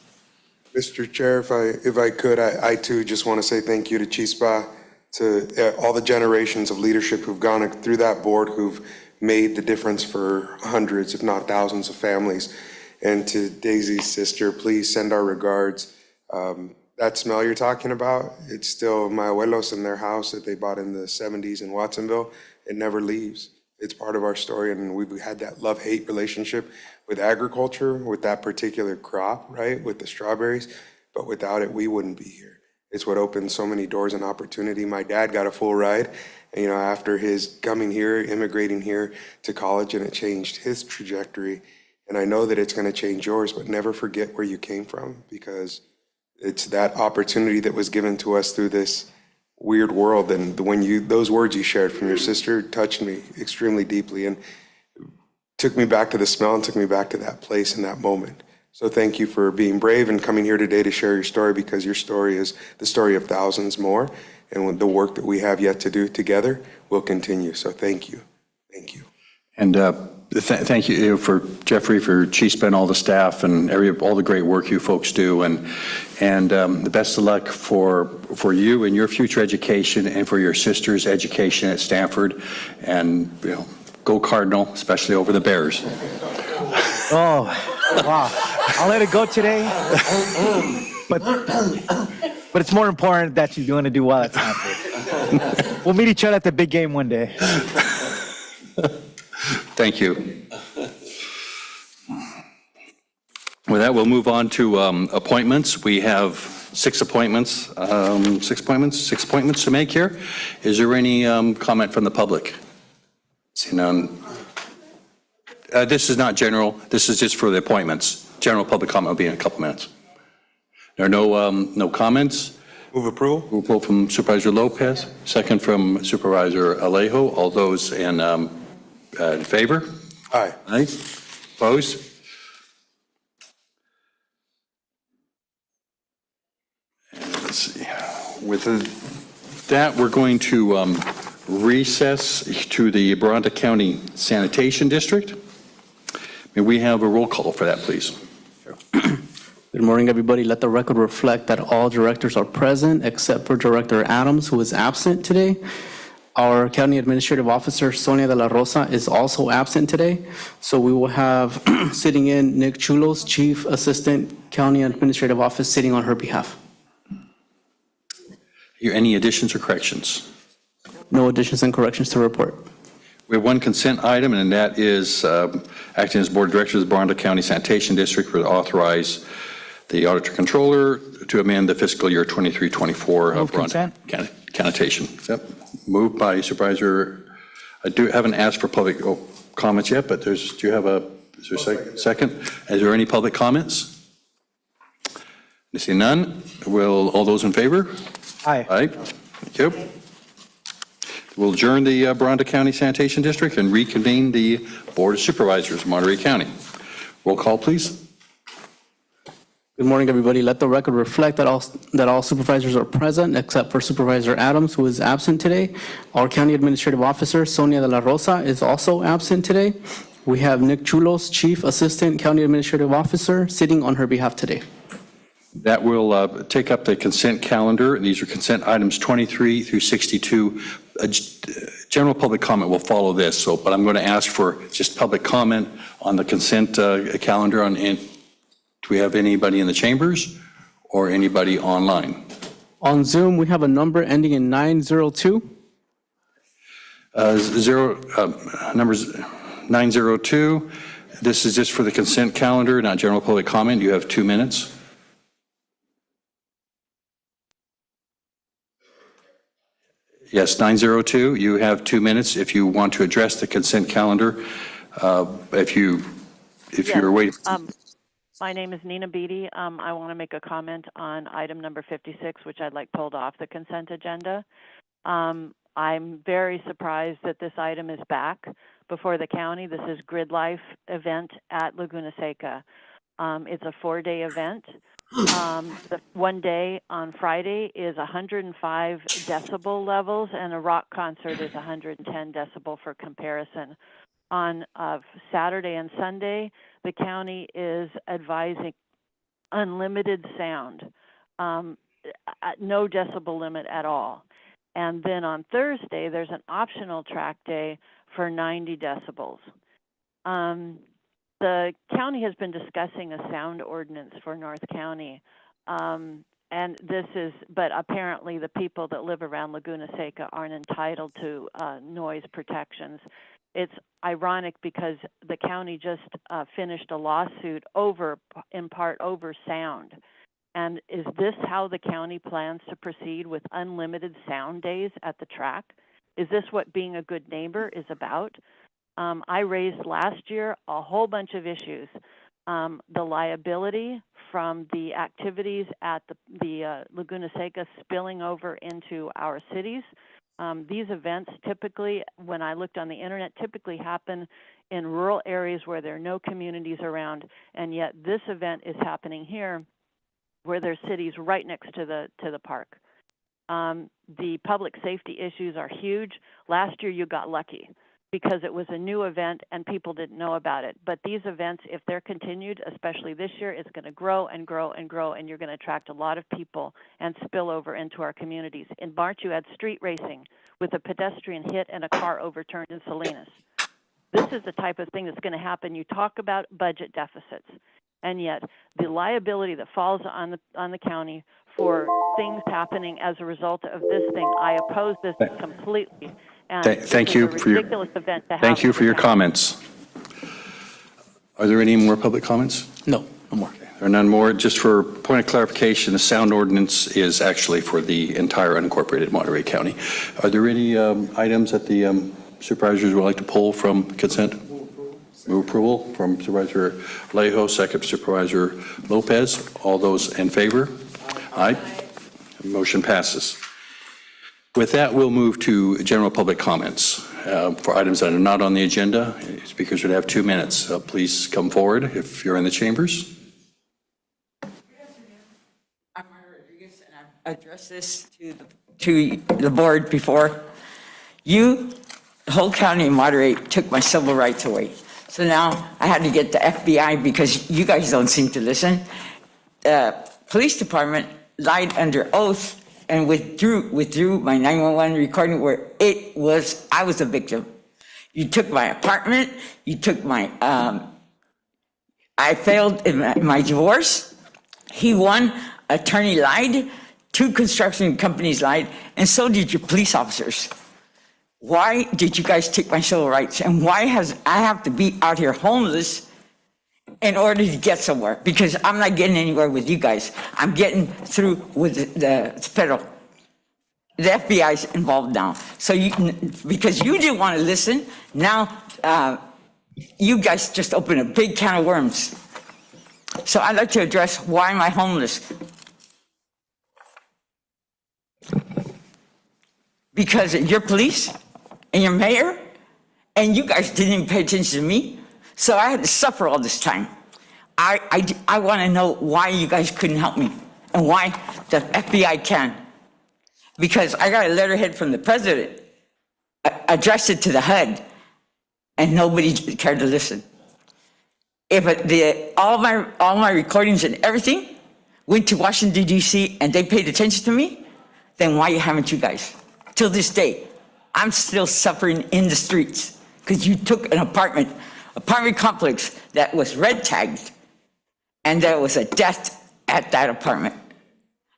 Mr. Chair, if I could, I too just want to say thank you to Chispa, to all the generations of leadership who've gone through that board, who've made the difference for hundreds, if not thousands, of families. And to Daisy's sister, please send our regards. That smell you're talking about, it's still my abuelos in their house that they bought in the 70s in Watsonville. It never leaves. It's part of our story, and we've had that love-hate relationship with agriculture, with that particular crop, right, with the strawberries. But without it, we wouldn't be here. It's what opened so many doors and opportunity. My dad got a full ride, you know, after his coming here, immigrating here to college, and it changed his trajectory. And I know that it's going to change yours, but never forget where you came from, because it's that opportunity that was given to us through this weird world. And those words you shared from your sister touched me extremely deeply and took me back to the smell and took me back to that place in that moment. So thank you for being brave and coming here today to share your story, because your story is the story of thousands more. And with the work that we have yet to do together will continue. So thank you. Thank you. And thank you for Jeffrey, for Chispa and all the staff, and all the great work you folks do. And the best of luck for you and your future education, and for your sister's education at Stanford. And you know, go Cardinal, especially over the Bears. Oh, wow. I'll let it go today. But it's more important that she's going to do well at Stanford. We'll meet each other at the big game one day. Thank you. With that, we'll move on to appointments. We have six appointments to make here. Is there any comment from the public? See none. This is not general. This is just for the appointments. General public comment will be in a couple minutes. There are no comments. Move approval. Move approval from Supervisor Lopez. Second from Supervisor Alejo. All those in favor? Aye. Aye. Opposed? And let's see. With that, we're going to recess to the Bronte County Sanitation District. May we have a roll call for that, please? Good morning, everybody. Let the record reflect that all directors are present except for Director Adams, who is absent today. Our County Administrative Officer, Sonia de la Rosa, is also absent today. So we will have sitting in Nick Chulos, Chief Assistant County Administrative Office, sitting on her behalf. Any additions or corrections? No additions and corrections to report. We have one consent item, and that is acting as Board of Directors of the Barnstable County Sanitation District would authorize the Auditor Controller to amend the fiscal year 23-24 of consent. Sanitation. Yep. Moved by Supervisor. I haven't asked for public comments yet, but is there a second? Is there any public comments? I see none. All those in favor? Aye. Aye. Thank you. We'll adjourn the Barnstable County Sanitation District and reconvene the Board of Supervisors, Monterey County. Roll call, please. Good morning, everybody. Let the record reflect that all supervisors are present except for Supervisor Adams, who is absent today. Our County Administrative Officer, Sonia de la Rosa, is also absent today. We have Nick Chulos, Chief Assistant County Administrative Officer, sitting on her behalf today. That will take up the consent calendar. These are consent items 23 through 62. General public comment will follow this, but I'm going to ask for just public comment on the consent calendar. Do we have anybody in the chambers or anybody online? On Zoom, we have a number ending in 902. Numbers 902. This is just for the consent calendar, not general public comment. You have 2 minutes. Yes, 902. You have 2 minutes if you want to address the consent calendar. If you're waiting. My name is Nina Beatty. I want to make a comment on item number 56, which I'd like pulled off the consent agenda. I'm very surprised that this item is back before the county. This is Grid Life event at Laguna Seca. It's a 4-day event. The one day on Friday is 105 decibel levels, and a rock concert is 110 decibel for comparison. On Saturday and Sunday, the county is advising unlimited sound, no decibel limit at all. And then on Thursday, there's an optional track day for 90 decibels. The county has been discussing a sound ordinance for North County. But apparently the people that live around Laguna Seca aren't entitled to noise protections. It's ironic because the county just finished a lawsuit in part over sound. And is this how the county plans to proceed with unlimited sound days at the track? Is this what being a good neighbor is about? I raised last year a whole bunch of issues. The liability from the activities at the Laguna Seca spilling over into our cities. These events typically, when I looked on the internet, typically happen in rural areas where there are no communities around, and yet this event is happening here where there's cities right next to the park. The public safety issues are huge. Last year you got lucky because it was a new event and people didn't know about it. But these events, if they're continued, especially this year, it's going to grow and grow and grow, and you're going to attract a lot of people and spill over into our communities. In March, you had street racing with a pedestrian hit and a car overturned in Salinas. This is the type of thing that's going to happen. You talk about budget deficits, and yet the liability that falls on the county for things happening as a result of this thing, I oppose this completely. Thank you for your comments. Are there any more public comments? No more. There are none more. Just for point of clarification, the sound ordinance is actually for the entire unincorporated Monterey County. Are there any items that the supervisors would like to pull from consent? Move approval from Supervisor Alejo, second Supervisor Lopez. All those in favor? Aye. Motion passes. With that, we'll move to general public comments for items that are not on the agenda. Speakers would have 2 minutes. Please come forward if you're in the chambers. I'm Myra Rodriguez, and I've addressed this to the board before. The whole county of Monterey took my civil rights away. So now I had to get the FBI because you guys don't seem to listen. The police department lied under oath and withdrew my 911 recording where I was a victim. You took my apartment, you took my, I failed in my divorce. He won, attorney lied, 2 construction companies lied, and so did your police officers. Why did you guys take my civil rights? And why I have to be out here homeless in order to get somewhere? Because I'm not getting anywhere with you guys. I'm getting through with the federal. The FBI's involved now. So because you didn't want to listen, now you guys just opened a big can of worms. So I'd like to address, why am I homeless? Because of your police and your mayor, and you guys didn't even pay attention to me. So I had to suffer all this time. I want to know why you guys couldn't help me and why the FBI can. Because I got a letterhead from the president, addressed it to the HUD, and nobody cared to listen. If all my recordings and everything went to Washington, D.C., and they paid attention to me, then why haven't you guys? Till this day, I'm still suffering in the streets because you took an apartment complex that was red tagged, and there was a death at that apartment.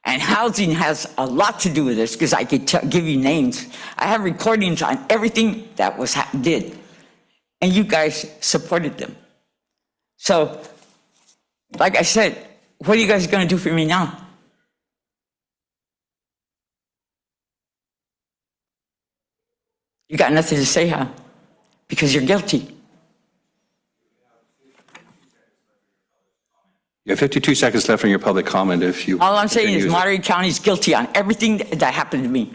And housing has a lot to do with this because I could give you names. I have recordings on everything that was did, and you guys supported them. So, like I said, what are you guys going to do for me now? You got nothing to say, huh? Because you're guilty. You have 52 seconds left on your public comment if you. All I'm saying is use it. Monterey County is guilty on everything that happened to me.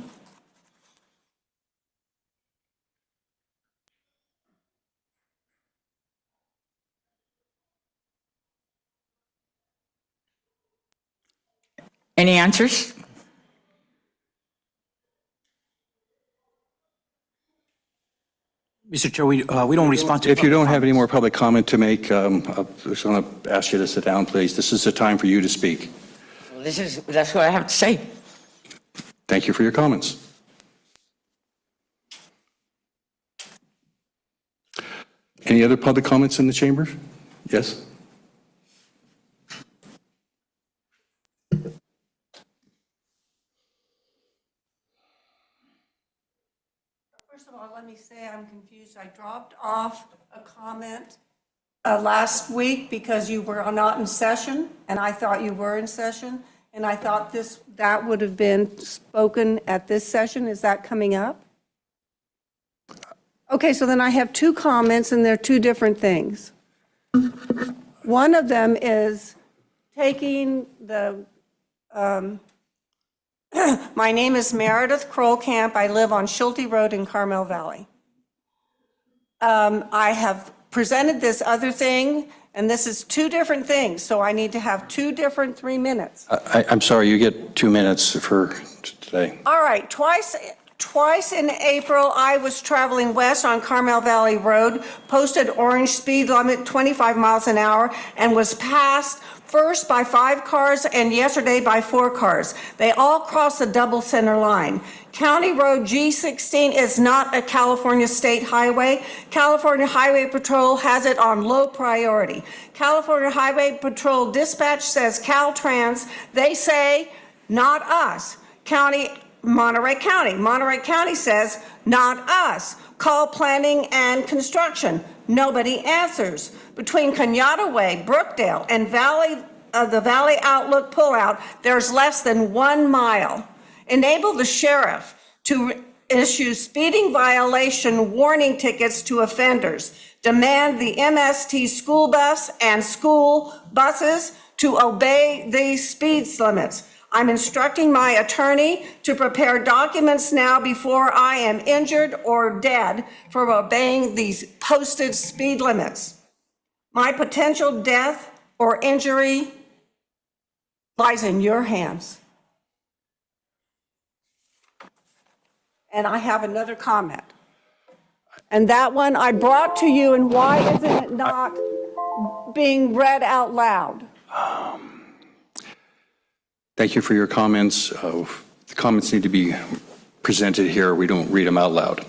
Any answers? Mr. Chair, we don't respond to. If you don't have any more public comment to make, I just want to ask you to sit down, please. This is the time for you to speak. Well, that's what I have to say. Thank you for your comments. Any other public comments in the chamber? Yes? First of all, let me say I'm confused. I dropped off a comment last week because you were not in session, and I thought you were in session, and I thought that would have been spoken at this session. Is that coming up? Okay, so then I have 2 comments, and they're 2 different things. One of them is taking the my name is Meredith Krollkamp. I live on Schulte Road in Carmel Valley. I have presented this other thing, and this is 2 different things, so I need to have 2 different 3 minutes. I'm sorry, you get 2 minutes for today. All right, twice in April, I was traveling west on Carmel Valley Road, posted orange speed limit 25 miles an hour, and was passed first by 5 cars and yesterday by 4 cars. They all crossed the double center line. County Road G16 is not a California state highway. California Highway Patrol has it on low priority. California Highway Patrol dispatch says Caltrans. They say, not us. Monterey County says, not us. Call planning and construction. Nobody answers. Between Cañada Way, Brookdale, and the Valley Outlook pullout, there's less than 1 mile. Enable the sheriff to issue speeding violation warning tickets to offenders. Demand the MST school bus and school buses to obey these speed limits. I'm instructing my attorney to prepare documents now before I am injured or dead for obeying these posted speed limits. My potential death or injury lies in your hands. And I have another comment. And that one I brought to you, and why isn't it not being read out loud? Thank you for your comments. Comments need to be presented here. We don't read them out loud.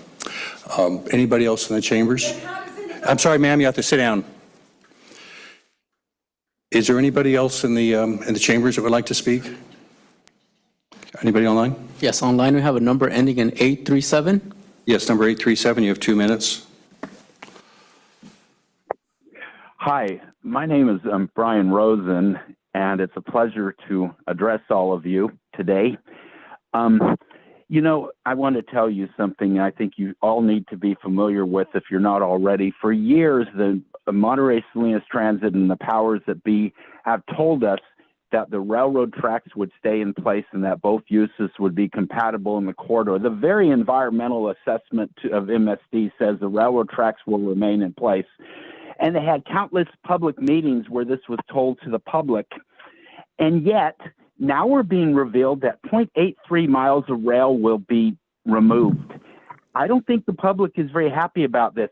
Anybody else in the chambers? I'm sorry, ma'am, you have to sit down. Is there anybody else in the chambers that would like to speak? Anybody online? Yes, online we have a number ending in 837. Yes, number 837, you have 2 minutes. Hi, my name is Brian Rosen, and it's a pleasure to address all of you today. You know, I want to tell you something I think you all need to be familiar with if you're not already. For years, the Monterey Salinas Transit and the powers that be have told us that the railroad tracks would stay in place and that both uses would be compatible in the corridor. The very environmental assessment of MSD says the railroad tracks will remain in place. And they had countless public meetings where this was told to the public. And yet, now we're being revealed that 0.83 miles of rail will be removed. I don't think the public is very happy about this.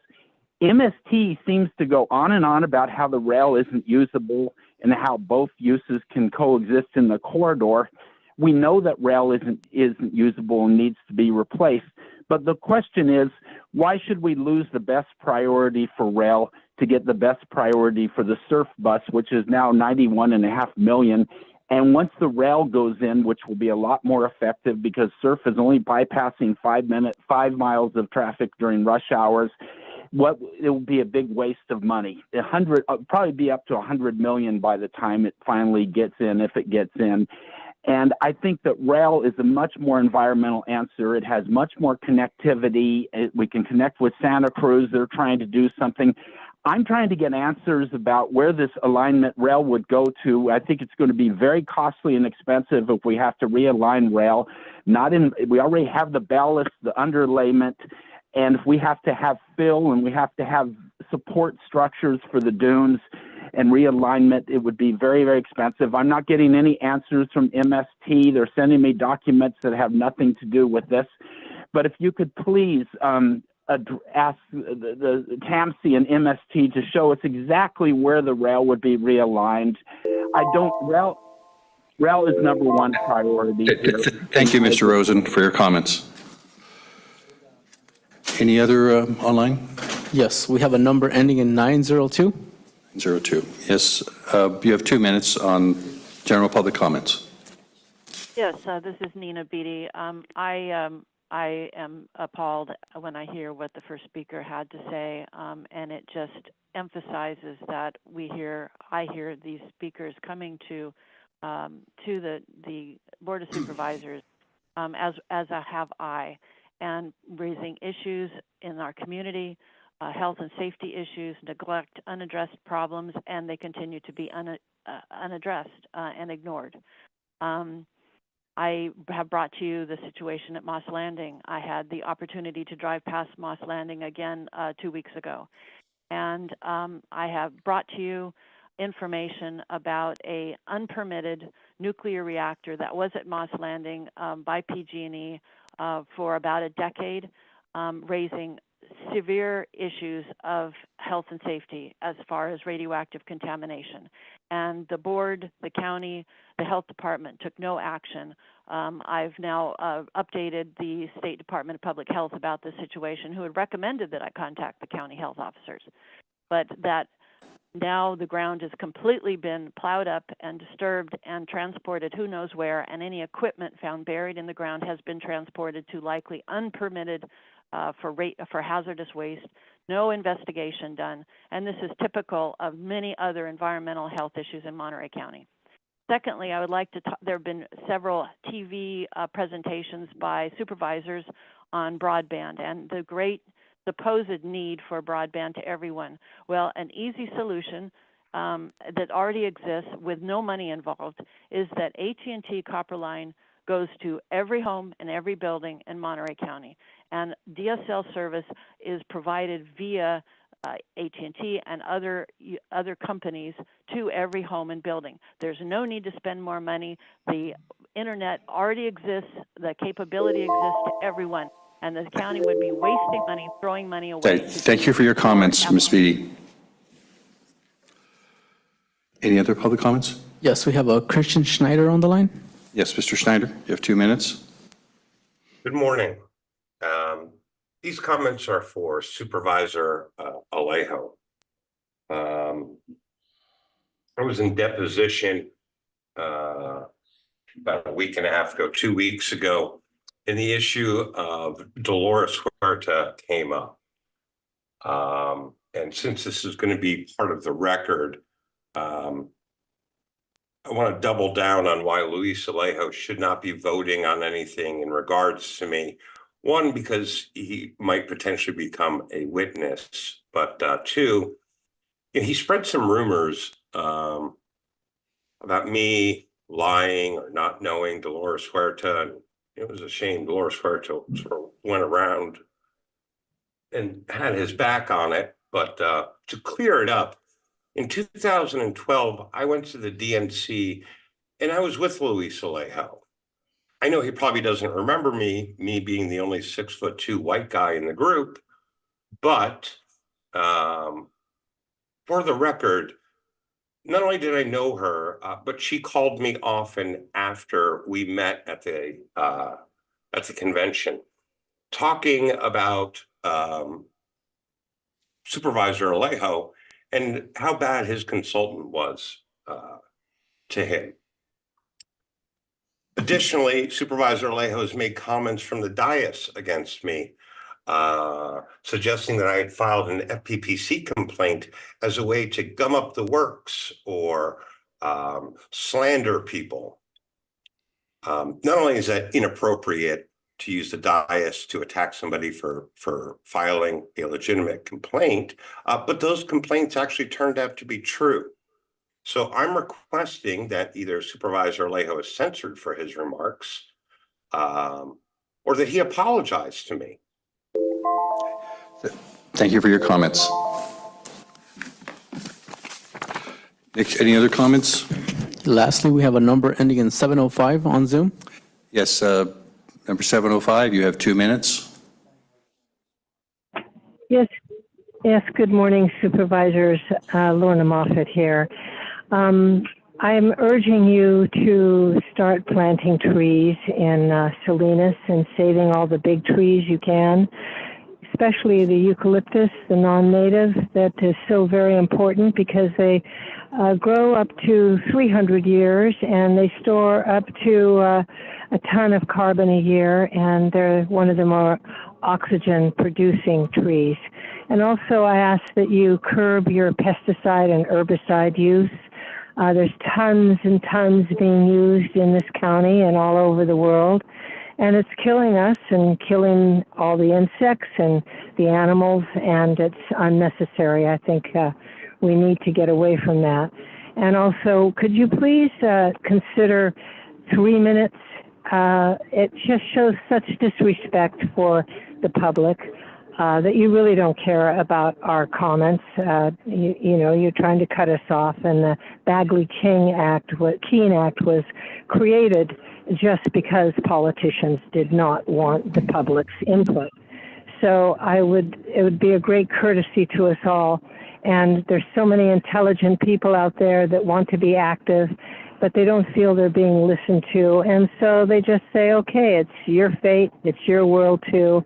MST seems to go on and on about how the rail isn't usable and how both uses can coexist in the corridor. We know that rail isn't usable and needs to be replaced. But the question is, why should we lose the best priority for rail to get the best priority for the surf bus, which is now 91.5 million? And once the rail goes in, which will be a lot more effective because surf is only bypassing 5 miles of traffic during rush hours, it will be a big waste of money. Probably be up to 100 million by the time it finally gets in, if it gets in. And I think that rail is a much more environmental answer. It has much more connectivity. We can connect with Santa Cruz. They're trying to do something. I'm trying to get answers about where this alignment rail would go to. I think it's going to be very costly and expensive if we have to realign rail. We already have the ballast, the underlayment, and if we have to have fill and we have to have support structures for the dunes and realignment, it would be very, very expensive. I'm not getting any answers from MST. They're sending me documents that have nothing to do with this. But if you could please ask the TAMC and MST to show us exactly where the rail would be realigned. Rail is number one priority here. Thank you, Mr. Rosen, for your comments. Any other online? Yes, we have a number ending in 902. 02. Yes, you have 2 minutes on general public comments. Yes, this is Nina Beatty. I am appalled when I hear what the first speaker had to say, and it just emphasizes that I hear these speakers coming to the Board of Supervisors as have I, and raising issues in our community, health and safety issues, neglect, unaddressed problems, and they continue to be unaddressed and ignored. I have brought to you the situation at Moss Landing. I had the opportunity to drive past Moss Landing again 2 weeks ago. And I have brought to you information about a unpermitted nuclear reactor that was at Moss Landing by PG&E for about a decade, raising severe issues of health and safety as far as radioactive contamination. And the board, the county, the health department took no action. I've now updated the State Department of Public Health about this situation, who had recommended that I contact the county health officers. But that now the ground has completely been plowed up and disturbed and transported who knows where, and any equipment found buried in the ground has been transported to likely unpermitted for hazardous waste. No investigation done, and this is typical of many other environmental health issues in Monterey County. Secondly, I would like to there have been several TV presentations by supervisors on broadband and the great supposed need for broadband to everyone. Well, an easy solution that already exists with no money involved is that AT&T copper line goes to every home and every building in Monterey County. And DSL service is provided via AT&T and other companies to every home and building. There's no need to spend more money. The internet already exists. The capability exists to everyone. And the county would be wasting money, throwing money away. Thank you for your comments, Ms. Beatty. Any other public comments? Yes, we have a Christian Schneider on the line. Yes, Mr. Schneider, you have 2 minutes. Good morning. These comments are for Supervisor Alejo. I was in deposition about a week and a half ago, 2 weeks ago, and the issue of Dolores Huerta came up. And since this is going to be part of the record, I want to double down on why Luis Alejo should not be voting on anything in regards to me. One, because he might potentially become a witness, but two, he spread some rumors about me lying or not knowing Dolores Huerta. And it was a shame. Dolores Huerta sort of went around and had his back on it. But to clear it up, in 2012, I went to the DNC and I was with Luis Alejo. I know he probably doesn't remember me being the only 6'2" white guy in the group, but for the record, not only did I know her, but she called me often after we met at the convention, talking about Supervisor Alejo and how bad his consultant was to him. Additionally, Supervisor Alejo has made comments from the dais against me, suggesting that I had filed an FPPC complaint as a way to gum up the works or slander people. Not only is that inappropriate to use the dais to attack somebody for filing a legitimate complaint, but those complaints actually turned out to be true. So I'm requesting that either Supervisor Alejo is censored for his remarks or that he apologize to me. Thank you for your comments. Nick, any other comments? Lastly, we have a number ending in 705 on Zoom. Yes, number 705, you have 2 minutes. Yes, good morning, Supervisors. Lorna Moffett here. I'm urging you to start planting trees in Salinas and saving all the big trees you can, especially the eucalyptus, the non-native, that is so very important because they grow up to 300 years and they store up to a ton of carbon a year, and they're one of the more oxygen producing trees. And also I ask that you curb your pesticide and herbicide use. There's tons and tons being used in this county and all over the world, and it's killing us and killing all the insects and the animals, and it's unnecessary. I think we need to get away from that. And also, could you please consider 3 minutes? It just shows such disrespect for the public that you really don't care about our comments. You know, you're trying to cut us off, and the Bagley-Keene Act was created just because politicians did not want the public's input. So it would be a great courtesy to us all. And there's so many intelligent people out there that want to be active, but they don't feel they're being listened to. And so they just say, okay, it's your fate, it's your world too.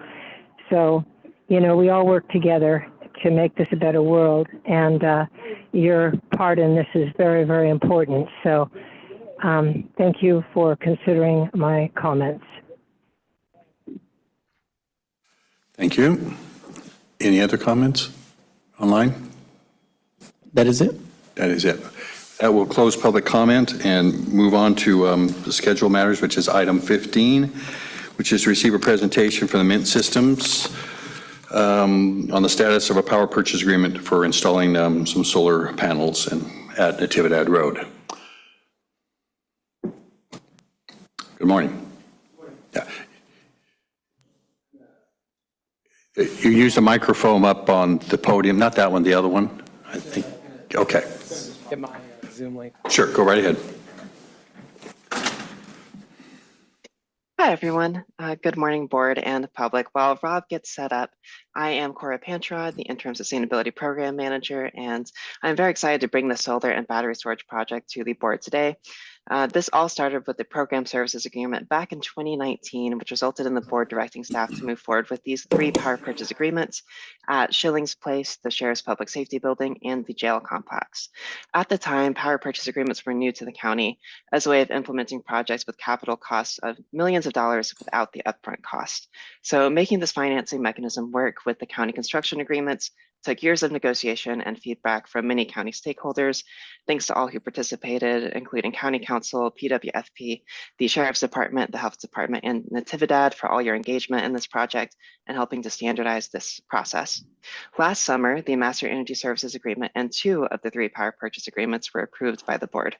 So, you know, we all work together to make this a better world. And your part in this is very, very important. So thank you for considering my comments. Thank you. Any other comments online? That is it. That is it. That will close public comment and move on to the schedule matters, which is item 15, which is to receive a presentation from the Mint Systems on the status of a power purchase agreement for installing some solar panels at Natividad Road. Good morning. Yeah. You use the microphone up on the podium, not that one, the other one, I think. Okay. Get my Zoom link. Sure, go right ahead. Hi, everyone. Good morning, board and public. While Rob gets set up, I am Cora Pantra, the Interim Sustainability Program Manager, and I'm very excited to bring the solar and battery storage project to the board today. This all started with the program services agreement back in 2019, which resulted in the board directing staff to move forward with these 3 power purchase agreements at Schilling's Place, the Sheriff's Public Safety Building, and the jail complex. At the time, power purchase agreements were new to the county as a way of implementing projects with capital costs of millions of dollars without the upfront cost. So making this financing mechanism work with the county construction agreements took years of negotiation and feedback from many county stakeholders. Thanks to all who participated, including County Council, PWFP, the Sheriff's Department, the Health Department, and Natividad for all your engagement in this project and helping to standardize this process. Last summer, the Master Energy Services Agreement and 2 of the 3 power purchase agreements were approved by the board.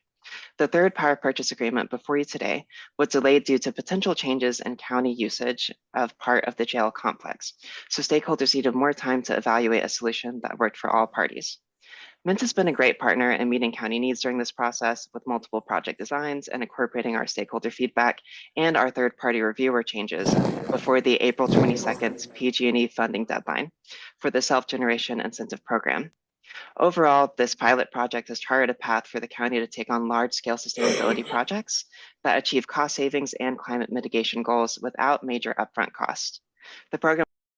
The 3rd power purchase agreement before you today was delayed due to potential changes in county usage of part of the jail complex. So stakeholders needed more time to evaluate a solution that worked for all parties. Mint has been a great partner in meeting county needs during this process with multiple project designs and incorporating our stakeholder feedback and our third-party reviewer changes before the April 22nd PG&E funding deadline for the self-generation incentive program. Overall, this pilot project has charted a path for the county to take on large-scale sustainability projects that achieve cost savings and climate mitigation goals without major upfront costs. The program